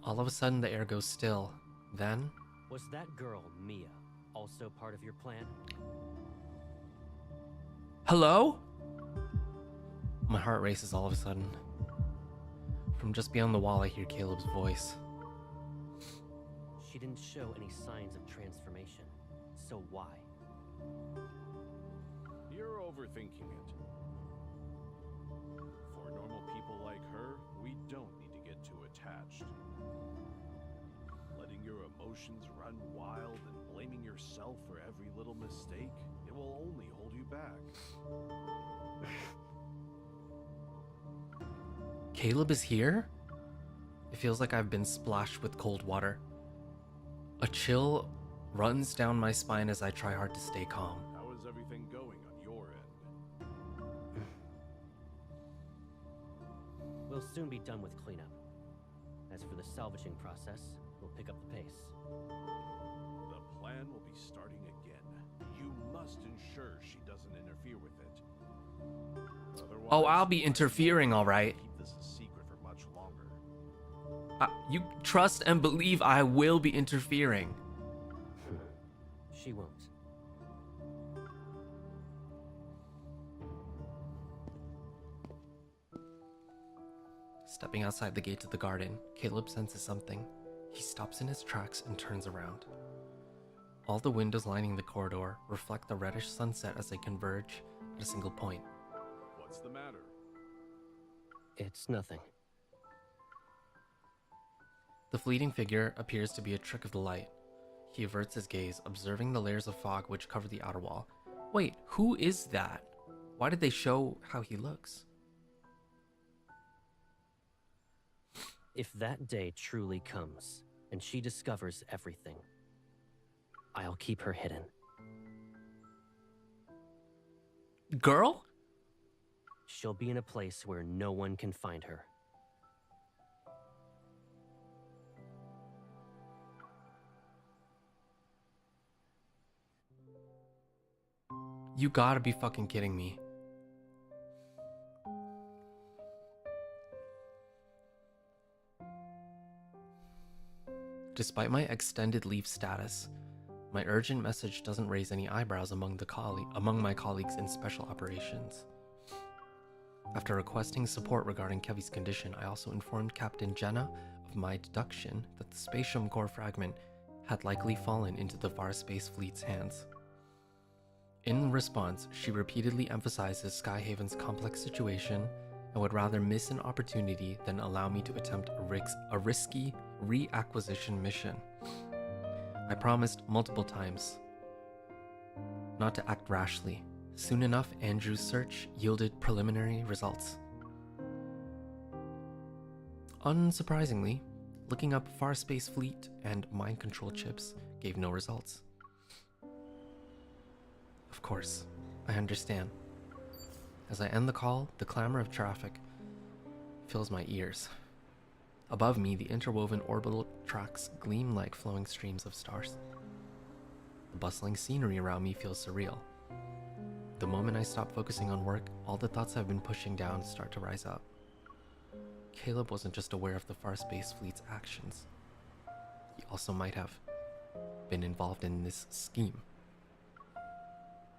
All of a sudden, the air goes still. Then... Was that girl, Mia, also part of your plan? Hello? My heart races all of a sudden. From just beyond the wall, I hear Caleb's voice. She didn't show any signs of transformation. So why? You're overthinking it. For normal people like her, we don't need to get too attached. Letting your emotions run wild and blaming yourself for every little mistake, it will only hold you back. Caleb is here? It feels like I've been splashed with cold water. A chill runs down my spine as I try hard to stay calm. How is everything going on your end? We'll soon be done with cleanup. As for the salvaging process, we'll pick up the pace. The plan will be starting again. You must ensure she doesn't interfere with it. Otherwise, Oh, I'll be interfering, alright. Keep this a secret for much longer. You trust and believe I will be interfering. She won't. Stepping outside the gate to the garden, Caleb senses something. He stops in his tracks and turns around. All the windows lining the corridor reflect the reddish sunset as they converge at a single point. What's the matter? It's nothing. The fleeting figure appears to be a trick of the light. He averts his gaze, observing the layers of fog which cover the outer wall. Wait, who is that? Why did they show how he looks? If that day truly comes, and she discovers everything, I'll keep her hidden. Girl? She'll be in a place where no one can find her. You gotta be fucking kidding me. Despite my extended leave status, my urgent message doesn't raise any eyebrows among my colleagues in special operations. After requesting support regarding Kevy's condition, I also informed Captain Jenna of my deduction that the spatium core fragment had likely fallen into the Var Space Fleet's hands. In response, she repeatedly emphasizes Skyhaven's complex situation and would rather miss an opportunity than allow me to attempt a risky reacquisition mission. I promised multiple times not to act rashly. Soon enough, Andrew's search yielded preliminary results. Unsurprisingly, looking up Far Space Fleet and mind control chips gave no results. Of course, I understand. As I end the call, the clamor of traffic fills my ears. Above me, the interwoven orbital tracks gleam like flowing streams of stars. The bustling scenery around me feels surreal. The moment I stop focusing on work, all the thoughts I've been pushing down start to rise up. Caleb wasn't just aware of the Far Space Fleet's actions. He also might have been involved in this scheme.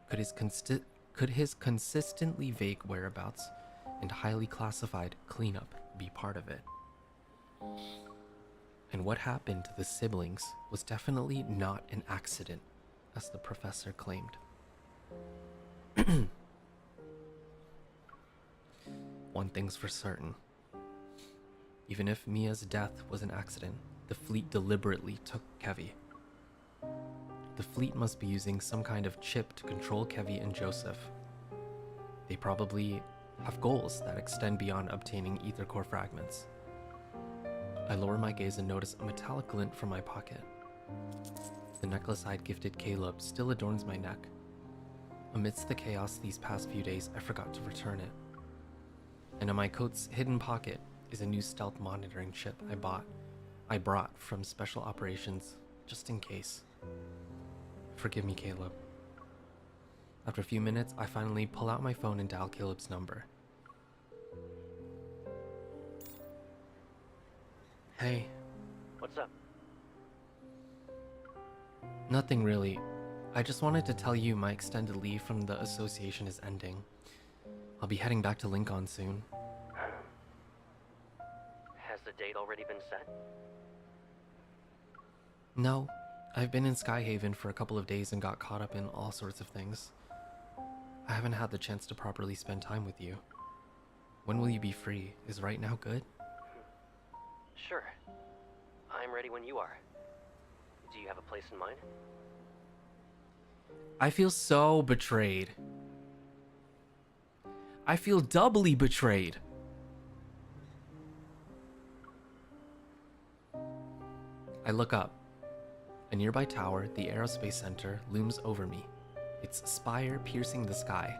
Could his consistently vague whereabouts and highly classified cleanup be part of it? And what happened to the siblings was definitely not an accident, as the professor claimed. One thing's for certain. Even if Mia's death was an accident, the fleet deliberately took Kevy. the fleet must be using some kind of chip to control Kevi and Joseph. They probably have goals that extend beyond obtaining ether core fragments. I lower my gaze and notice a metallic glint from my pocket. The necklace I'd gifted Caleb still adorns my neck. Amidst the chaos these past few days, I forgot to return it. And in my coat's hidden pocket is a new stealth monitoring chip I brought from Special Operations, just in case. Forgive me, Caleb. After a few minutes, I finally pull out my phone and dial Caleb's number. Hey. What's up? Nothing really. I just wanted to tell you my extended leave from the association is ending. I'll be heading back to Lincoln soon. Has the date already been set? No, I've been in Skyhaven for a couple of days and got caught up in all sorts of things. I haven't had the chance to properly spend time with you. When will you be free? Is right now good? Sure. I'm ready when you are. Do you have a place in mind? I feel so betrayed. I feel doubly betrayed. I look up. A nearby tower, the Aerospace Center, looms over me, its spire piercing the sky.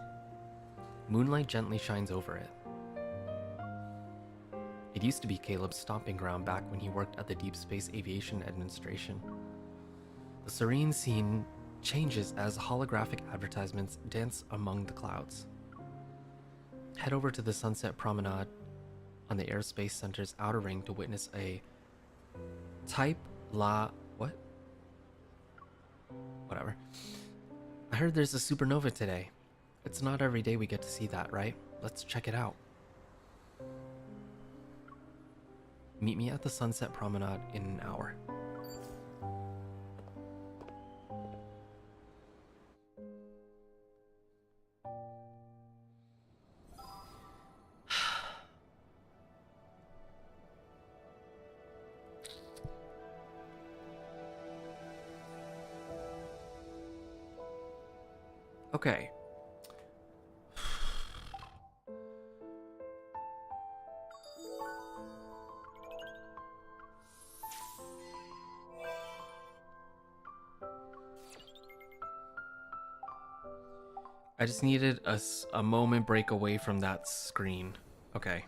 Moonlight gently shines over it. It used to be Caleb's stomping ground back when he worked at the Deep Space Aviation Administration. The serene scene changes as holographic advertisements dance among the clouds. Head over to the Sunset Promenade on the Aerospace Center's outer ring to witness a Whatever. I heard there's a supernova today. It's not every day we get to see that, right? Let's check it out. Meet me at the Sunset Promenade in an hour. Okay. I just needed a moment break away from that screen. Okay.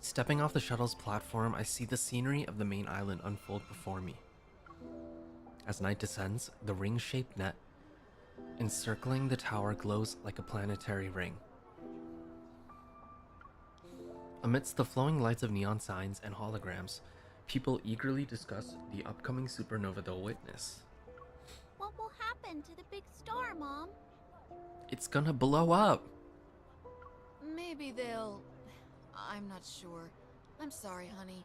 Stepping off the shuttle's platform, I see the scenery of the main island unfold before me. As night descends, the ring-shaped net encircling the tower glows like a planetary ring. Amidst the flowing lights of neon signs and holograms, people eagerly discuss the upcoming supernova they'll witness. What will happen to the big star, Mom? It's gonna blow up! Maybe they'll... I'm not sure. I'm sorry, honey.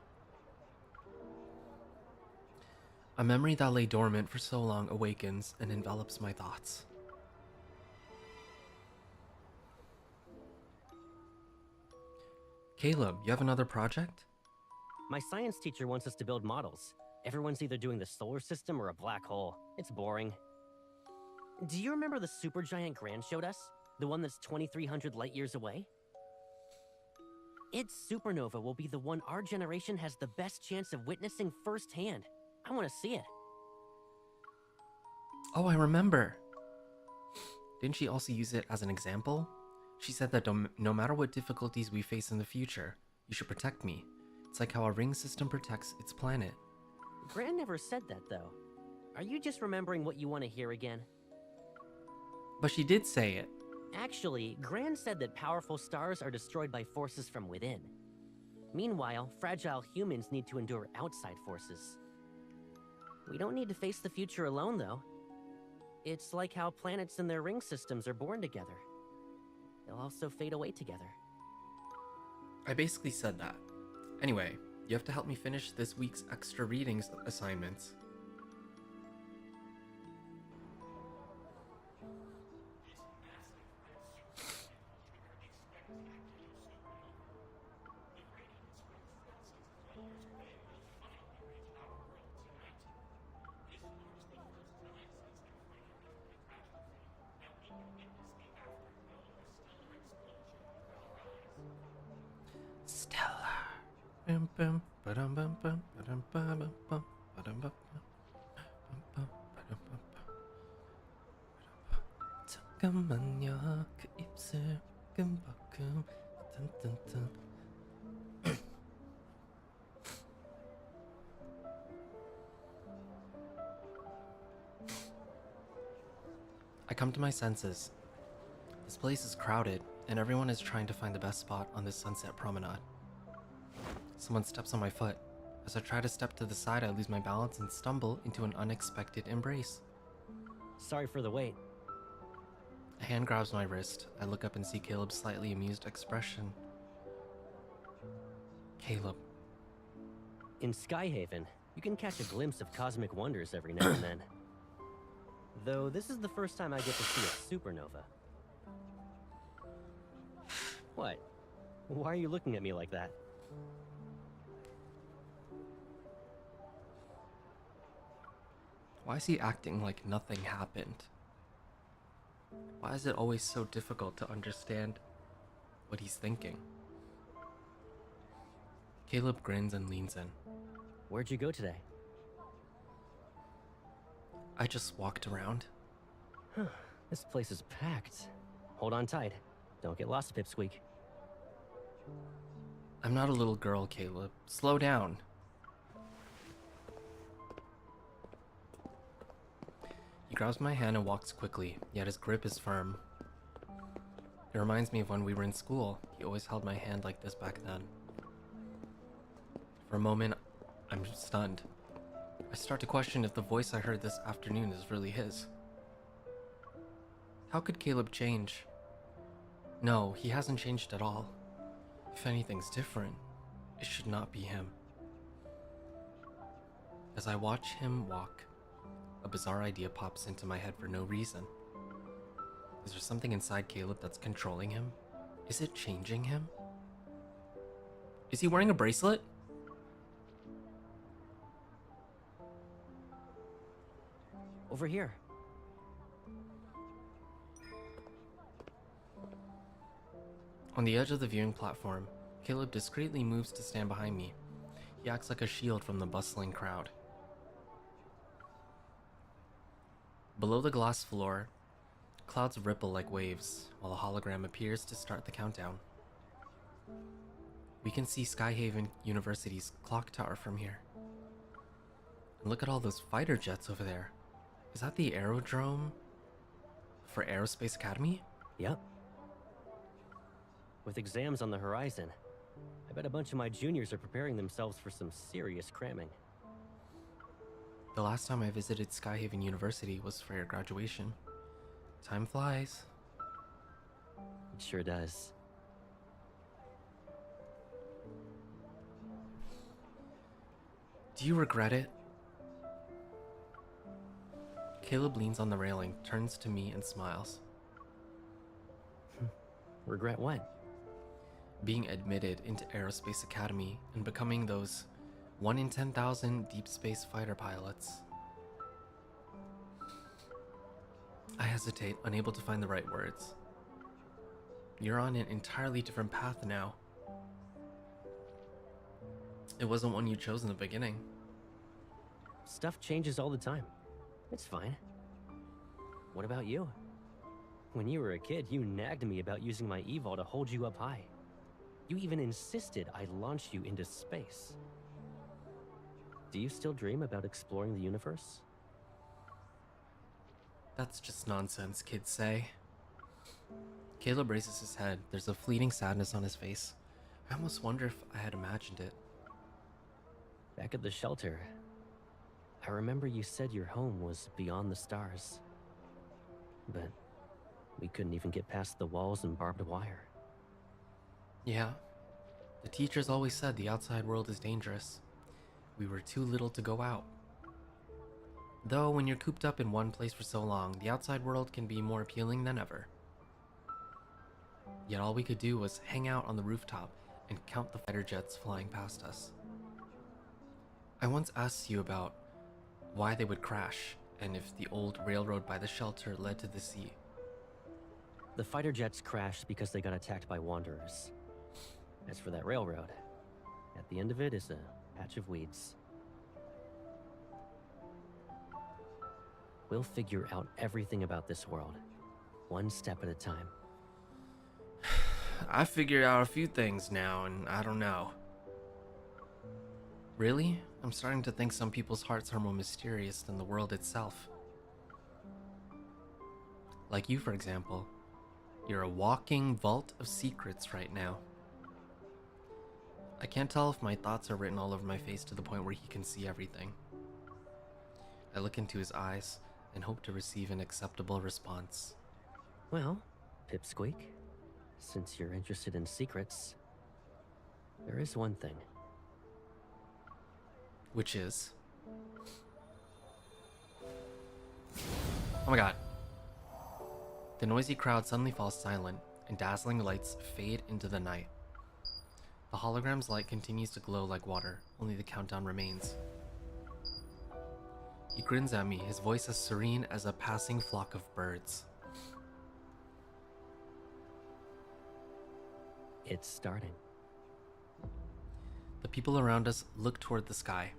A memory that lay dormant for so long awakens and envelops my thoughts. Caleb, you have another project? My science teacher wants us to build models. Everyone's either doing the solar system or a black hole. It's boring. Do you remember the supergiant Gran showed us? The one that's 2,300 light years away? Its supernova will be the one our generation has the best chance of witnessing firsthand. I want to see it. Oh, I remember. Didn't she also use it as an example? She said that no matter what difficulties we face in the future, you should protect me. It's like how a ring system protects its planet. Gran never said that, though. Are you just remembering what you want to hear again? But she did say it. Actually, Gran said that powerful stars are destroyed by forces from within. Meanwhile, fragile humans need to endure outside forces. We don't need to face the future alone, though. It's like how planets and their ring systems are born together. They'll also fade away together. I basically said that. Anyway, you have to help me finish this week's extra readings assignments. 잠깐만요 그 입술 끔박끔 뜬뜬뜬. I come to my senses. This place is crowded, and everyone is trying to find the best spot on this sunset promenade. Someone steps on my foot. As I try to step to the side, I lose my balance and stumble into an unexpected embrace. Sorry for the wait. A hand grabs my wrist. I look up and see Caleb's slightly amused expression. Caleb. In Skyhaven, you can catch a glimpse of cosmic wonders every now and then. Though this is the first time I get to see a supernova. What? Why are you looking at me like that? Why is he acting like nothing happened? Why is it always so difficult to understand what he's thinking? Caleb grins and leans in. Where'd you go today? I just walked around. This place is packed. Hold on tight. Don't get lost, Pipsqueak. I'm not a little girl, Caleb. Slow down. He grabs my hand and walks quickly, yet his grip is firm. It reminds me of when we were in school. He always held my hand like this back then. For a moment, I'm stunned. I start to question if the voice I heard this afternoon is really his. How could Caleb change? No, he hasn't changed at all. If anything's different, it should not be him. As I watch him walk, a bizarre idea pops into my head for no reason. Is there something inside Caleb that's controlling him? Is it changing him? Is he wearing a bracelet? Over here. On the edge of the viewing platform, Caleb discreetly moves to stand behind me. He acts like a shield from the bustling crowd. Below the glass floor, clouds ripple like waves, while a hologram appears to start the countdown. We can see Skyhaven University's clock tower from here. And look at all those fighter jets over there. Is that the aerodrome for Aerospace Academy? Yep. With exams on the horizon, I bet a bunch of my juniors are preparing themselves for some serious cramming. The last time I visited Skyhaven University was for your graduation. Time flies. It sure does. Do you regret it? Caleb leans on the railing, turns to me and smiles. Regret what? Being admitted into Aerospace Academy and becoming those 1 in 10,000 deep space fighter pilots. I hesitate, unable to find the right words. You're on an entirely different path now. It wasn't one you chose in the beginning. Stuff changes all the time. It's fine. What about you? When you were a kid, you nagged me about using my evol to hold you up high. You even insisted I launch you into space. Do you still dream about exploring the universe? That's just nonsense, kids say. Caleb raises his head. There's a fleeting sadness on his face. I almost wonder if I had imagined it. Back at the shelter, I remember you said your home was beyond the stars. But we couldn't even get past the walls and barbed wire. Yeah. The teachers always said the outside world is dangerous. We were too little to go out. Though, when you're cooped up in one place for so long, the outside world can be more appealing than ever. Yet all we could do was hang out on the rooftop and count the fighter jets flying past us. I once asked you about why they would crash, and if the old railroad by the shelter led to the sea. The fighter jets crashed because they got attacked by wanderers. As for that railroad, at the end of it is a patch of weeds. We'll figure out everything about this world, one step at a time. I figured out a few things now, and I don't know. Really? I'm starting to think some people's hearts are more mysterious than the world itself. Like you, for example. You're a walking vault of secrets right now. I can't tell if my thoughts are written all over my face to the point where he can see everything. I look into his eyes and hope to receive an acceptable response. Well, Pipsqueak, since you're interested in secrets, there is one thing. Which is? Oh my god. The noisy crowd suddenly falls silent, and dazzling lights fade into the night. The hologram's light continues to glow like water, only the countdown remains. He grins at me, his voice as serene as a passing flock of birds. It's starting. The people around us look toward the sky,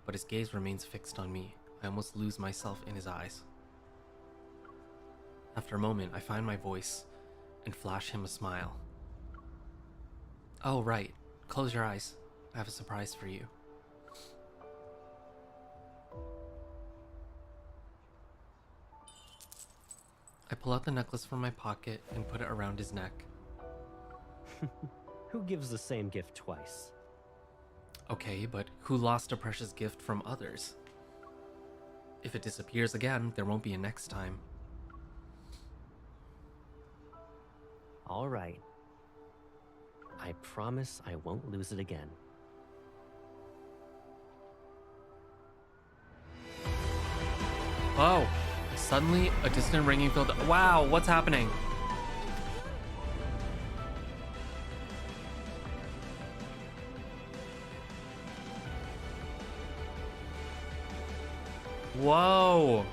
but his gaze remains fixed on me. I almost lose myself in his eyes. After a moment, I find my voice and flash him a smile. Oh, right. Close your eyes. I have a surprise for you. I pull out the necklace from my pocket and put it around his neck. Who gives the same gift twice? Okay, but who lost a precious gift from others? If it disappears again, there won't be a next time. All right. I promise I won't lose it again. Oh! Suddenly, a distant ringing filled. Wow, what's happening? Whoa!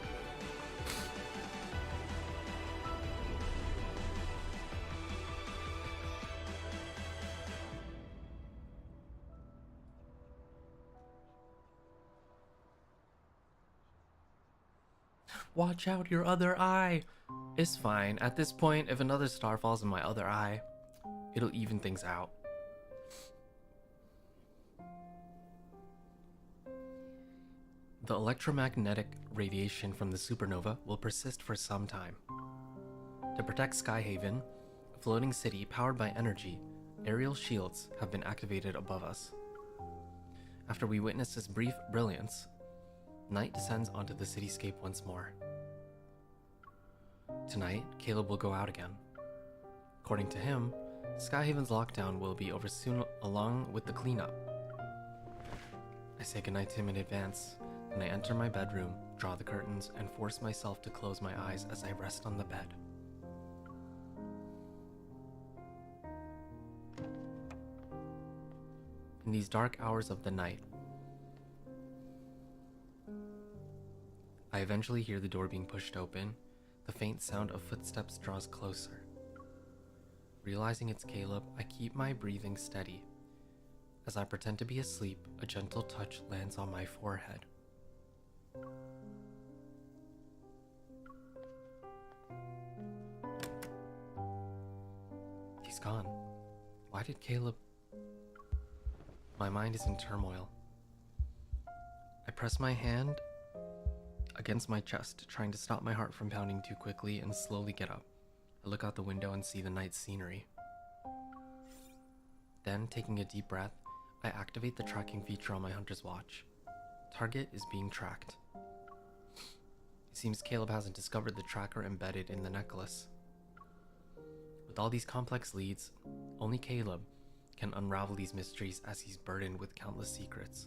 Watch out, your other eye! It's fine. At this point, if another star falls in my other eye, it'll even things out. The electromagnetic radiation from the supernova will persist for some time. To protect Skyhaven, a floating city powered by energy, aerial shields have been activated above us. After we witness this brief brilliance, night descends onto the cityscape once more. Tonight, Caleb will go out again. According to him, Skyhaven's lockdown will be over soon along with the cleanup. I say goodnight to him in advance, then I enter my bedroom, draw the curtains, and force myself to close my eyes as I rest on the bed. In these dark hours of the night, I eventually hear the door being pushed open. The faint sound of footsteps draws closer. Realizing it's Caleb, I keep my breathing steady. As I pretend to be asleep, a gentle touch lands on my forehead. He's gone. Why did Caleb... My mind is in turmoil. I press my hand against my chest, trying to stop my heart from pounding too quickly, and slowly get up. I look out the window and see the night scenery. Then Then, taking a deep breath, I activate the tracking feature on my hunter's watch. Target is being tracked. It seems Caleb hasn't discovered the tracker embedded in the necklace. With all these complex leads, only Caleb can unravel these mysteries as he's burdened with countless secrets.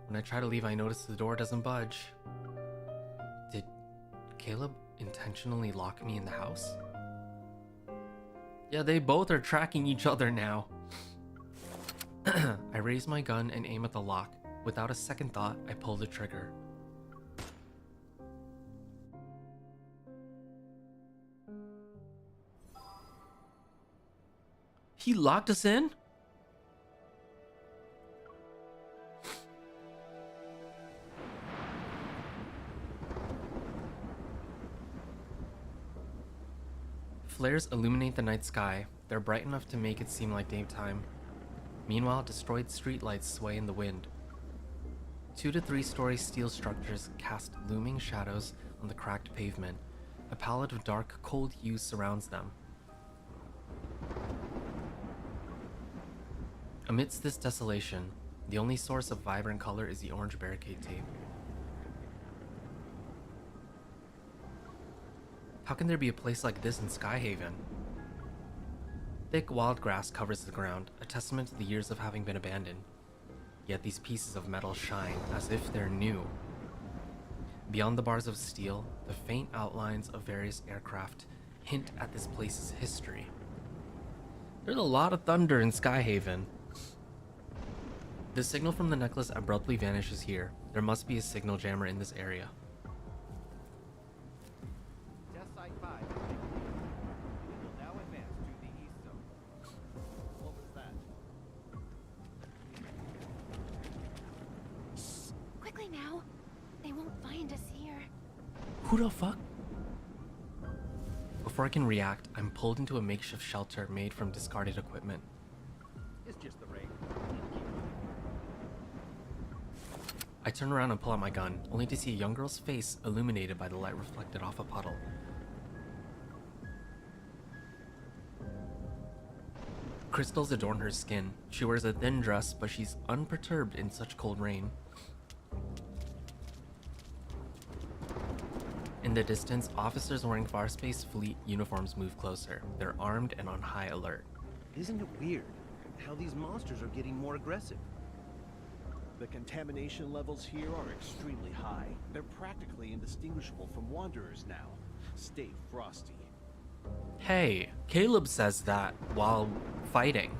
When I try to leave, I notice the door doesn't budge. Did Caleb intentionally lock me in the house? Yeah, they both are tracking each other now. I raise my gun and aim at the lock. Without a second thought, I pull the trigger. He locked us in? Flares illuminate the night sky. They're bright enough to make it seem like daytime. Meanwhile, destroyed streetlights sway in the wind. 2 to 3 story steel structures cast looming shadows on the cracked pavement. A palette of dark, cold hues surrounds them. Amidst this desolation, the only source of vibrant color is the orange barricade tape. How can there be a place like this in Skyhaven? Thick wild grass covers the ground, a testament to the years of having been abandoned. Yet these pieces of metal shine as if they're new. Beyond the bars of steel, the faint outlines of various aircraft hint at this place's history. There's a lot of thunder in Skyhaven. The signal from the necklace abruptly vanishes here. There must be a signal jammer in this area. Quickly now. They won't find us here. Who the fuck? Before I can react, I'm pulled into a makeshift shelter made from discarded equipment. It's just the rain. I turn around and pull out my gun, only to see a young girl's face illuminated by the light reflected off a puddle. Crystals adorn her skin. She wears a thin dress, but she's unperturbed in such cold rain. In the distance, officers wearing Farspace Fleet uniforms move closer. They're armed and on high alert. Isn't it weird how these monsters are getting more aggressive? The contamination levels here are extremely high. They're practically indistinguishable from wanderers now. Stay frosty. Hey, Caleb says that while fighting.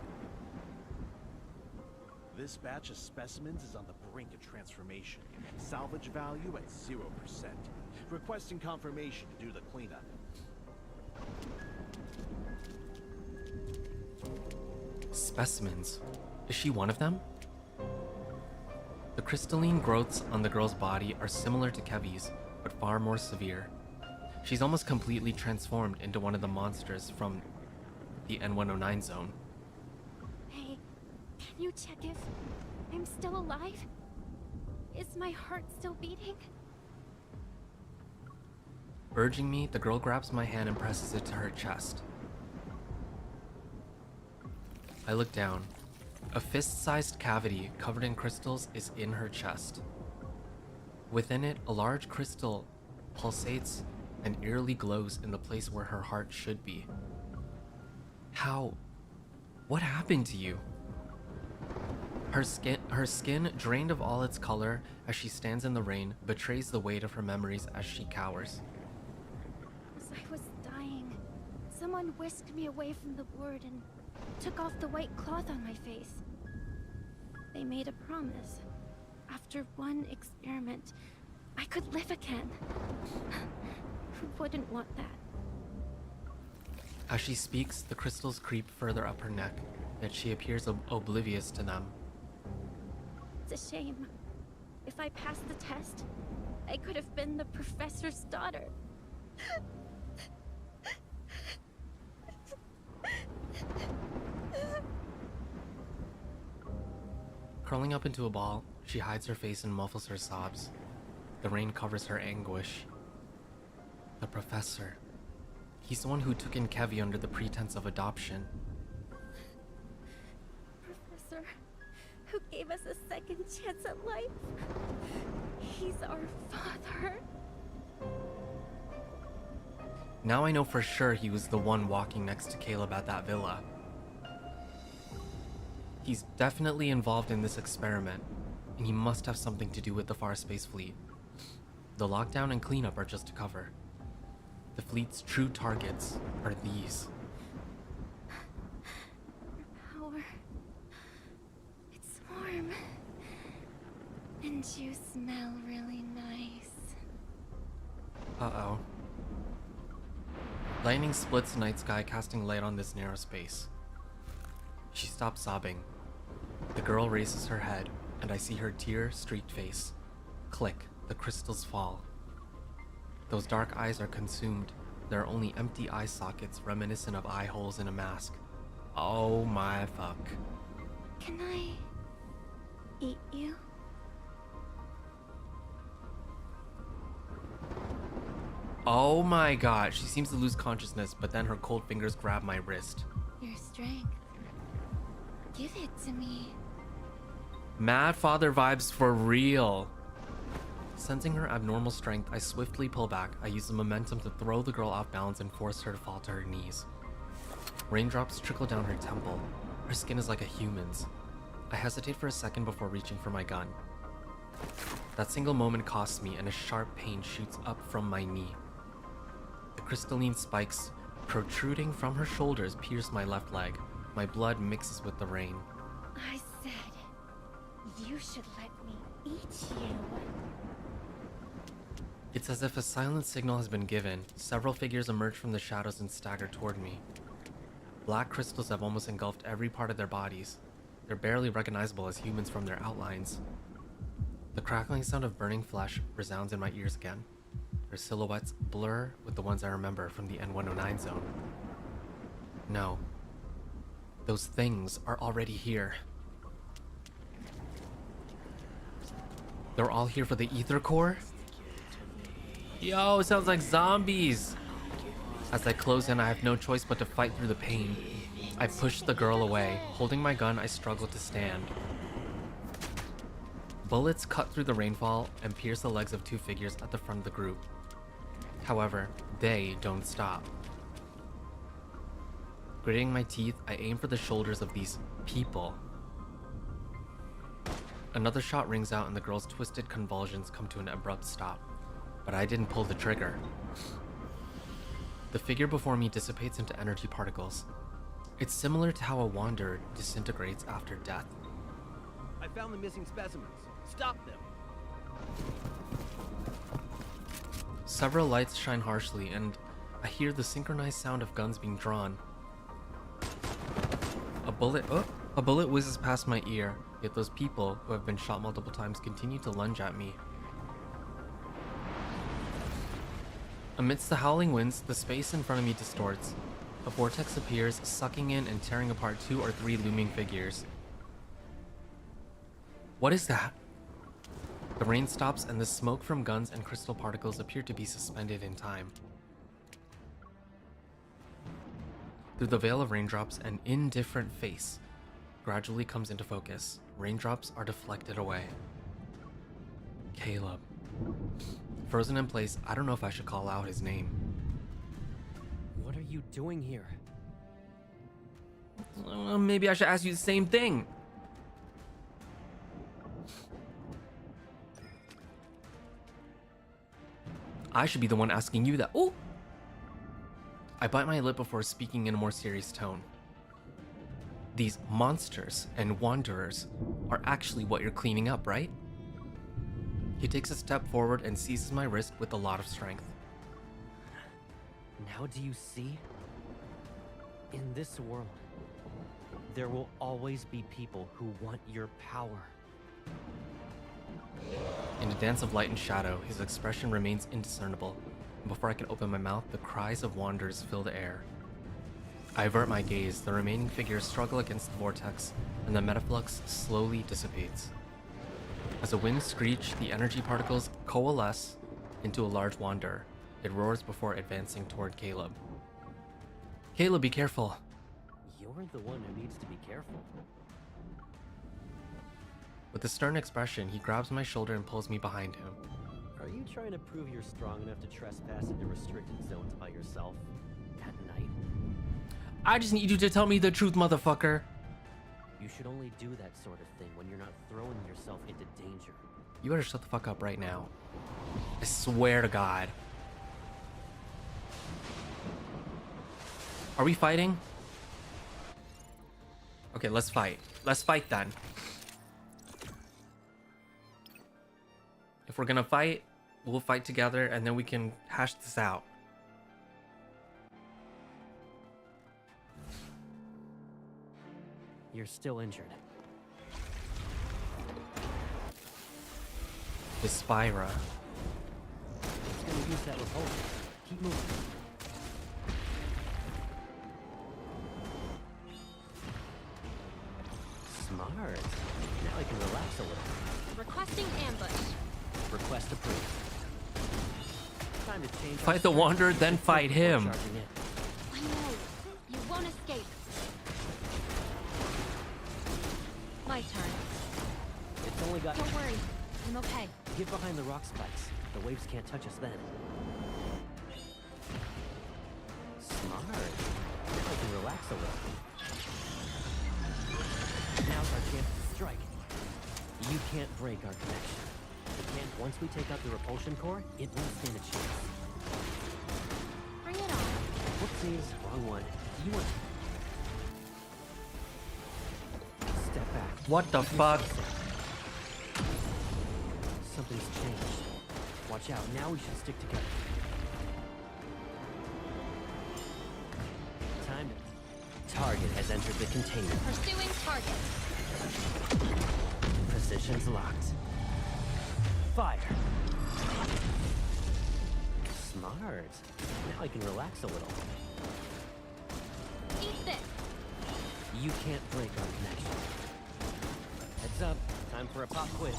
This batch of specimens is on the brink of transformation. Salvage value at 0%. Requesting confirmation to do the cleanup. Specimens. Is she one of them? The crystalline growths on the girl's body are similar to Kevy's, but far more severe. She's almost completely transformed into one of the monsters from the N109 zone. Hey, can you check if I'm still alive? Is my heart still beating? Urging me, the girl grabs my hand and presses it to her chest. I look down. A fist-sized cavity covered in crystals is in her chest. Within it, a large crystal pulsates and eerily glows in the place where her heart should be. How? What happened to you? Her skin, drained of all its color as she stands in the rain, betrays the weight of her memories as she cowers. As I was dying, someone whisked me away from the ward and took off the white cloth on my face. They made a promise. After one experiment, I could live again. Who wouldn't want that? As she speaks, the crystals creep further up her neck, yet she appears oblivious to them. It's a shame. If I passed the test, I could have been the professor's daughter. Curling up into a ball, she hides her face and muffles her sobs. The rain covers her anguish. The professor. He's the one who took in Kevi under the pretense of adoption. Professor, who gave us a second chance at life. He's our father. Now I know for sure he was the one walking next to Caleb at that villa. He's definitely involved in this experiment, and he must have something to do with the Far Space Fleet. The lockdown and cleanup are just a cover. The fleet's true targets are these. Your power. It's warm. And you smell really nice. Uh-oh. Lightning splits the night sky, casting light on this narrow space. She stops sobbing. The girl raises her head, and I see her tear-streaked face. Click, the crystals fall. Those dark eyes are consumed. There are only empty eye sockets reminiscent of eye holes in a mask. Oh my fuck. Can I eat you? Oh my god, she seems to lose consciousness, but then her cold fingers grab my wrist. Your strength. Give it to me. Mad father vibes for real. Sensing her abnormal strength, I swiftly pull back. I use the momentum to throw the girl off balance and force her to fall to her knees. Raindrops trickle down her temple. Her skin is like a human's. I hesitate for a second before reaching for my gun. That single moment costs me, and a sharp pain shoots up from my knee. The crystalline spikes protruding from her shoulders pierce my left leg. My blood mixes with the rain. I said, you should let me eat you. It's as if a silent signal has been given. Several figures emerge from the shadows and stagger toward me. Black crystals have almost engulfed every part of their bodies. They're barely recognizable as humans from their outlines. The crackling sound of burning flesh resounds in my ears again. Their silhouettes blur with the ones I remember from the N109 zone. No. Those things are already here. They're all here for the ether core? Yo, it sounds like zombies! As I close in, I have no choice but to fight through the pain. I push the girl away. Holding my gun, I struggle to stand. Bullets cut through the rainfall and pierce the legs of two figures at the front of the group. However, they don't stop. Gritting my teeth, I aim for the shoulders of these people. Another shot rings out and the girl's twisted convulsions come to an abrupt stop. But I didn't pull the trigger. The figure before me dissipates into energy particles. It's similar to how a wanderer disintegrates after death. I found the missing specimens. Stop them! Several lights shine harshly, and I hear the synchronized sound of guns being drawn. A bullet whizzes past my ear, yet those people, who have been shot multiple times, continue to lunge at me. Amidst the howling winds, the space in front of me distorts. A vortex appears, sucking in and tearing apart 2 or 3 looming figures. What is that? The rain stops and the smoke from guns and crystal particles appear to be suspended in time. Through the veil of raindrops, an indifferent face gradually comes into focus. Raindrops are deflected away. Caleb. Frozen in place, I don't know if I should call out his name. What are you doing here? Maybe I should ask you the same thing. I should be the one asking you that. Oh! I bite my lip before speaking in a more serious tone. These monsters and wanderers are actually what you're cleaning up, right? He takes a step forward and seizes my wrist with a lot of strength. Now do you see? In this world, there will always be people who want your power. In a dance of light and shadow, his expression remains indiscernible. And before I can open my mouth, the cries of wanderers fill the air. I avert my gaze, the remaining figures struggle against the vortex, and the metaflux slowly dissipates. As the winds screech, the energy particles coalesce into a large wanderer. It roars before advancing toward Caleb. Caleb, be careful. You're the one who needs to be careful. With a stern expression, he grabs my shoulder and pulls me behind him. Are you trying to prove you're strong enough to trespass into restricted zones by yourself at night? I just need you to tell me the truth, motherfucker. You should only do that sort of thing when you're not throwing yourself into danger. You better shut the fuck up right now. I swear to God. Are we fighting? Okay, let's fight. Let's fight then. If we're gonna fight, we'll fight together and then we can hash this out. You're still injured. The Spyra. It's gonna use that repulsion. Keep moving. Smart. Now I can relax a little. Requesting ambush. Request approved. Time to change. Fight the Wanderer, then fight him. I know. You won't escape. My turn. It's only got. Don't worry. I'm okay. Get behind the rock spikes. The waves can't touch us then. Smart. Now I can relax a little. Now's our chance to strike. You can't break our connection. Once we take out the repulsion core, it won't stand a chance. Bring it on. Whoopsies, wrong one. You want step back. What the fuck? Something's changed. Watch out. Now we should stick together. Time to... Target has entered the container. Pursuing target. Positions locked. Fire. Smart. Now I can relax a little. Eat this. You can't break our connection. Heads up. Time for a pop quiz.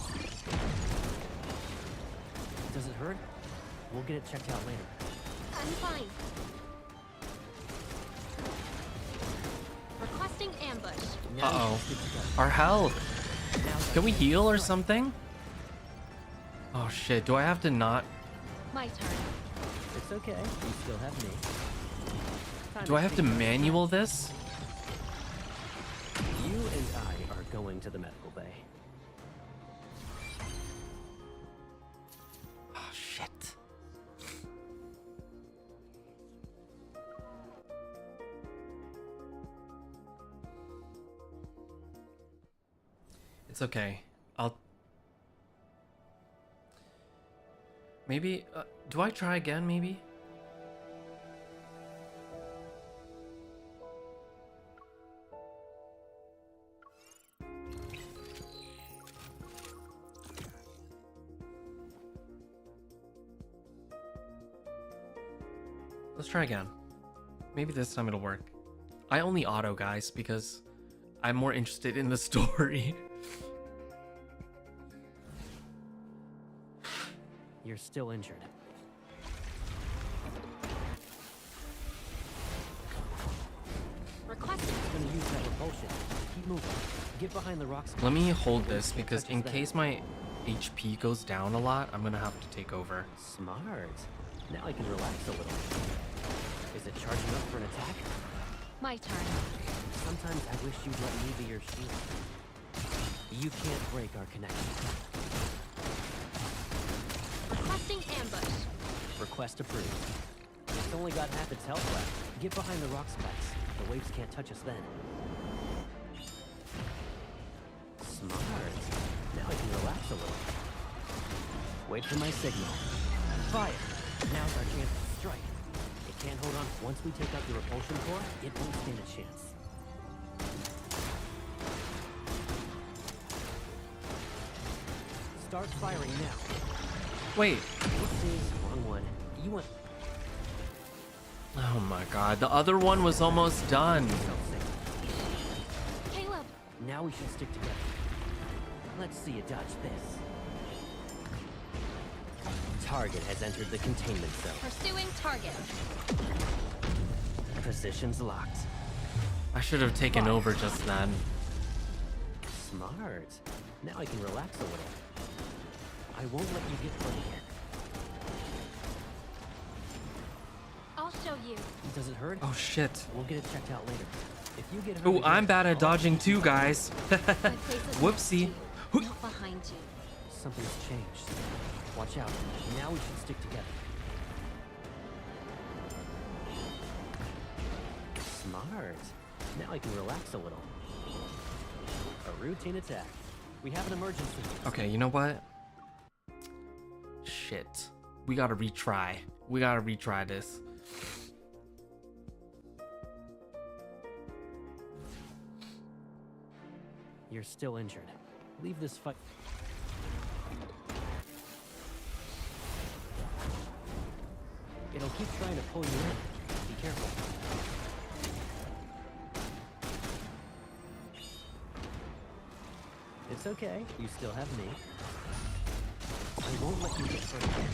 Does it hurt? We'll get it checked out later. I'm fine. Requesting ambush. Uh-oh. Our health. Can we heal or something? Oh shit, do I have to not... My turn. It's okay. You still have me. Do I have to manual this? You and I are going to the medical bay. Oh shit. It's okay. I'll... Maybe... do I try again, maybe? Let's try again. Maybe this time it'll work. I only auto, guys, because I'm more interested in the story. You're still injured. Requesting. Gonna use that repulsion. Keep moving. Get behind the rocks. Let me hold this because in case my HP goes down a lot, I'm gonna have to take over. Smart. Now I can relax a little. Is it charging up for an attack? My turn. Sometimes I wish you'd let me be your shield. You can't break our connection. Requesting ambush. Request approved. It's only got half its health left. Get behind the rock spikes. The waves can't touch us then. Smart. Now I can relax a little. Wait for my signal. Fire. Now's our chance to strike. It can't hold on. Once we take out the repulsion core, it won't stand a chance. Start firing now. Wait. Whoopsies, wrong one. You want... Oh my god, the other one was almost done. Caleb. Now we should stick together. Let's see you dodge this. Target has entered the containment zone. Pursuing target. Positions locked. I should have taken over just then. Smart. Now I can relax a little. I won't let you get hurt again. I'll show you. Does it hurt? Oh shit. We'll get it checked out later. If you get hurt Oh, again, I'm bad at dodging too, guys. Whoopsie. Not behind you. Something's changed. Watch out. Now we should stick together. Smart. Now I can relax a little. A routine attack. We have an emergency. Okay, you know what? Shit. We gotta retry. We gotta retry this. You're still injured. Leave this fight. It'll keep trying to pull you in. Be careful. It's okay. You still have me. I won't let you get hurt again.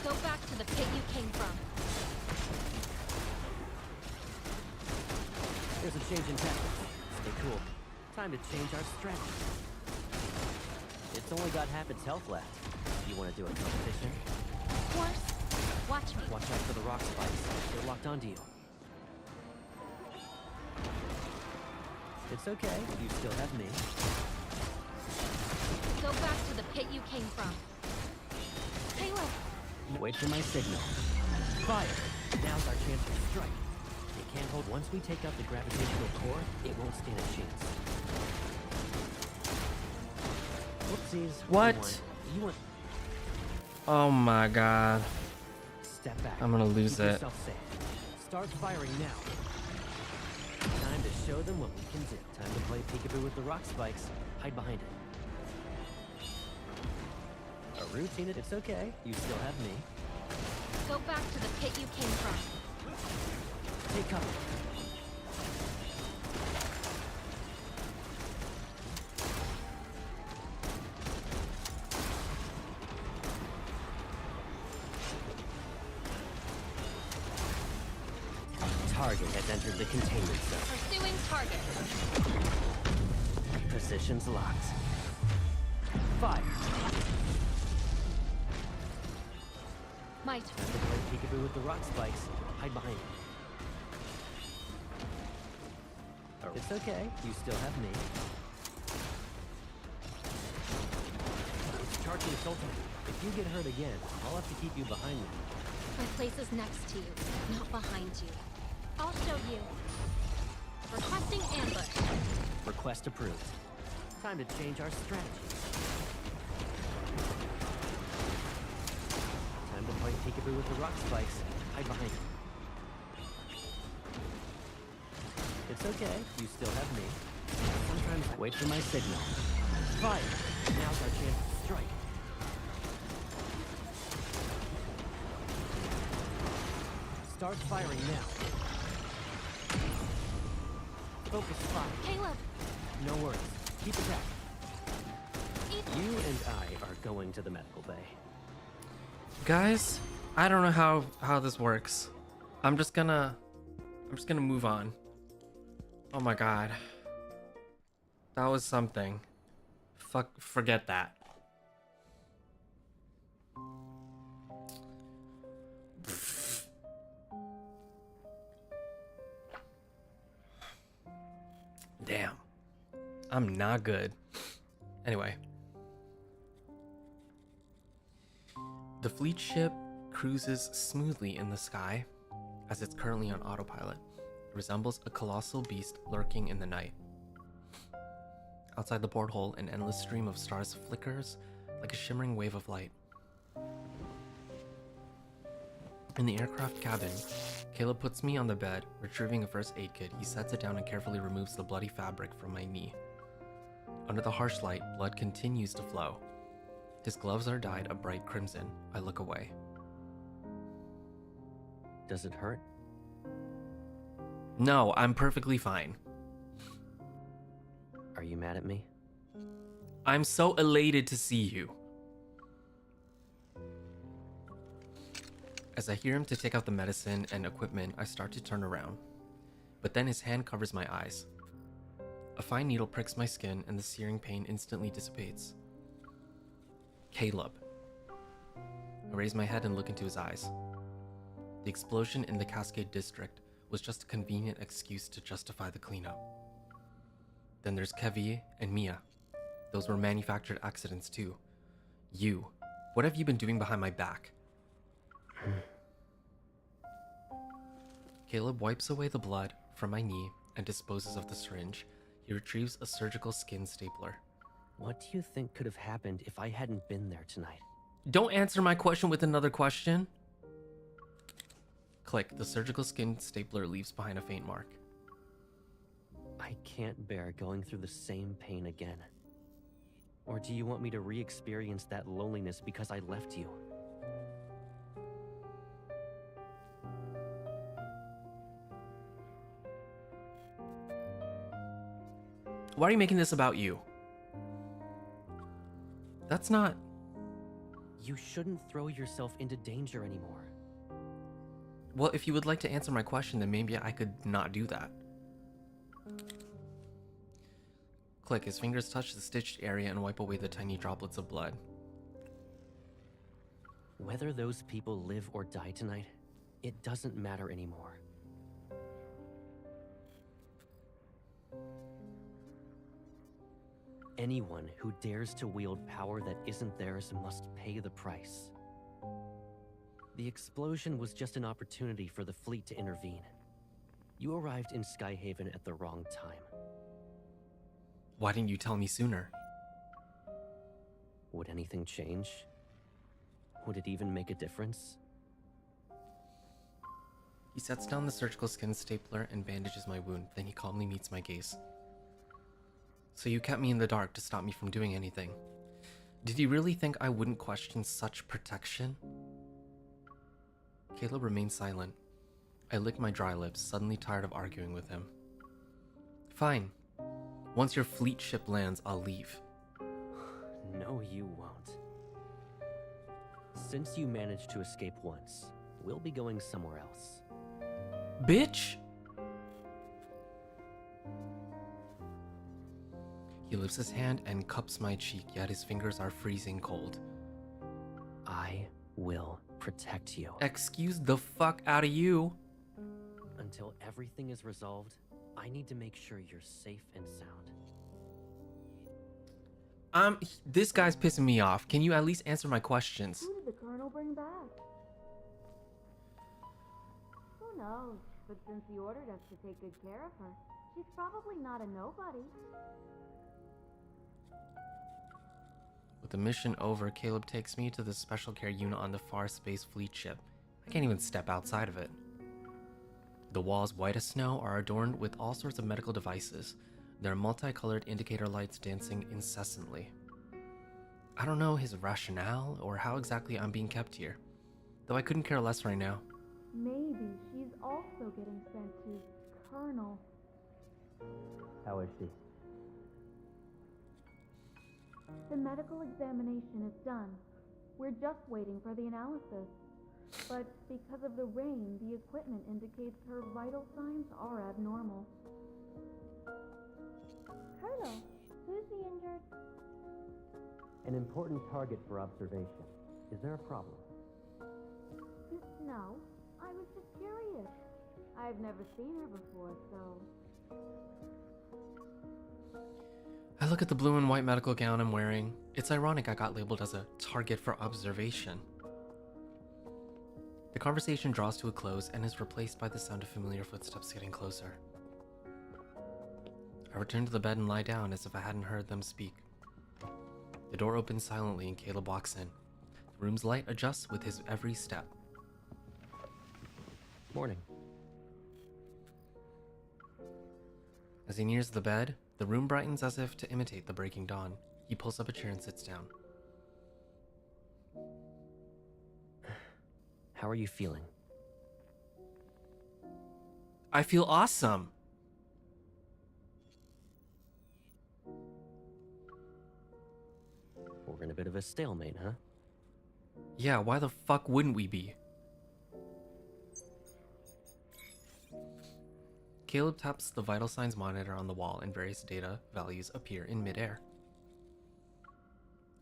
Go back to the pit you came from. There's a change in tactics. Stay cool. Time to change our strategy. It's only got half its health left. You want to do a competition? Of course. Watch me. Watch out for the rock spikes. They're locked onto you. It's okay. You still have me. Go back to the pit you came from. Caleb! Wait for my signal. Fire! Now's our chance to strike. It can't hold. Once we take out the gravitational core, it won't stand a chance. Whoopsies. What? You want... Oh my god. Step back. I'm gonna lose Keep it. yourself safe. Start firing now. Time to show them what we can do. Time to play peekaboo with the rock spikes. Hide behind it. A routine. It's okay. You still have me. Go back to the pit you came from. Take cover. Target has entered the containment zone. Pursuing target. Positions locked. Fire. My turn. Time to play peekaboo with the rock spikes. Hide behind it. It's okay. You still have me. It's charging its ultimate. If you get hurt again, I'll have to keep you behind me. My place is next to you, not behind you. I'll show you. Requesting ambush. Request approved. Time to change our strategy. Time to play peekaboo with the rock spikes. Hide behind it. It's okay. You still have me. Sometimes wait for my signal. Fire! Now's our chance to strike. Start firing now. Focus fire. Caleb! No worries. Keep attacking. You and I are going to the medical bay. Guys, I don't know how this works. I'm just gonna move on. Oh my god. That was something. Forget that. Damn. I'm not good. Anyway. The fleet ship cruises smoothly in the sky as it's currently on autopilot. It resembles a colossal beast lurking in the night. Outside the porthole, an endless stream of stars flickers like a shimmering wave of light. In the aircraft cabin, Caleb puts me on the bed, retrieving a first aid kit. He sets it down and carefully removes the bloody fabric from my knee. Under the harsh light, blood continues to flow. His gloves are dyed a bright crimson. I look away. Does it hurt? No, I'm perfectly fine. Are you mad at me? I'm so elated to see you. As I hear him to take out the medicine and equipment, I start to turn around. But then his hand covers my eyes. A fine needle pricks my skin and the searing pain instantly dissipates. Caleb. I raise my head and look into his eyes. The explosion in the Cascade District was just a convenient excuse to justify the cleanup. Then there's Kevi and Mia. Those were manufactured accidents too. You. What have you been doing behind my back? Caleb wipes away the blood from my knee and disposes of the syringe. He retrieves a surgical skin stapler. What do you think could have happened if I hadn't been there tonight? Don't answer my question with another question. Click. The surgical skin stapler leaves behind a faint mark. I can't bear going through the same pain again. Or do you want me to re-experience that loneliness because I left you? Why are you making this about you? That's not... You shouldn't throw yourself into danger anymore. Well, if you would like to answer my question, then maybe I could not do that. Click. His fingers touch the stitched area and wipe away the tiny droplets of blood. Whether those people live or die tonight, it doesn't matter anymore. Anyone who dares to wield power that isn't theirs must pay the price. The explosion was just an opportunity for the fleet to intervene. You arrived in Skyhaven at the wrong time. Why didn't you tell me sooner? Would anything change? Would it even make a difference? He sets down the surgical skin stapler and bandages my wound, then he calmly meets my gaze. So you kept me in the dark to stop me from doing anything. Did you really think I wouldn't question such protection? Caleb remains silent. I lick my dry lips, suddenly tired of arguing with him. Fine. Once your fleet ship lands, I'll leave. No, you won't. Since you managed to escape once, we'll be going somewhere else. Bitch! He lifts his hand and cups my cheek, yet his fingers are freezing cold. I will protect you. Excuse the fuck out of you. Until everything is resolved, I need to make sure you're safe and sound. This guy's pissing me off. Can you at least answer my questions? Who did the Colonel bring back? Who knows? But since he ordered us to take good care of her, she's probably not a nobody. With the mission over, Caleb takes me to the special care unit on the far space fleet ship. I can't even step outside of it. The walls, white as snow, are adorned with all sorts of medical devices. There are multicolored indicator lights dancing incessantly. I don't know his rationale or how exactly I'm being kept here, though I couldn't care less right now. Maybe she's also getting sent to Colonel. How is she? The medical examination is done. We're just waiting for the analysis. But because of the rain, the equipment indicates her vital signs are abnormal. Colonel, who's the injured? An important target for observation. Is there a problem? No, I was just curious. I've never seen her before, so... I look at the blue and white medical gown I'm wearing. It's ironic I got labeled as a target for observation. The conversation draws to a close and is replaced by the sound of familiar footsteps getting closer. I return to the bed and lie down as if I hadn't heard them speak. The door opens silently and Caleb walks in. The room's light adjusts with his every step. Morning. As he nears the bed, the room brightens as if to imitate the breaking dawn. He pulls up a chair and sits down. How are you feeling? I feel awesome! We're in a bit of a stalemate, huh? Yeah, why the fuck wouldn't we be? Caleb taps the vital signs monitor on the wall and various data values appear in midair.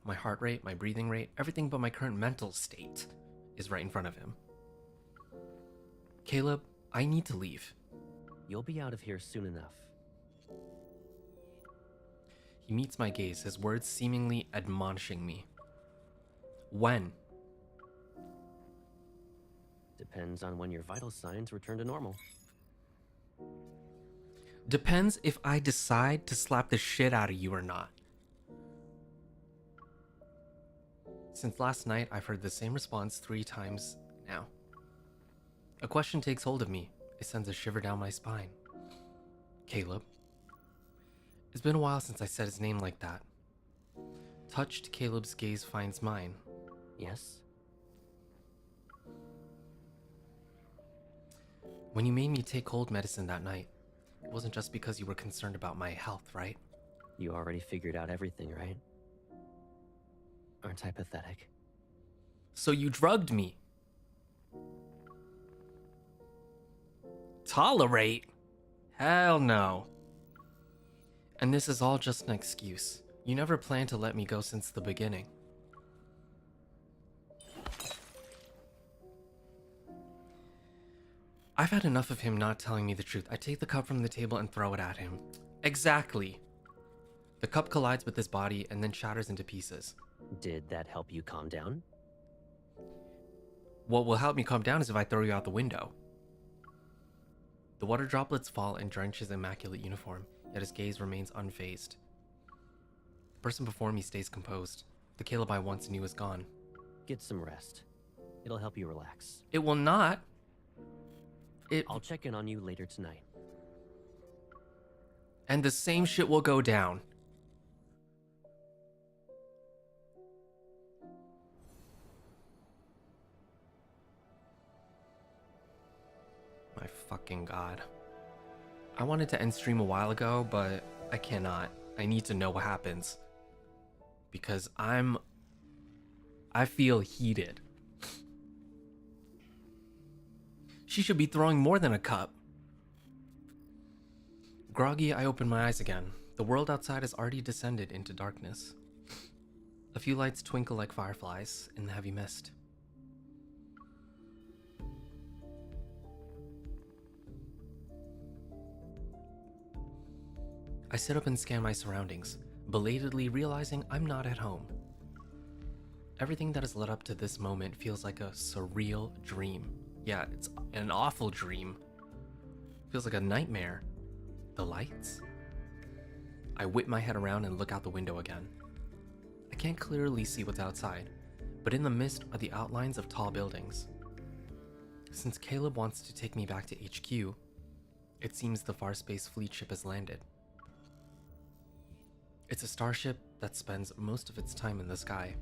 My heart rate, my breathing rate, everything but my current mental state is right in front of him. Caleb, I need to leave. You'll be out of here soon enough. He meets my gaze, his words seemingly admonishing me. When? Depends on when your vital signs return to normal. Depends if I decide to slap the shit out of you or not. Since last night, I've heard the same response 3 times now. A question takes hold of me. It sends a shiver down my spine. Caleb. It's been a while since I said his name like that. Touched, Caleb's gaze finds mine. Yes? When you made me take cold medicine that night, it wasn't just because you were concerned about my health, right? You already figured out everything, right? Aren't I pathetic? So you drugged me. Tolerate? Hell no. And this is all just an excuse. You never planned to let me go since the beginning. I've had enough of him not telling me the truth. I take the cup from the table and throw it at him. Exactly. The cup collides with his body and then shatters into pieces. Did that help you calm down? What will help me calm down is if I throw you out the window. The water droplets fall and drench his immaculate uniform, yet his gaze remains unfazed. The person before me stays composed. The Caleb I once knew is gone. Get some rest. It'll help you relax. It will not. I'll check in on you later tonight. And the same shit will go down. My fucking god. I wanted to end stream a while ago, but I cannot. I need to know what happens. Because I feel heated. She should be throwing more than a cup. Groggy, I open my eyes again. The world outside has already descended into darkness. A few lights twinkle like fireflies in the heavy mist. I sit up and scan my surroundings, belatedly realizing I'm not at home. Everything that has led up to this moment feels like a surreal dream. Yeah, it's an awful dream. Feels like a nightmare. The lights? I whip my head around and look out the window again. I can't clearly see what's outside, but in the mist are the outlines of tall buildings. Since Caleb wants to take me back to HQ, it seems the Farspace fleet ship has landed. It's a starship that spends most of its time in the sky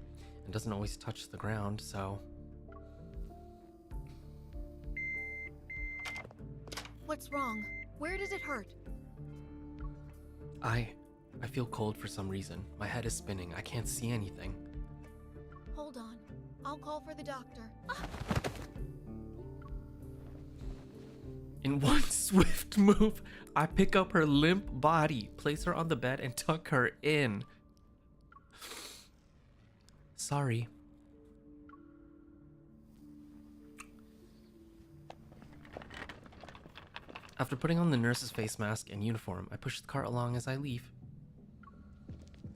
and doesn't always touch the ground, so... What's wrong? Where does it hurt? I feel cold for some reason. My head is spinning. I can't see anything. Hold on. I'll call for the doctor. In one swift move, I pick up her limp body, place her on the bed, and tuck her in. Sorry. After putting on the nurse's face mask and uniform, I push the cart along as I leave.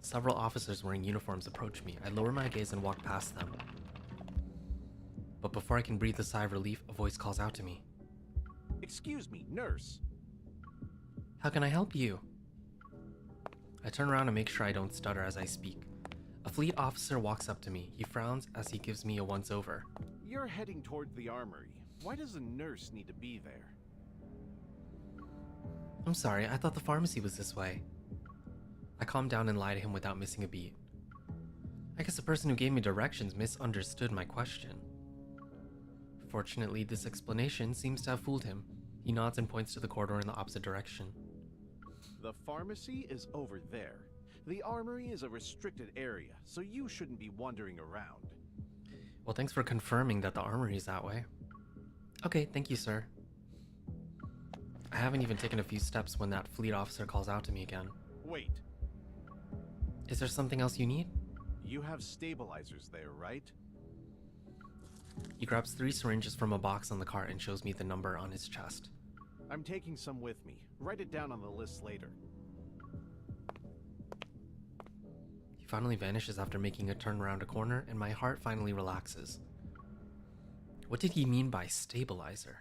Several officers wearing uniforms approach me. I lower my gaze and walk past them. But before I can breathe a sigh of relief, a voice calls out to me. Excuse me, nurse. How can I help you? I turn around and make sure I don't stutter as I speak. A fleet officer walks up to me. He frowns as he gives me a once-over. You're heading toward the armory. Why does a nurse need to be there? I'm sorry, I thought the pharmacy was this way. I calm down and lie to him without missing a beat. I guess the person who gave me directions misunderstood my question. Fortunately, this explanation seems to have fooled him. He nods and points to the corridor in the opposite direction. The pharmacy is over there. The armory is a restricted area, so you shouldn't be wandering around. Well, thanks for confirming that the armory is that way. Okay, thank you, sir. I haven't even taken a few steps when that fleet officer calls out to me again. Wait, Is there something else you need? you have stabilizers there, right? He grabs 3 syringes from a box on the cart and shows me the number on his chest. I'm taking some with me. Write it down on the list later. He finally vanishes after making a turn around a corner, and my heart finally relaxes. What did he mean by stabilizer?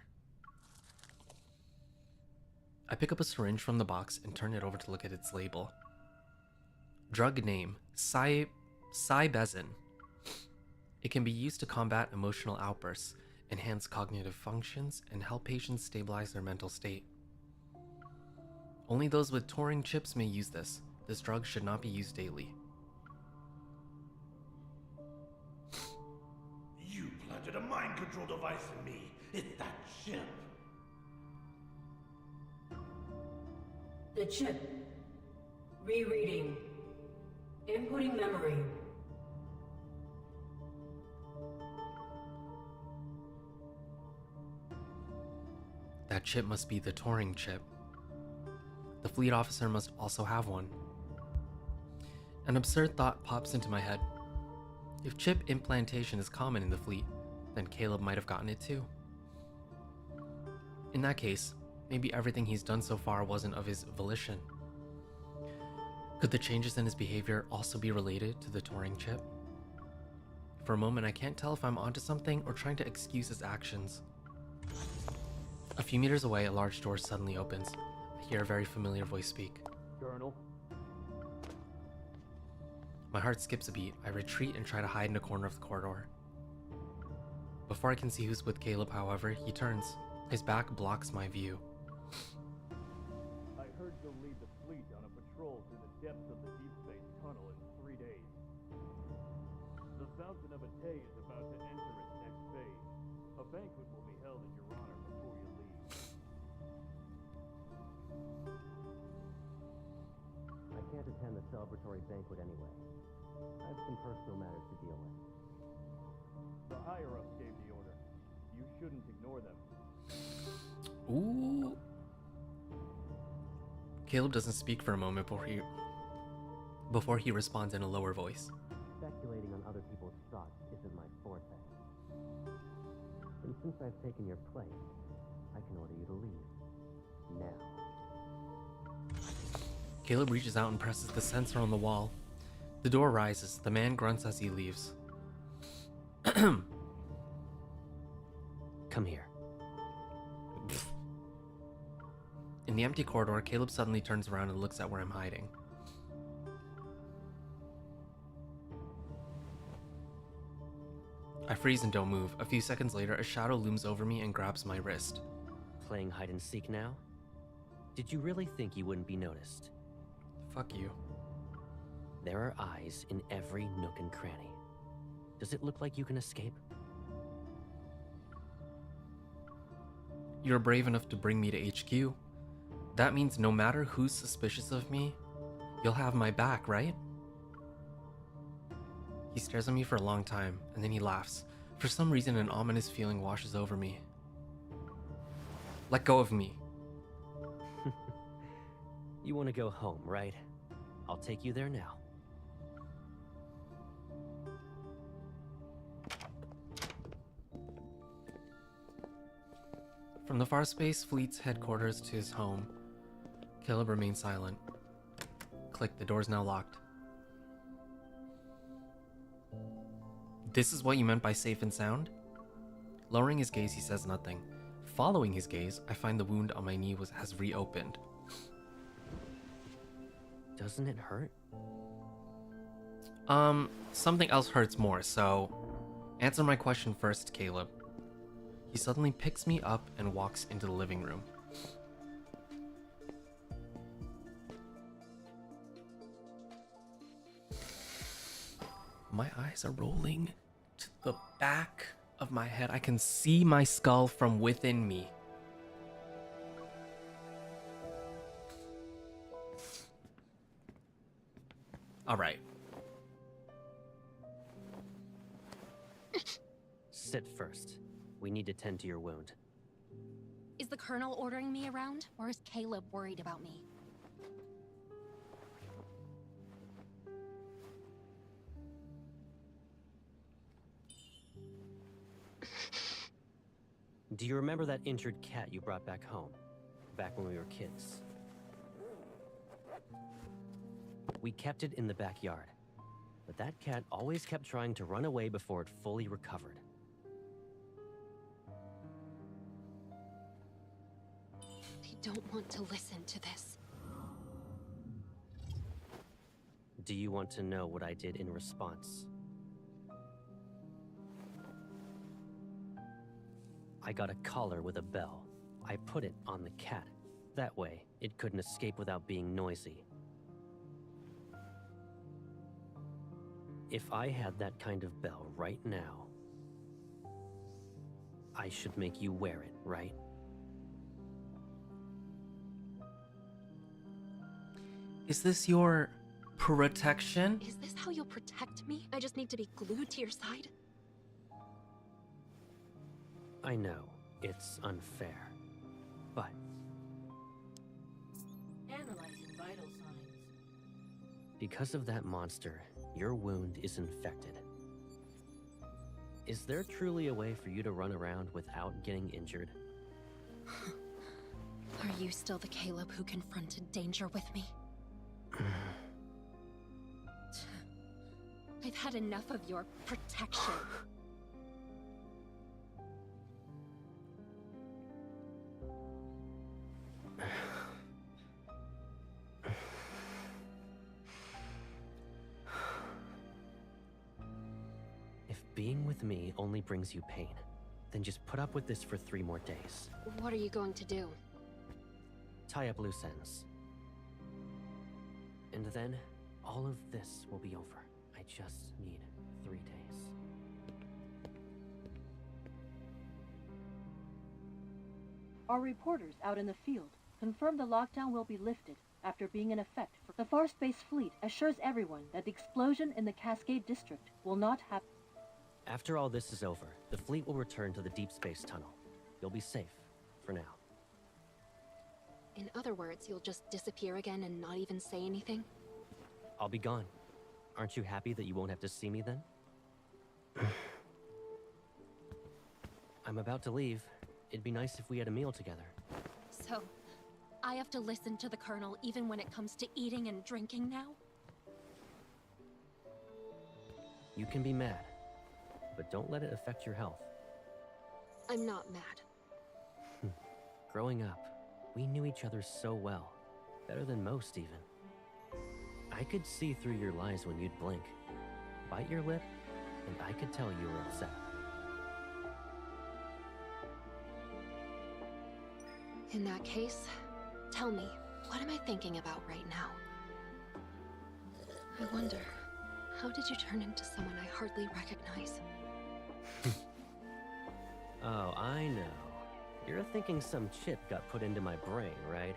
I pick up a syringe from the box and turn it over to look at its label. Drug name, Cybezin. It can be used to combat emotional outbursts, enhance cognitive functions, and help patients stabilize their mental state. Only those with Turing chips may use this. This drug should not be used daily. You planted a mind control device in me. It's that chip. The chip. Rereading. Inputting memory. That chip must be the Turing chip. The fleet officer must also have one. An absurd thought pops into my head. If chip implantation is common in the fleet, then Caleb might have gotten it too. In that case, maybe everything he's done so far wasn't of his volition. Could the changes in his behavior also be related to the Turing chip? For a moment, I can't tell if I'm onto something or trying to excuse his actions. A few meters away, a large door suddenly opens. I hear a very familiar voice speak. Journal. My heart skips a beat. I retreat and try to hide in a corner of the corridor. Before I can see who's with Caleb, however, he turns. His back blocks my view. I heard you'll lead the fleet on a patrol through the depths of the DEEPSPACE tunnel in 3 days. The Fountain of Atay is about to enter its next phase. A banquet will be held in your honor before you leave. I can't attend the celebratory banquet anyway. I have some personal matters to deal with. The higher-ups gave the order. You shouldn't ignore them. Ooh. Caleb doesn't speak for a moment before he responds in a lower voice. Speculating on other people's thoughts isn't my forte. And since I've taken your place, I can order you to leave. Now. Caleb reaches out and presses the sensor on the wall. The door rises. The man grunts as he leaves. Come here. In the empty corridor, Caleb suddenly turns around and looks at where I'm hiding. I freeze and don't move. A few seconds later, a shadow looms over me and grabs my wrist. Playing hide and seek now? Did you really think you wouldn't be noticed? Fuck you. There are eyes in every nook and cranny. Does it look like you can escape? You're brave enough to bring me to HQ. That means no matter who's suspicious of me, you'll have my back, right? He stares at me for a long time, and then he laughs. For some reason, an ominous feeling washes over me. Let go of me. You want to go home, right? I'll take you there now. From the Farspace Fleet's headquarters to his home, Caleb remains silent. Click, the door's now locked. This is what you meant by safe and sound? Lowering his gaze, he says nothing. Following his gaze, I find the wound on my knee has reopened. Doesn't it hurt? Something else hurts more, so answer my question first, Caleb. He suddenly picks me up and walks into the living room. My eyes are rolling to the back of my head. I can see my skull from within me. All right. Sit first. We need to tend to your wound. Is the Colonel ordering me around, or is Caleb worried about me? Do you remember that injured cat you brought back home? Back when we were kids? We kept it in the backyard. But that cat always kept trying to run away before it fully recovered. They don't want to listen to this. Do you want to know what I did in response? I got a collar with a bell. I put it on the cat. That way, it couldn't escape without being noisy. If I had that kind of bell right now, I should make you wear it, right? Is this your protection? Is this how you'll protect me? I just need to be glued to your side? I know, it's unfair, but... Analyzing vital signs. Because of that monster, your wound is infected. Is there truly a way for you to run around without getting injured? Are you still the Caleb who confronted danger with me? I've had enough of your protection. If being with me only brings you pain, then just put up with this for 3 more days. What are you going to do? Tie up loose ends. And then, all of this will be over. I just need 3 days. Our reporters out in the field confirm the lockdown will be lifted after being in effect. The Far Space Fleet assures everyone that the explosion in the Cascade District will not happen. After all this is over, the fleet will return to the deep space tunnel. You'll be safe, for now. In other words, you'll just disappear again and not even say anything? I'll be gone. Aren't you happy that you won't have to see me then? I'm about to leave. It'd be nice if we had a meal together. So, I have to listen to the Colonel even when it comes to eating and drinking now? You can be mad, but don't let it affect your health. I'm not mad. Growing up, we knew each other so well. Better than most, even. I could see through your lies when you'd blink. Bite your lip, and I could tell you were upset. In that case, tell me, what am I thinking about right now? I wonder, how did you turn into someone I hardly recognize? Oh, I know. You're thinking some chip got put into my brain, right?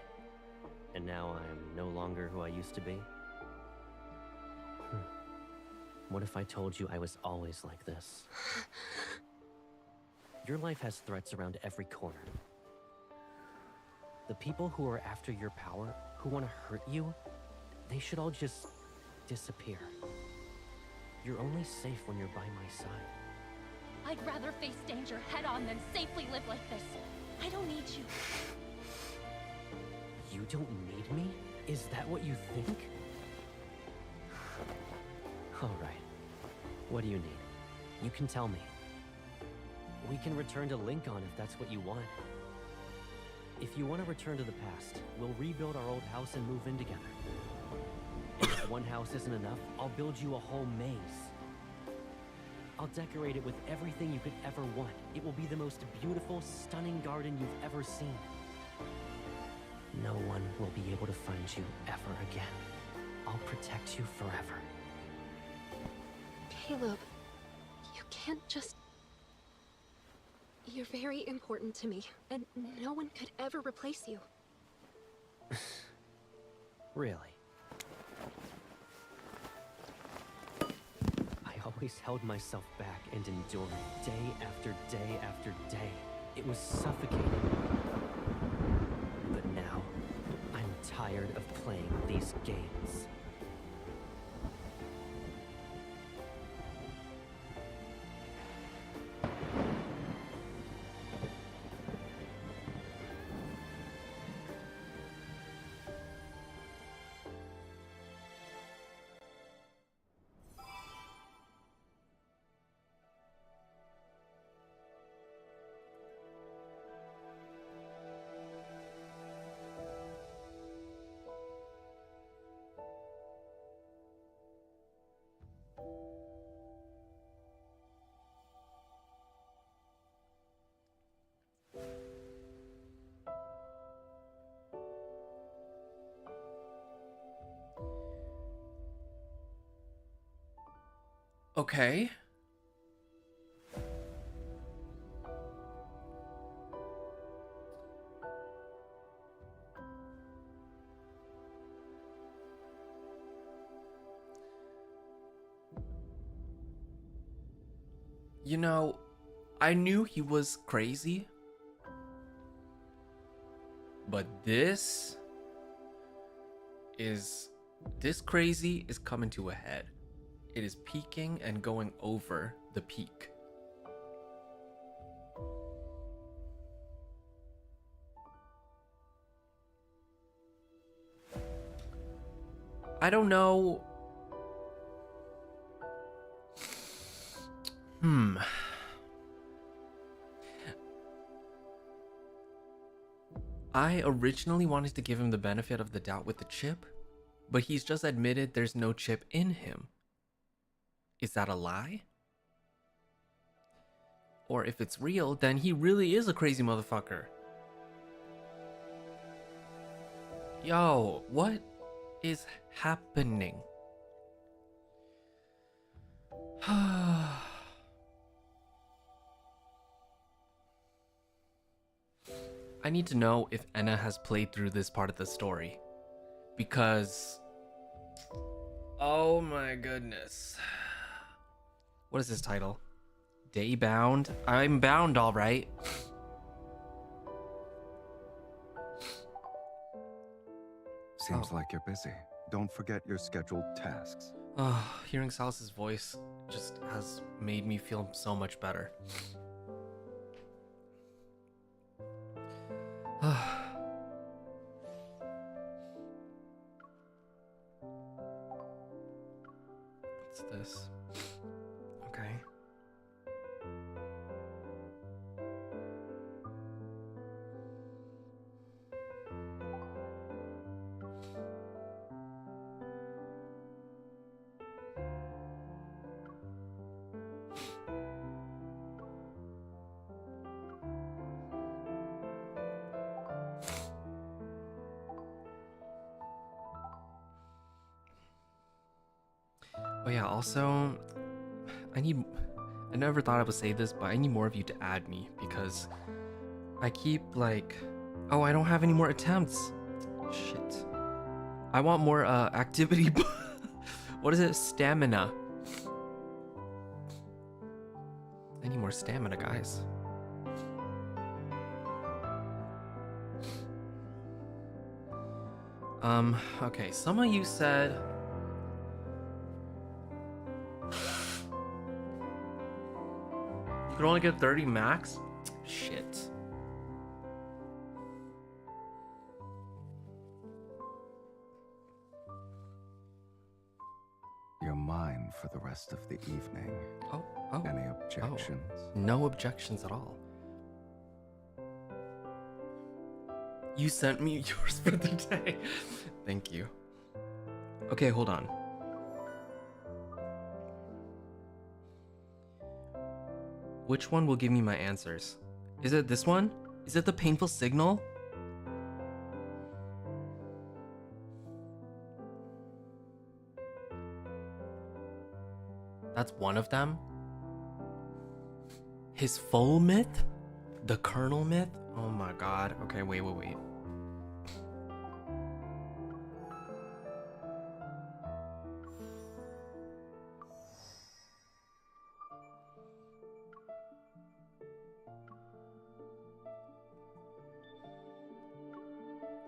And now I'm no longer who I used to be? What if I told you I was always like this? Your life has threats around every corner. The people who are after your power, who want to hurt you, they should all just disappear. You're only safe when you're by my side. I'd rather face danger head-on than safely live like this. I don't need you. You don't need me? Is that what you think? All right. What do you need? You can tell me. We can return to Lincoln if that's what you want. If you want to return to the past, we'll rebuild our old house and move in together. If one house isn't enough, I'll build you a whole maze. I'll decorate it with everything you could ever want. It will be the most beautiful, stunning garden you've ever seen. No one will be able to find you ever again. I'll protect you forever. Caleb, you can't just... You're very important to me, and no one could ever replace you. Really? I always held myself back and endured day after day after day. It was suffocating. tired of playing these games. Okay. You know, I knew he was crazy, but this crazy is coming to a head. It is peaking and going over the peak. I don't know. I originally wanted to give him the benefit of the doubt with the chip, but he's just admitted there's no chip in him. Is that a lie? Or if it's real, then he really is a crazy motherfucker. Yo, what is happening? I need to know if Enna has played through this part of the story. Because... oh my goodness. What is this title? Day bound? I'm bound, alright. Seems like you're busy. Don't forget your scheduled tasks. Hearing Salus's voice just has made me feel so much better. What's this? Okay. Oh yeah, also, I never thought I would say this, but I need more of you to add me, because I keep like, oh, I don't have any more attempts. Shit. I want more activity. What is it? Stamina. I need more stamina, guys. Okay, some of you said... you could only get 30 max? Shit. You're mine for the rest of the evening. Oh. Any objections? Oh, no objections at all. You sent me yours for the day. Thank you. Okay, hold on. Which one will give me my answers? Is it this one? Is it the painful signal? That's one of them? His full myth? The kernel myth? Oh my god. Okay, wait.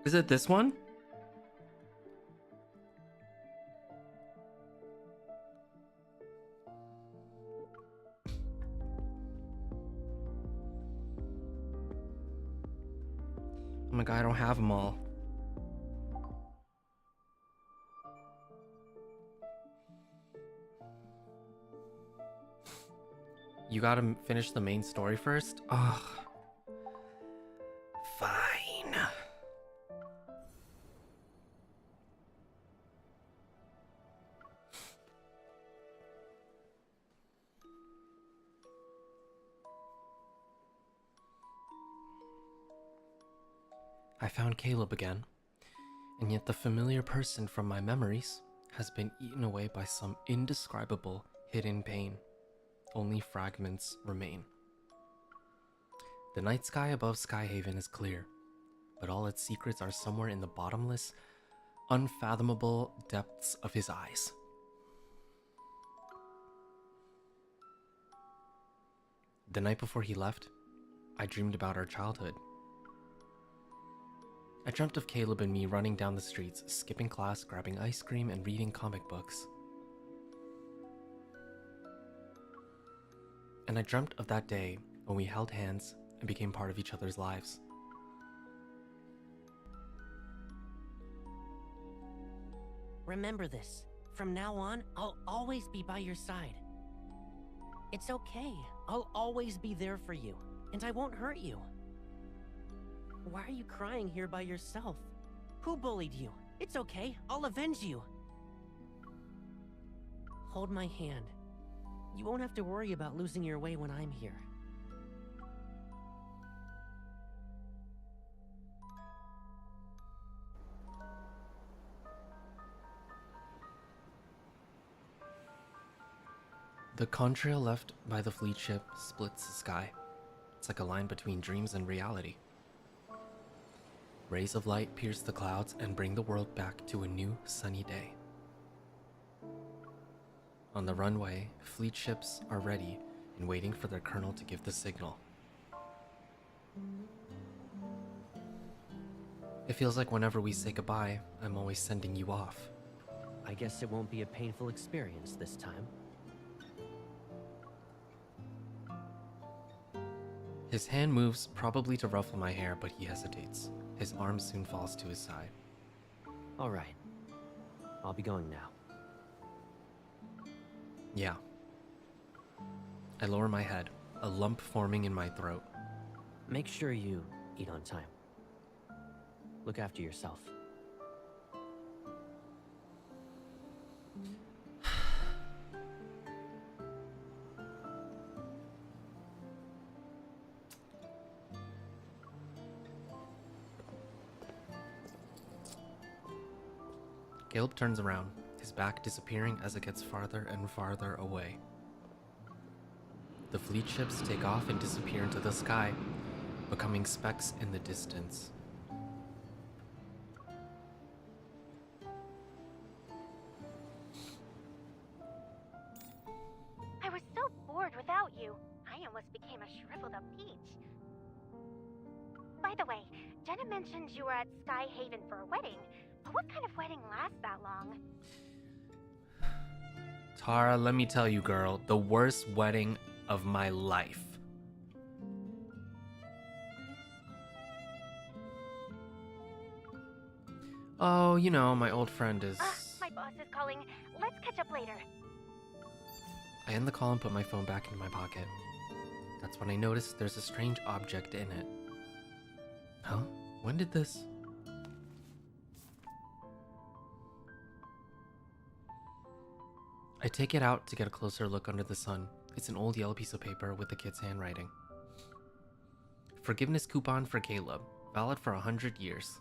Is it this one? Oh my god, I don't have them all. You gotta finish the main story first? Ugh. Fine. I found Caleb again, and yet the familiar person from my memories has been eaten away by some indescribable hidden pain. Only fragments remain. The night sky above Skyhaven is clear, but all its secrets are somewhere in the bottomless, unfathomable depths of his eyes. The night before he left, I dreamed about our childhood. I dreamt of Caleb and me running down the streets, skipping class, grabbing ice cream, and reading comic books. And I dreamt of that day when we held hands and became part of each other's lives. Remember this. From now on, I'll always be by your side. It's okay. I'll always be there for you, and I won't hurt you. Why are you crying here by yourself? Who bullied you? It's okay. I'll avenge you. Hold my hand. You won't have to worry about losing your way when I'm here. The contrail left by the fleet ship splits the sky. It's like a line between dreams and reality. Rays of light pierce the clouds and bring the world back to a new sunny day. On the runway, fleet ships are ready and waiting for their colonel to give the signal. It feels like whenever we say goodbye, I'm always sending you off. I guess it won't be a painful experience this time. His hand moves, probably to ruffle my hair, but he hesitates. His arm soon falls to his side. All right. I'll be going now. Yeah. I lower my head, a lump forming in my throat. Make sure you eat on time. Look after yourself. Caleb turns around, his back disappearing as it gets farther and farther away. The fleet ships take off and disappear into the sky, becoming specks in the distance. I was so bored without you. I almost became a shriveled up peach. By the way, Jenna mentioned you were at Skyhaven for a wedding. What kind of wedding lasts that long? Tara, let me tell you, girl, the worst wedding of my life. Oh, you know, my old friend is... My boss is calling. Let's catch up later. I end the call and put my phone back into my pocket. That's when I notice there's a strange object in it. Huh? When did this... I take it out to get a closer look under the sun. It's an old yellow piece of paper with the kid's handwriting. Forgiveness coupon for Caleb, valid for 100 years.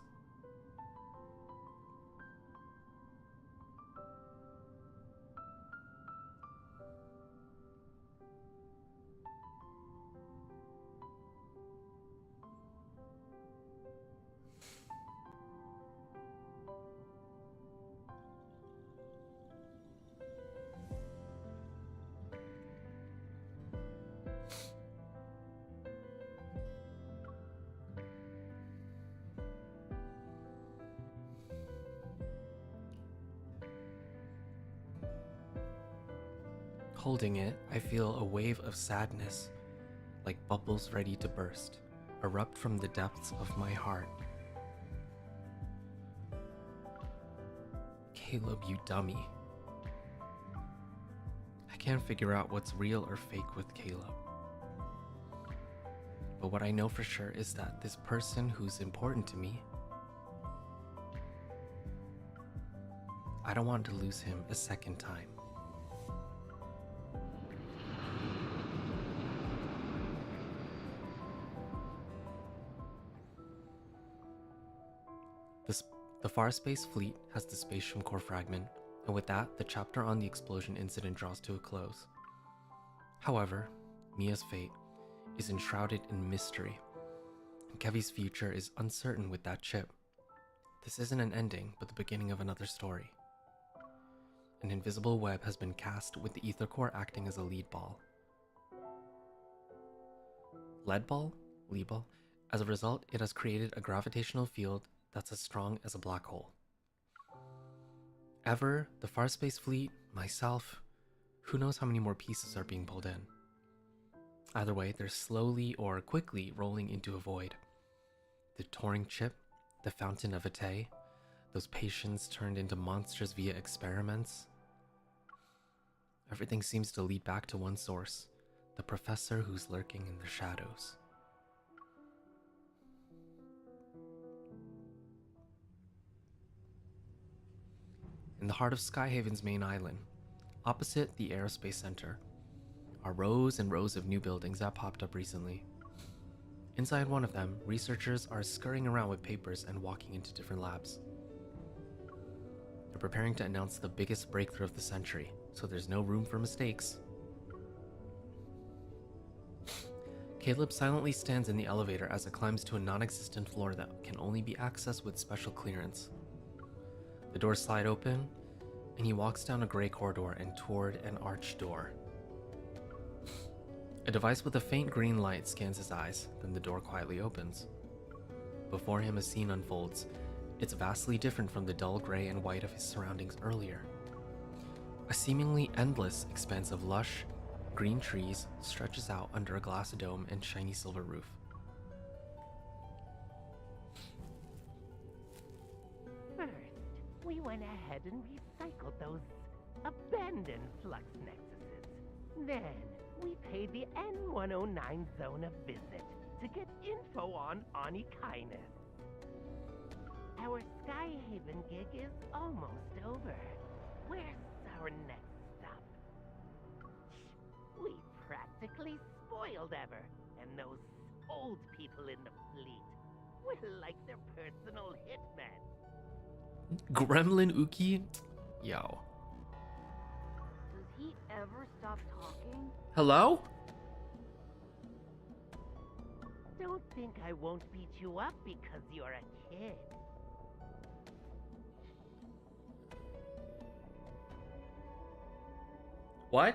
Holding it, I feel a wave of sadness, like bubbles ready to burst, erupt from the depths of my heart. Caleb, you dummy. I can't figure out what's real or fake with Caleb. But what I know for sure is that this person who's important to me, I don't want to lose him a second time. The Far Space Fleet has the Spatium Core fragment, and with that, the chapter on the explosion incident draws to a close. However, Mia's fate is enshrouded in mystery, and Kevy's future is uncertain with that chip. This isn't an ending, but the beginning of another story. An invisible web has been cast with the ether core acting as a lead ball. Lead ball? Lead ball? As a result, it has created a gravitational field that's as strong as a black hole. Ever, the Far Space Fleet, myself, who knows how many more pieces are being pulled in. Either way, they're slowly or quickly rolling into a void. The Turing chip, the Fountain of Vitae, those patients turned into monsters via experiments. Everything seems to lead back to one source, the professor who's lurking in the shadows. In the heart of Skyhaven's main island, opposite the Aerospace Center, are rows and rows of new buildings that popped up recently. Inside one of them, researchers are scurrying around with papers and walking into different labs. They're preparing to announce the biggest breakthrough of the century, so there's no room for mistakes. Caleb silently stands in the elevator as it climbs to a non-existent floor that can only be accessed with special clearance. The doors slide open, and he walks down a gray corridor and toward an arched door. A device with a faint green light scans his eyes, then the door quietly opens. Before him, a scene unfolds. It's vastly different from the dull gray and white of his surroundings earlier. A seemingly endless expanse of lush, green trees stretches out under a glass dome and shiny silver roof. First, we went ahead and recycled those abandoned flux nexuses. Then, we paid the N109 zone a visit to get info on Onikinus. Our Skyhaven gig is almost over. Where's our next stop? We practically spoiled Ever, and those old people in the fleet were like their personal hitmen. Gremlin Uki? Yo. Does he ever stop talking? Hello? Don't think I won't beat you up because you're a kid. What?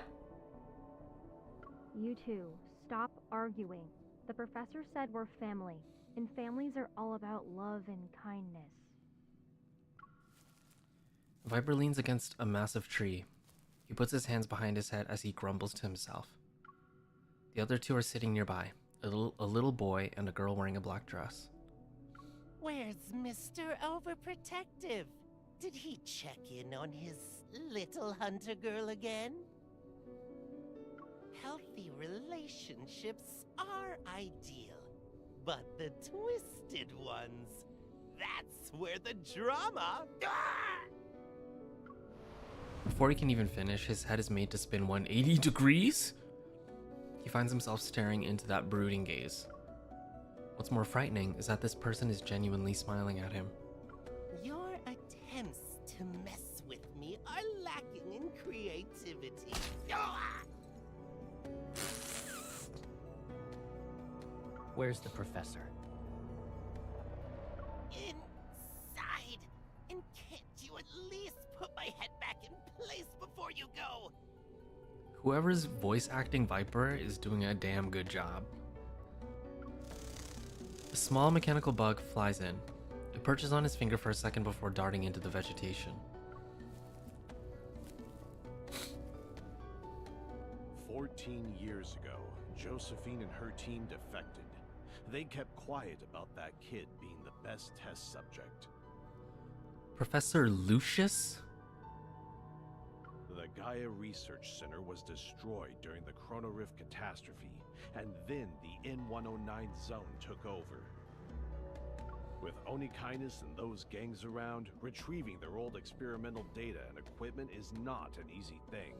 You two, stop arguing. The professor said we're family, and families are all about love and kindness. Viper leans against a massive tree. He puts his hands behind his head as he grumbles to himself. The other two are sitting nearby, a little boy and a girl wearing a black dress. Where's Mr. Overprotective? Did he check in on his little hunter girl again? Healthy relationships are ideal, but the twisted ones, that's where the drama... Before he can even finish, his head is made to spin 180 degrees. He finds himself staring into that brooding gaze. What's more frightening is that this person is genuinely smiling at him. Your attempts to mess with me are lacking in creativity. Where's the professor? Inside. And can't you at least put my head back in place before you go? Whoever's voice acting Viper is doing a damn good job. A small mechanical bug flies in. It perches on his finger for a second before darting into the vegetation. 14 years ago, Josephine and her team defected. They kept quiet about that kid being the best test subject. Professor Lucius? The Gaia Research Center was destroyed during the Chrono Rift catastrophe, and then the N109 zone took over. With Onikainis and those gangs around, retrieving their old experimental data and equipment is not an easy thing.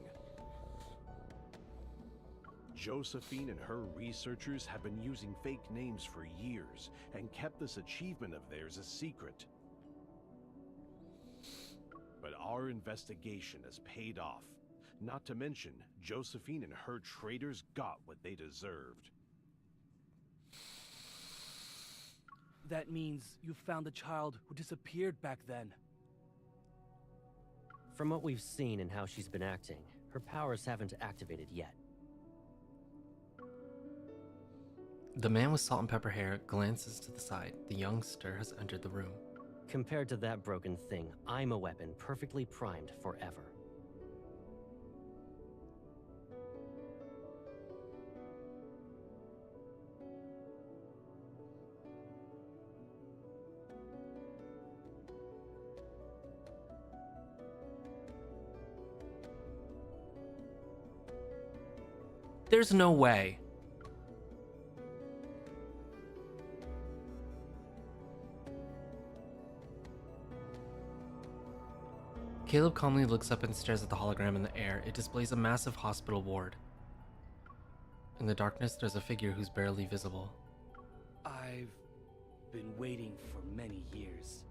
Josephine and her researchers have been using fake names for years and kept this achievement of theirs a secret. But our investigation has paid off. Not to mention, Josephine and her traitors got what they deserved. That means you found the child who disappeared back then. From what we've seen and how she's been acting, her powers haven't activated yet. The man with salt and pepper hair glances to the side. The youngster has entered the room. Compared to that broken thing, I'm a weapon perfectly primed forever. There's no way. Caleb calmly looks up and stares at the hologram in the air. It displays a massive hospital ward. In the darkness, there's a figure who's barely visible. I've been waiting for many years.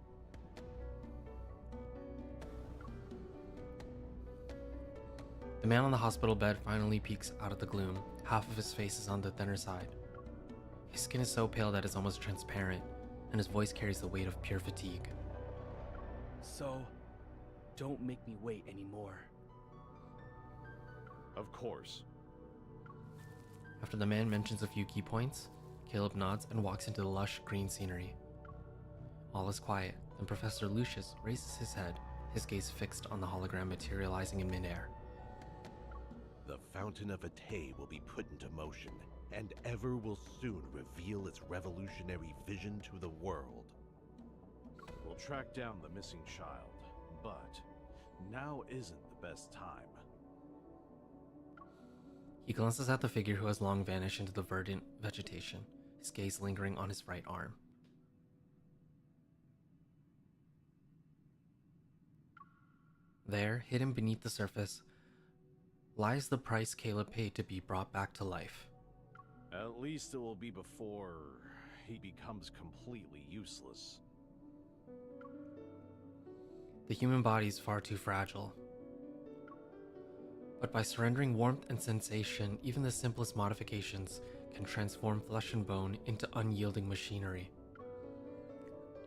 The man on the hospital bed finally peeks out of the gloom. Half of his face is on the thinner side. His skin is so pale that it's almost transparent, and his voice carries the weight of pure fatigue. So, don't make me wait anymore. Of course. After the man mentions a few key points, Caleb nods and walks into the lush green scenery. All is quiet, then Professor Lucius raises his head, his gaze fixed on the hologram materializing in midair. The Fountain of Atay will be put into motion, and Ever will soon reveal its revolutionary vision to the world. We'll track down the missing child, but now isn't the best time. He glances at the figure who has long vanished into the verdant vegetation, his gaze lingering on his right arm. There, hidden beneath the surface, lies the price Caleb paid to be brought back to life. At least it will be before he becomes completely useless. The human body is far too fragile. But by surrendering warmth and sensation, even the simplest modifications can transform flesh and bone into unyielding machinery.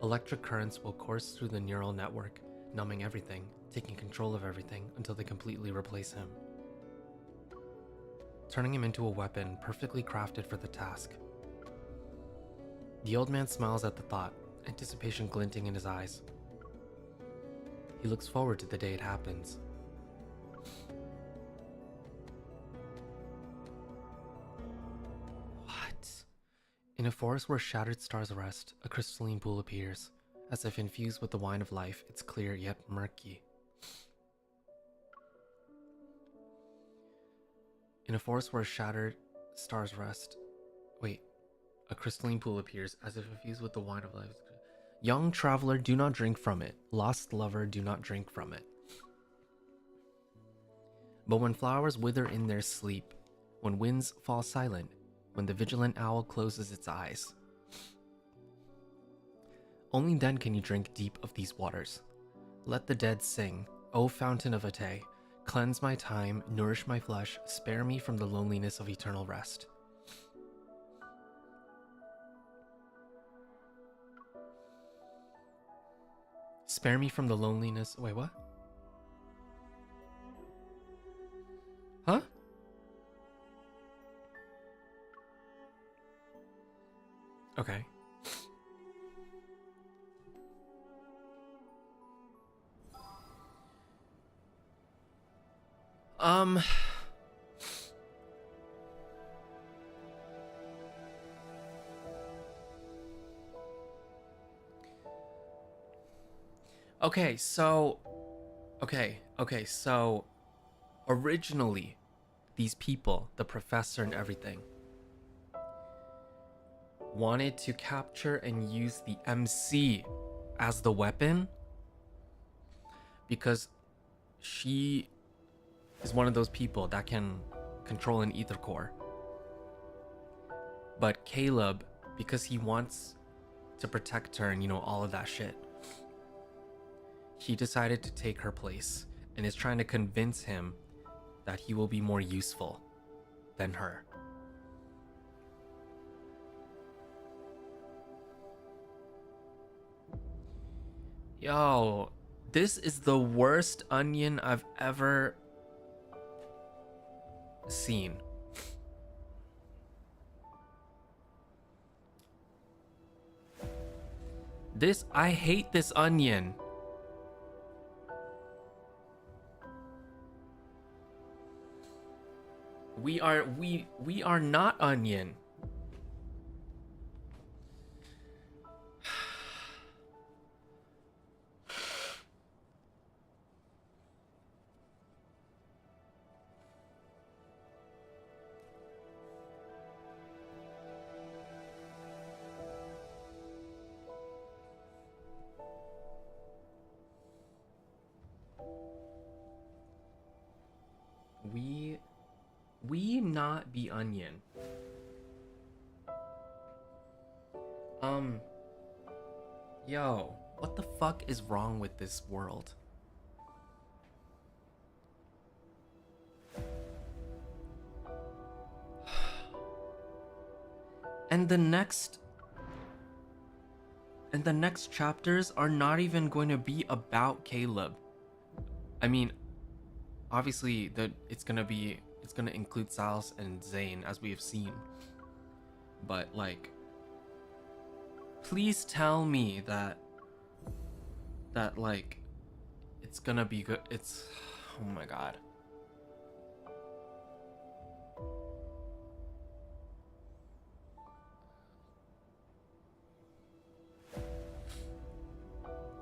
Electric currents will course through the neural network, numbing everything, taking control of everything until they completely replace him, turning him into a weapon perfectly crafted for the task. The old man smiles at the thought, anticipation glinting in his eyes. He looks forward to the day it happens. What? In a forest where shattered stars rest, a crystalline pool appears. As if infused with the wine of life, it's clear yet murky. In a forest where shattered stars rest. Wait. A crystalline pool appears, as if infused with the wine of life. Young traveler, do not drink from it. Lost lover, do not drink from it. But when flowers wither in their sleep, when winds fall silent, when the vigilant owl closes its eyes, only then can you drink deep of these waters. Let the dead sing, O fountain of Atay, cleanse my time, nourish my flesh, spare me from the loneliness of eternal rest. Spare me from the loneliness. Wait, what? Huh? Okay. Okay, so originally, these people, the professor and everything, wanted to capture and use the MC as the weapon because she is one of those people that can control an ether core. But Caleb, because he wants to protect her and, you know, all of that shit, he decided to take her place and is trying to convince him that he will be more useful than her. Yo, this is the worst onion I've ever seen. I hate this onion. We are not onion. We not be onion. Yo, what the fuck is wrong with this world? And the next chapters are not even going to be about Caleb. I mean, obviously it's gonna include Salas and Zayne, as we have seen. But like, please tell me that like it's gonna be good. It's, oh my god.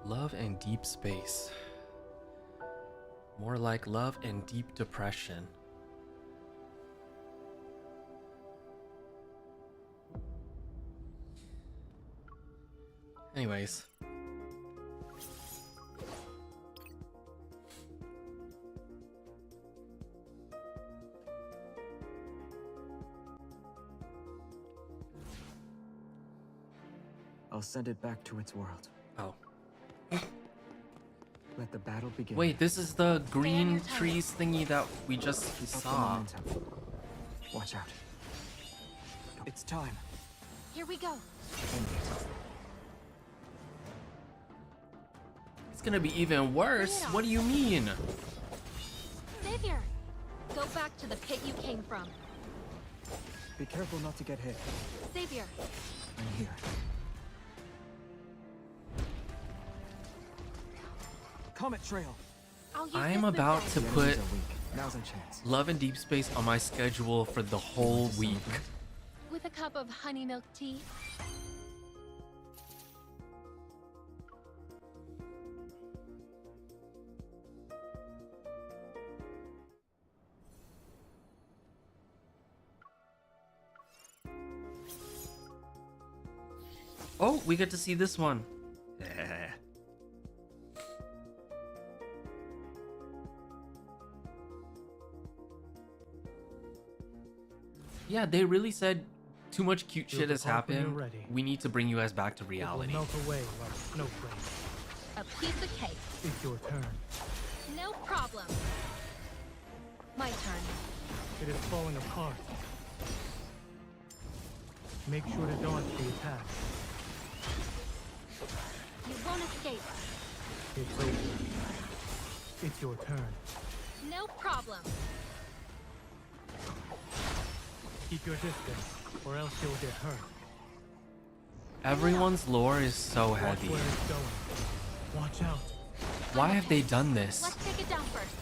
Love and deep space. More like love and deep depression. Anyways. I'll send it back to its world. Oh. Let the battle begin. Wait, this is the green trees thingy that we just saw. Watch out. It's time. Here we go. It's gonna be even worse. What do you mean? Xavier, go back to the pit you came from. Be careful not to get hit. Xavier. I'm here. Comet trail. I am about to put Love and Deep Space on my schedule for the whole week. With a cup of honey milk tea. Oh, we get to see this one. Yeah, they really said too much cute shit has happened. We need to bring you guys back to reality. Melt away like snowflakes. A piece of cake. It's your turn. No problem. My turn. It is falling apart. Make sure to dodge the attack. You won't escape. It's over. It's your turn. No problem. Keep your distance, or else you'll get hurt. Everyone's lore is so Watch heavy. where it's going. Watch out. Why have they done this? Let's take it down first.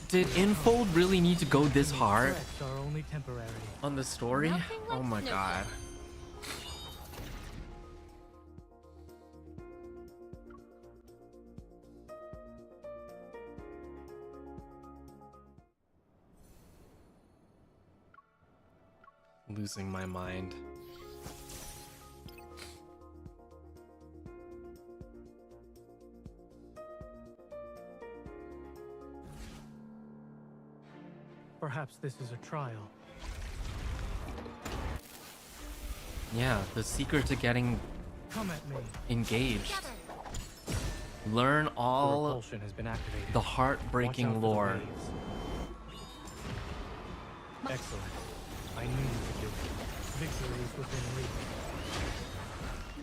Did Infold really need to go this hard Threats are only temporary. on the story? Oh my god. losing my mind. Perhaps this is a trial. Yeah, the secret to getting Come at me. engaged. Learn all repulsion has been activated. the heartbreaking lore. Excellent. I knew you could do it. Victory is within reach.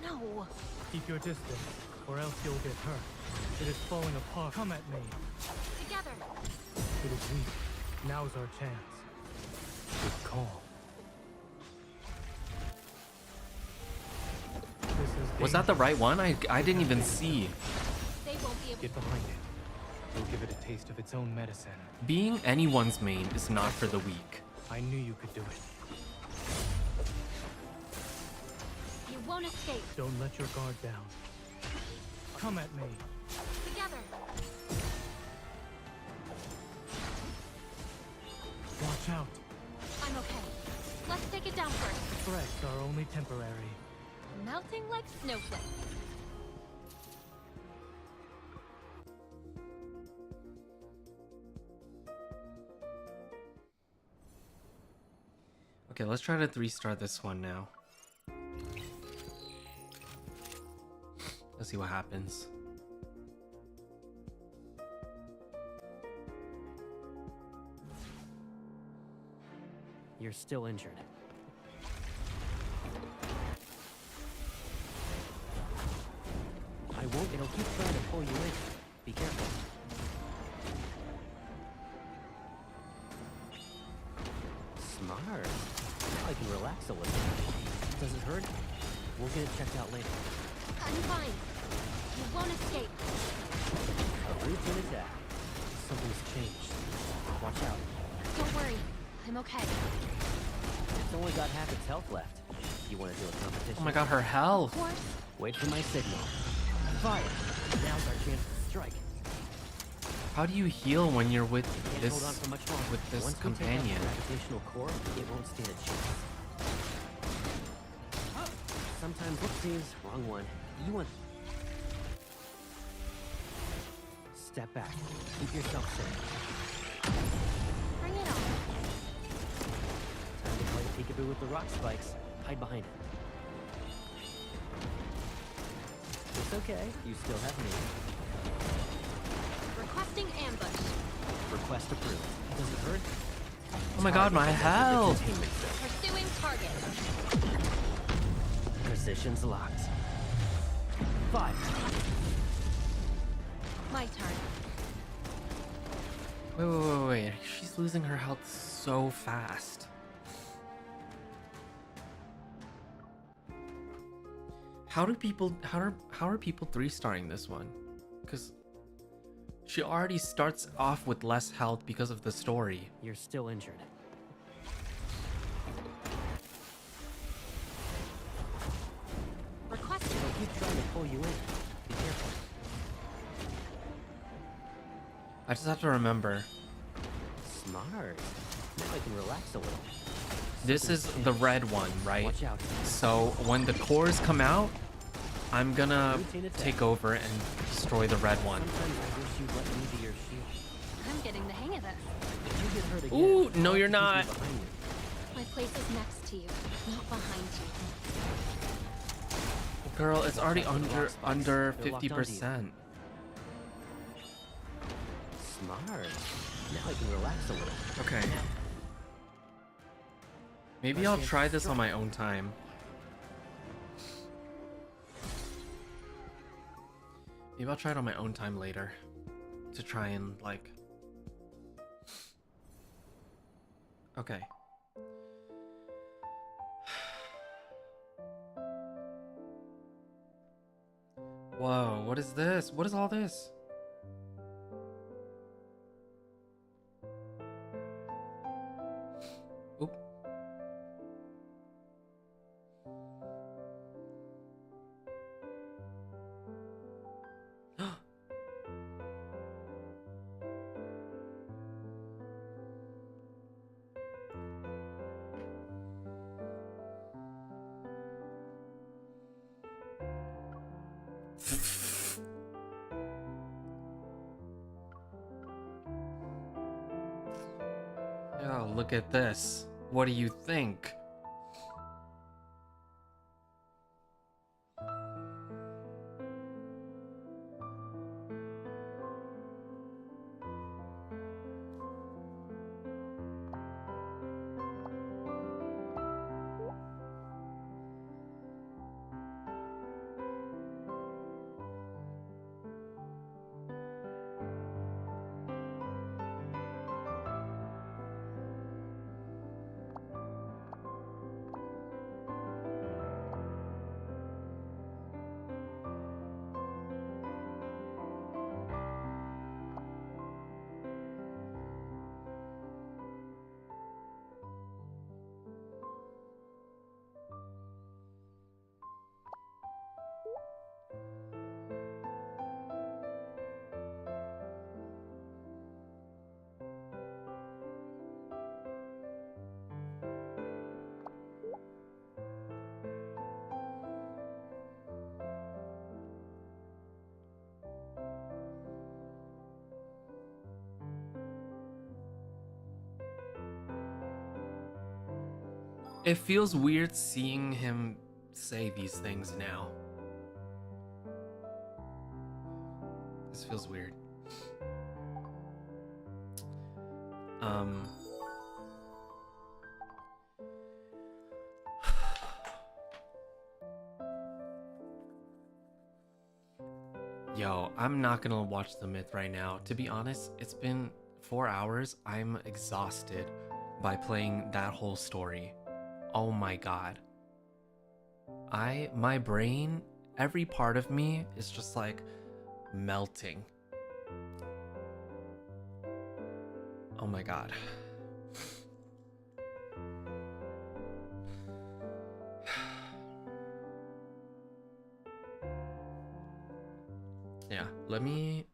No. Keep your distance, or else you'll get hurt. It is falling apart. Come at me. Together. It is weak. Now's our chance. Good call. This is Was that the right one? I didn't even see. They won't be able Get behind it. We'll give it a taste of its own medicine. Being anyone's main is not for the weak. I knew you could do it. You won't escape. Don't let your guard down. Come at me. Together. Watch out. I'm okay. Let's take it down first. Threats are only temporary. Melting like snowflakes. Okay, let's try to 3-star this one now. Let's see what happens. You're still injured. I won't. It'll keep trying to pull you in. Be careful. Smart. Now I can relax a little. Does it hurt? We'll get it checked out later. I'm fine. You won't escape. A routine attack. Something's changed. Watch out. Don't worry. I'm okay. It's only got half its health left. You want to do a competition? Oh my god, her health! Of course. Wait for my signal. Fire! Now's our chance to strike. How do you heal when you're with Can't this hold on for much longer. with this Once companion? we take out the gravitational core, it won't stand a chance. Sometimes, whoopsies, wrong one. You want... Step back. Keep yourself safe. Bring it on. Time to play peekaboo with the rock spikes. Hide behind it. It's okay. You still have me. Requesting ambush. Request approved. Does it hurt? Oh my god, my health! Pursuing target. Positions locked. Fire. My turn. Wait. She's losing her health so fast. How are people 3-starring this one? Because she already starts off with less health because of the story. You're still injured. Requesting. It'll keep trying to pull you in. Be careful. I just have to remember. Smart. Now I can relax a little. This is the red one, right? Watch out. So when the cores come out, I'm gonna take over and destroy the red one. Sometimes I wish you'd let me be your shield. I'm getting the hang of this. If you get hurt again, Ooh, no, you're I'll not. keep you behind you. My place is next to you, not behind you. Girl, it's already under They're locked onto you. 50%. Smart. Now I can relax a little. Okay. Maybe I'll try this on my own time. Maybe I'll try it on my own time later. To try and, like... Okay. Whoa, what is this? What is all this? Oop. Yo, look at this. What do you think? It feels weird seeing him say these things now. This feels weird. Yo, I'm not gonna watch The Myth right now. To be honest, it's been 4 hours. I'm exhausted by playing that whole story. Oh my god. My brain, every part of me is just like melting. Oh my god. Yeah, let me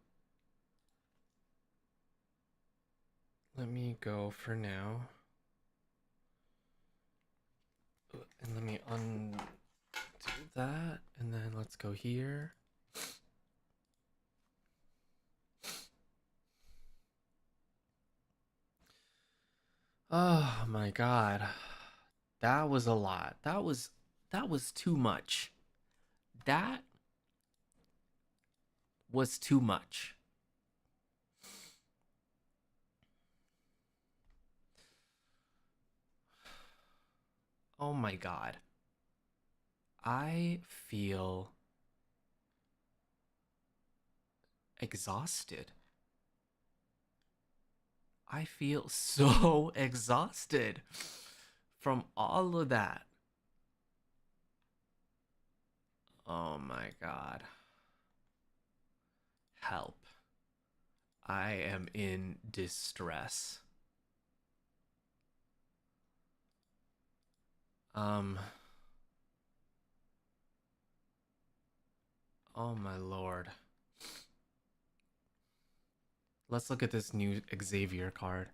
go for now. And let me undo that, and then let's go here. Oh my god. That was a lot. That was too much. That was too much. Oh my god. I feel exhausted. I feel so exhausted from all of that. Oh my god. Help. I am in distress. Oh my lord. Let's look at this new Xavier card.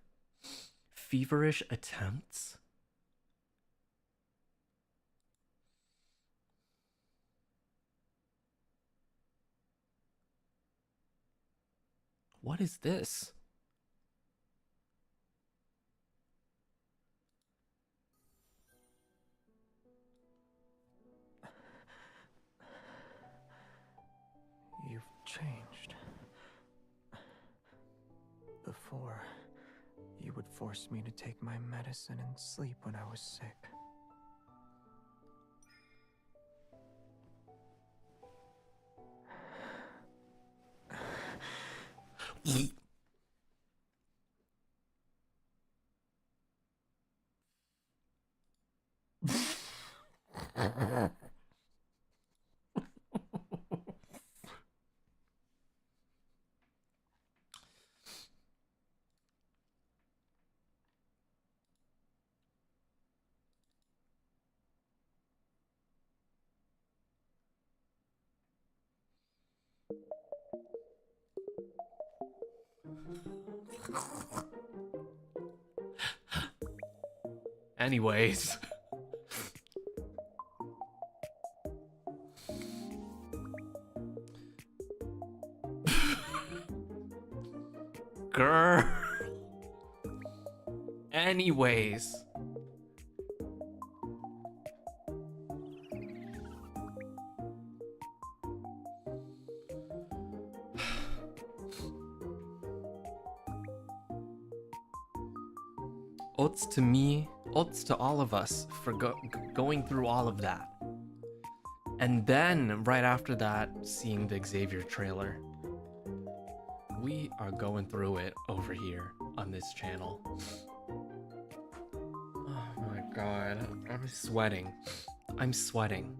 Feverish attempts? What is this? You've changed. Before, you would force me to take my medicine and sleep when I was sick. Anyways. girl. Anyways. Oats to me, oats to all of us for going through all of that. And then, right after that, seeing the Xavier trailer. We are going through it over here on this channel. Oh my god, I'm sweating. I'm sweating.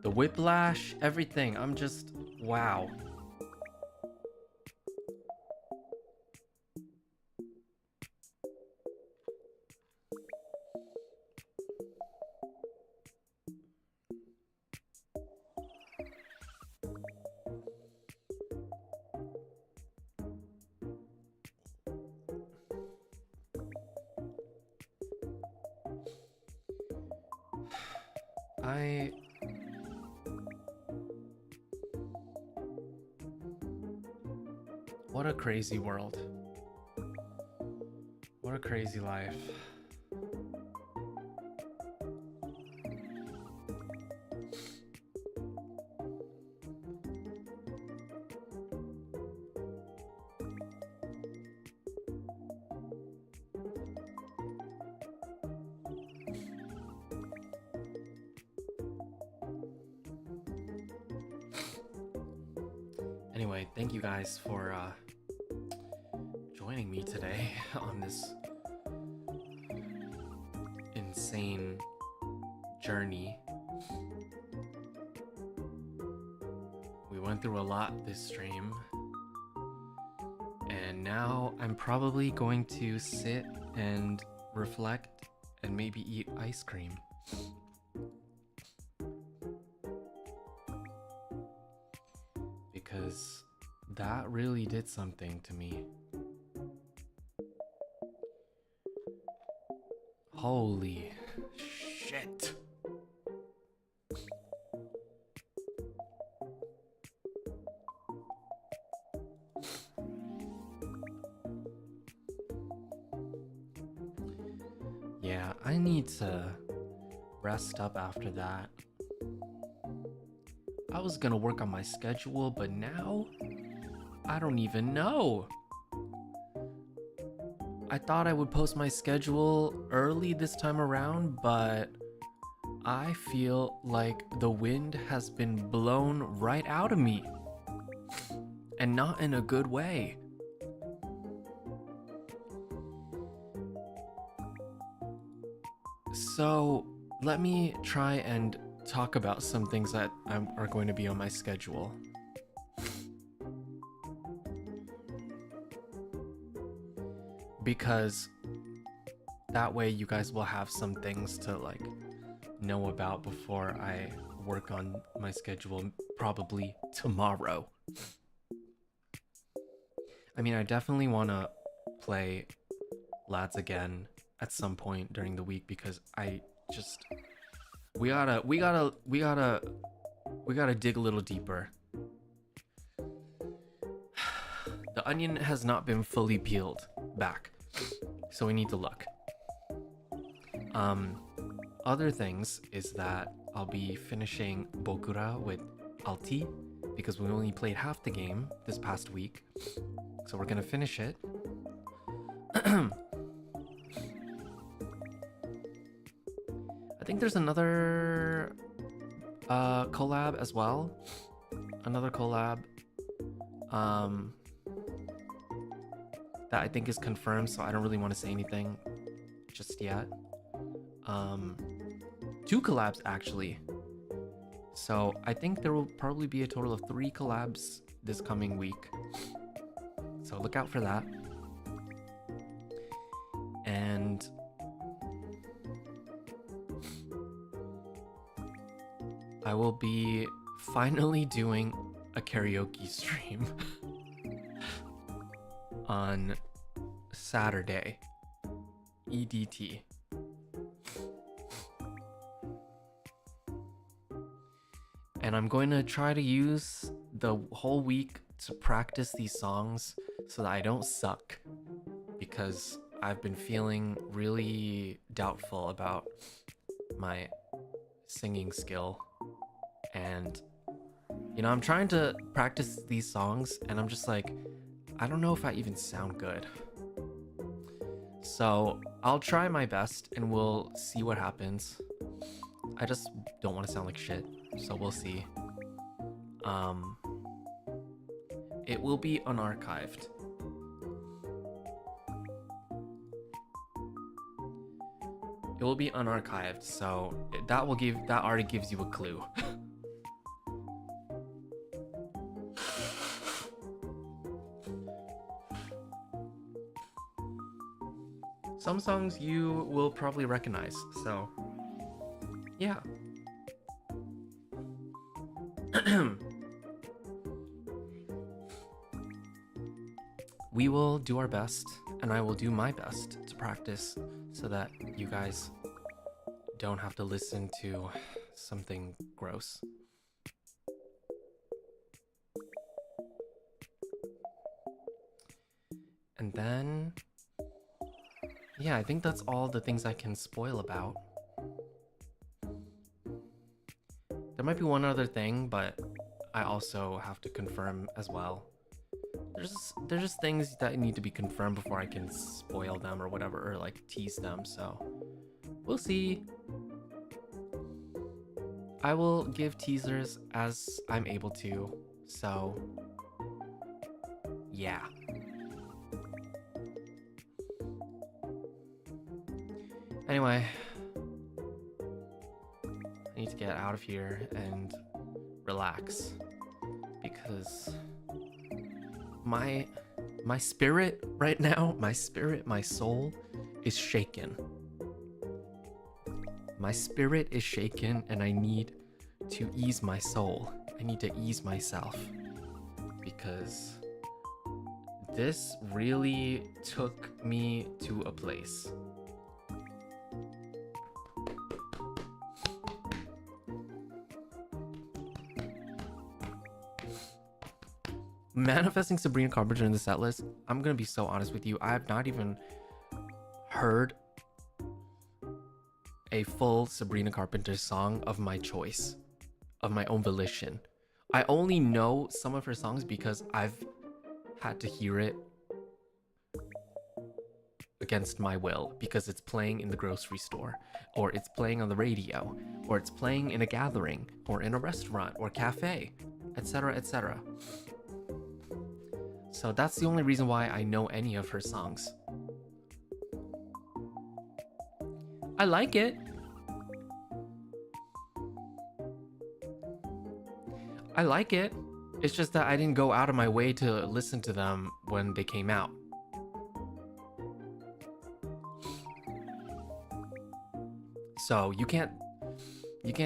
The whiplash, everything, I'm just, wow. What a crazy world. What a crazy life. Anyway, thank you guys for joining me today on this insane journey. We went through a lot this stream, and now I'm probably going to sit and reflect and maybe eat ice cream. Because that really did something to me. Holy shit. Yeah, I need to rest up after that. I was gonna work on my schedule, but now I don't even know. I thought I would post my schedule early this time around, but I feel like the wind has been blown right out of me. And not in a good way. So let me try and talk about some things that are going to be on my schedule. Because that way you guys will have some things to like know about before I work on my schedule probably tomorrow. I mean, I definitely want to play Lads again at some point during the week because I just we gotta dig a little deeper. The onion has not been fully peeled back, so we need to look. Other things is that I'll be finishing Bokura with Alti because we only played half the game this past week, so we're gonna finish it. I think there's another collab as well. Another collab that I think is confirmed, so I don't really want to say anything just yet. 2 collabs actually. So I think there will probably be a total of 3 collabs this coming week. So look out for that. And I will be finally doing a karaoke stream on Saturday, EDT. And I'm going to try to use the whole week to practice these songs so that I don't suck, because I've been feeling really doubtful about my singing skill. And you know, I'm trying to practice these songs and I'm just like, I don't know if I even sound good. So I'll try my best and we'll see what happens. I just don't want to sound like shit, so we'll see. It will be unarchived. It will be unarchived, so that already gives you a clue. Some songs you will probably recognize, so yeah. We will do our best, and I will do my best to practice so that you guys don't have to listen to something gross. And then, yeah, I think that's all the things I can spoil about. There might be one other thing, but I also have to confirm as well. There's just things that need to be confirmed before I can spoil them or whatever, or like tease them, so we'll see. I will give teasers as I'm able to, so yeah. Anyway, I need to get out of here and relax because my spirit right now, my soul is shaken. My spirit is shaken and I need to ease my soul. I need to ease myself because this really took me to a place. Manifesting Sabrina Carpenter in the set list, I'm gonna be so honest with you, I have not even heard a full Sabrina Carpenter song of my choice, of my own volition. I only know some of her songs because I've had to hear it against my will, because it's playing in the grocery store, or it's playing on the radio, or it's playing in a gathering, or in a restaurant, or cafe, etc., etc. So that's the only reason why I know any of her songs. I like it. I like it. It's just that I didn't go out of my way to listen to them when they came out. So you can't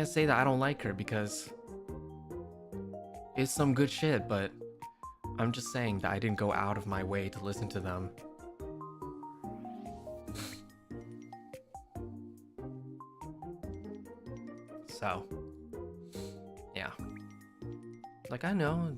say that I don't like her because it's some good shit, but I'm just saying that I didn't go out of my way to listen to them. So, yeah. Like, I know.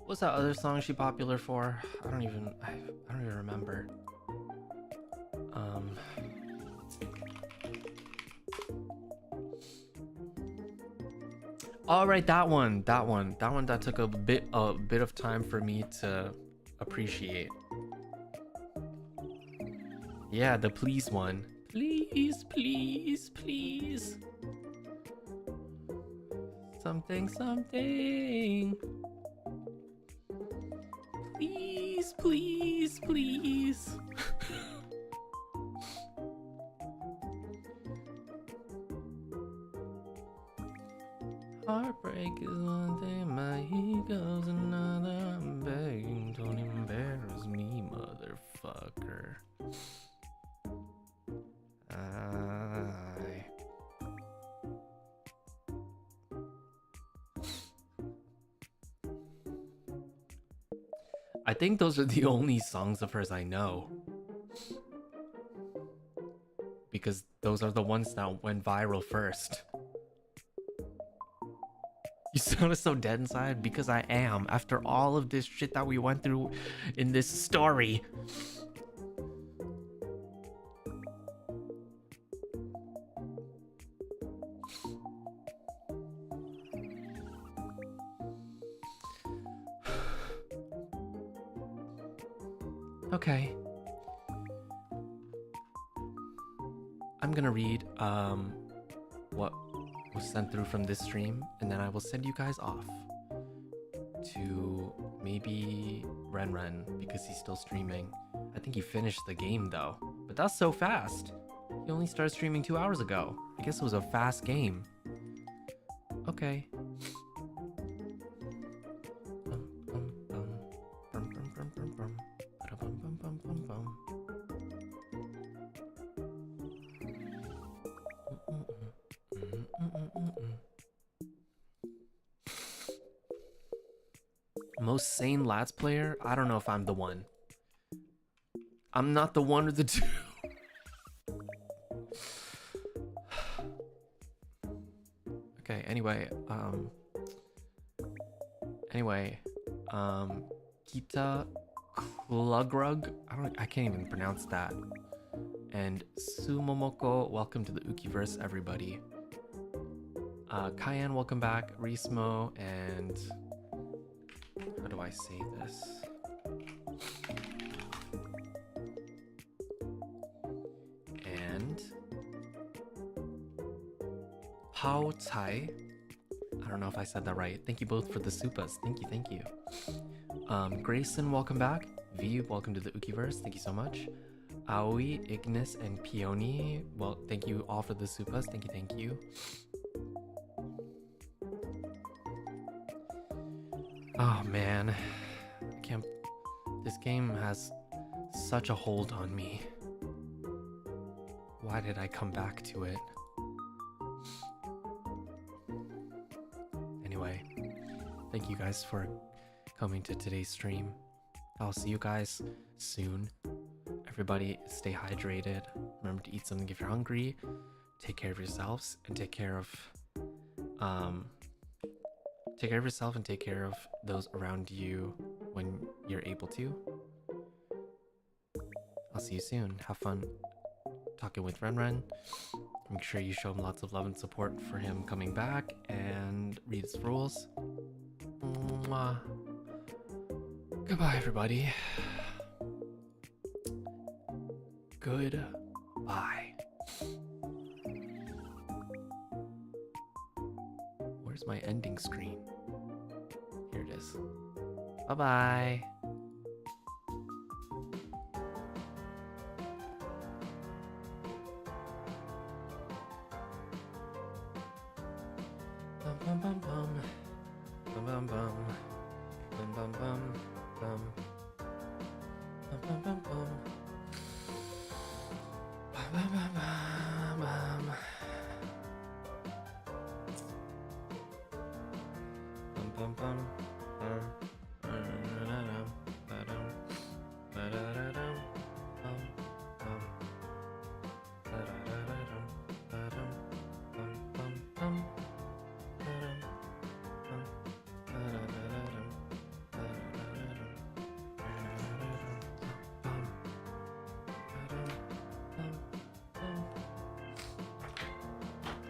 What's that other song she popular for? I don't even remember. All right, that one that took a bit of time for me to appreciate. Yeah, the please one. Please, please, please. Something, something. Please, please, please. I think those are the only songs of hers I know. Because those are the ones that went viral first. You sound so dead inside? Because I am, after all of this shit that we went through in this story. Okay. I'm gonna read what was sent through from this stream, and then I will send you guys off to maybe Ren because he's still streaming. I think he finished the game though, but that's so fast. He only started streaming 2 hours ago. I guess it was a fast game. Okay. Most sane Lats player? I don't know if I'm the one. I'm not the one or the two. Okay, anyway, Kita Klugrug, I can't even pronounce that. And Sumomoko, welcome to the Ukiverse, everybody. Cayenne, welcome back. Rismo, and how do I say this? And Pao Tai. I don't know if I said that right. Thank you both for the supas. Thank you, thank you. Grayson, welcome back. V, welcome to the Ukiverse. Thank you so much. Aoi, Ignis, and Peony. Well, thank you all for the supas. Thank you, thank you. Oh man, I can't. This game has such a hold on me. Why did I come back to it? Anyway, thank you guys for coming to today's stream. I'll see you guys soon. Everybody stay hydrated. Remember to eat something if you're hungry. Take care of yourselves and take care of yourself and take care of those around you when you're able to. I'll see you soon. Have fun talking with Ren. Make sure you show him lots of love and support for him coming back and read his rules. Mwah. Goodbye, everybody. Goodbye. Where's my ending screen? Here it is. Bye-bye. Bum bum bum bum. Bum bum bum. Bum bum bum bum. Bum bum bum bum. Bum bum bum bum. Bum bum bum.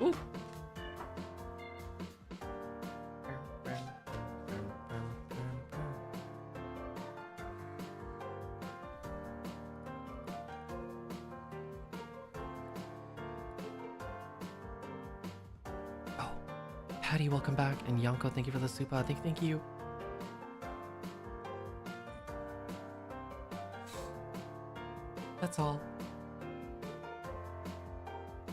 Ooh. Oh, Patty, welcome back, and Yanko, thank you for the super. Thank you. That's all.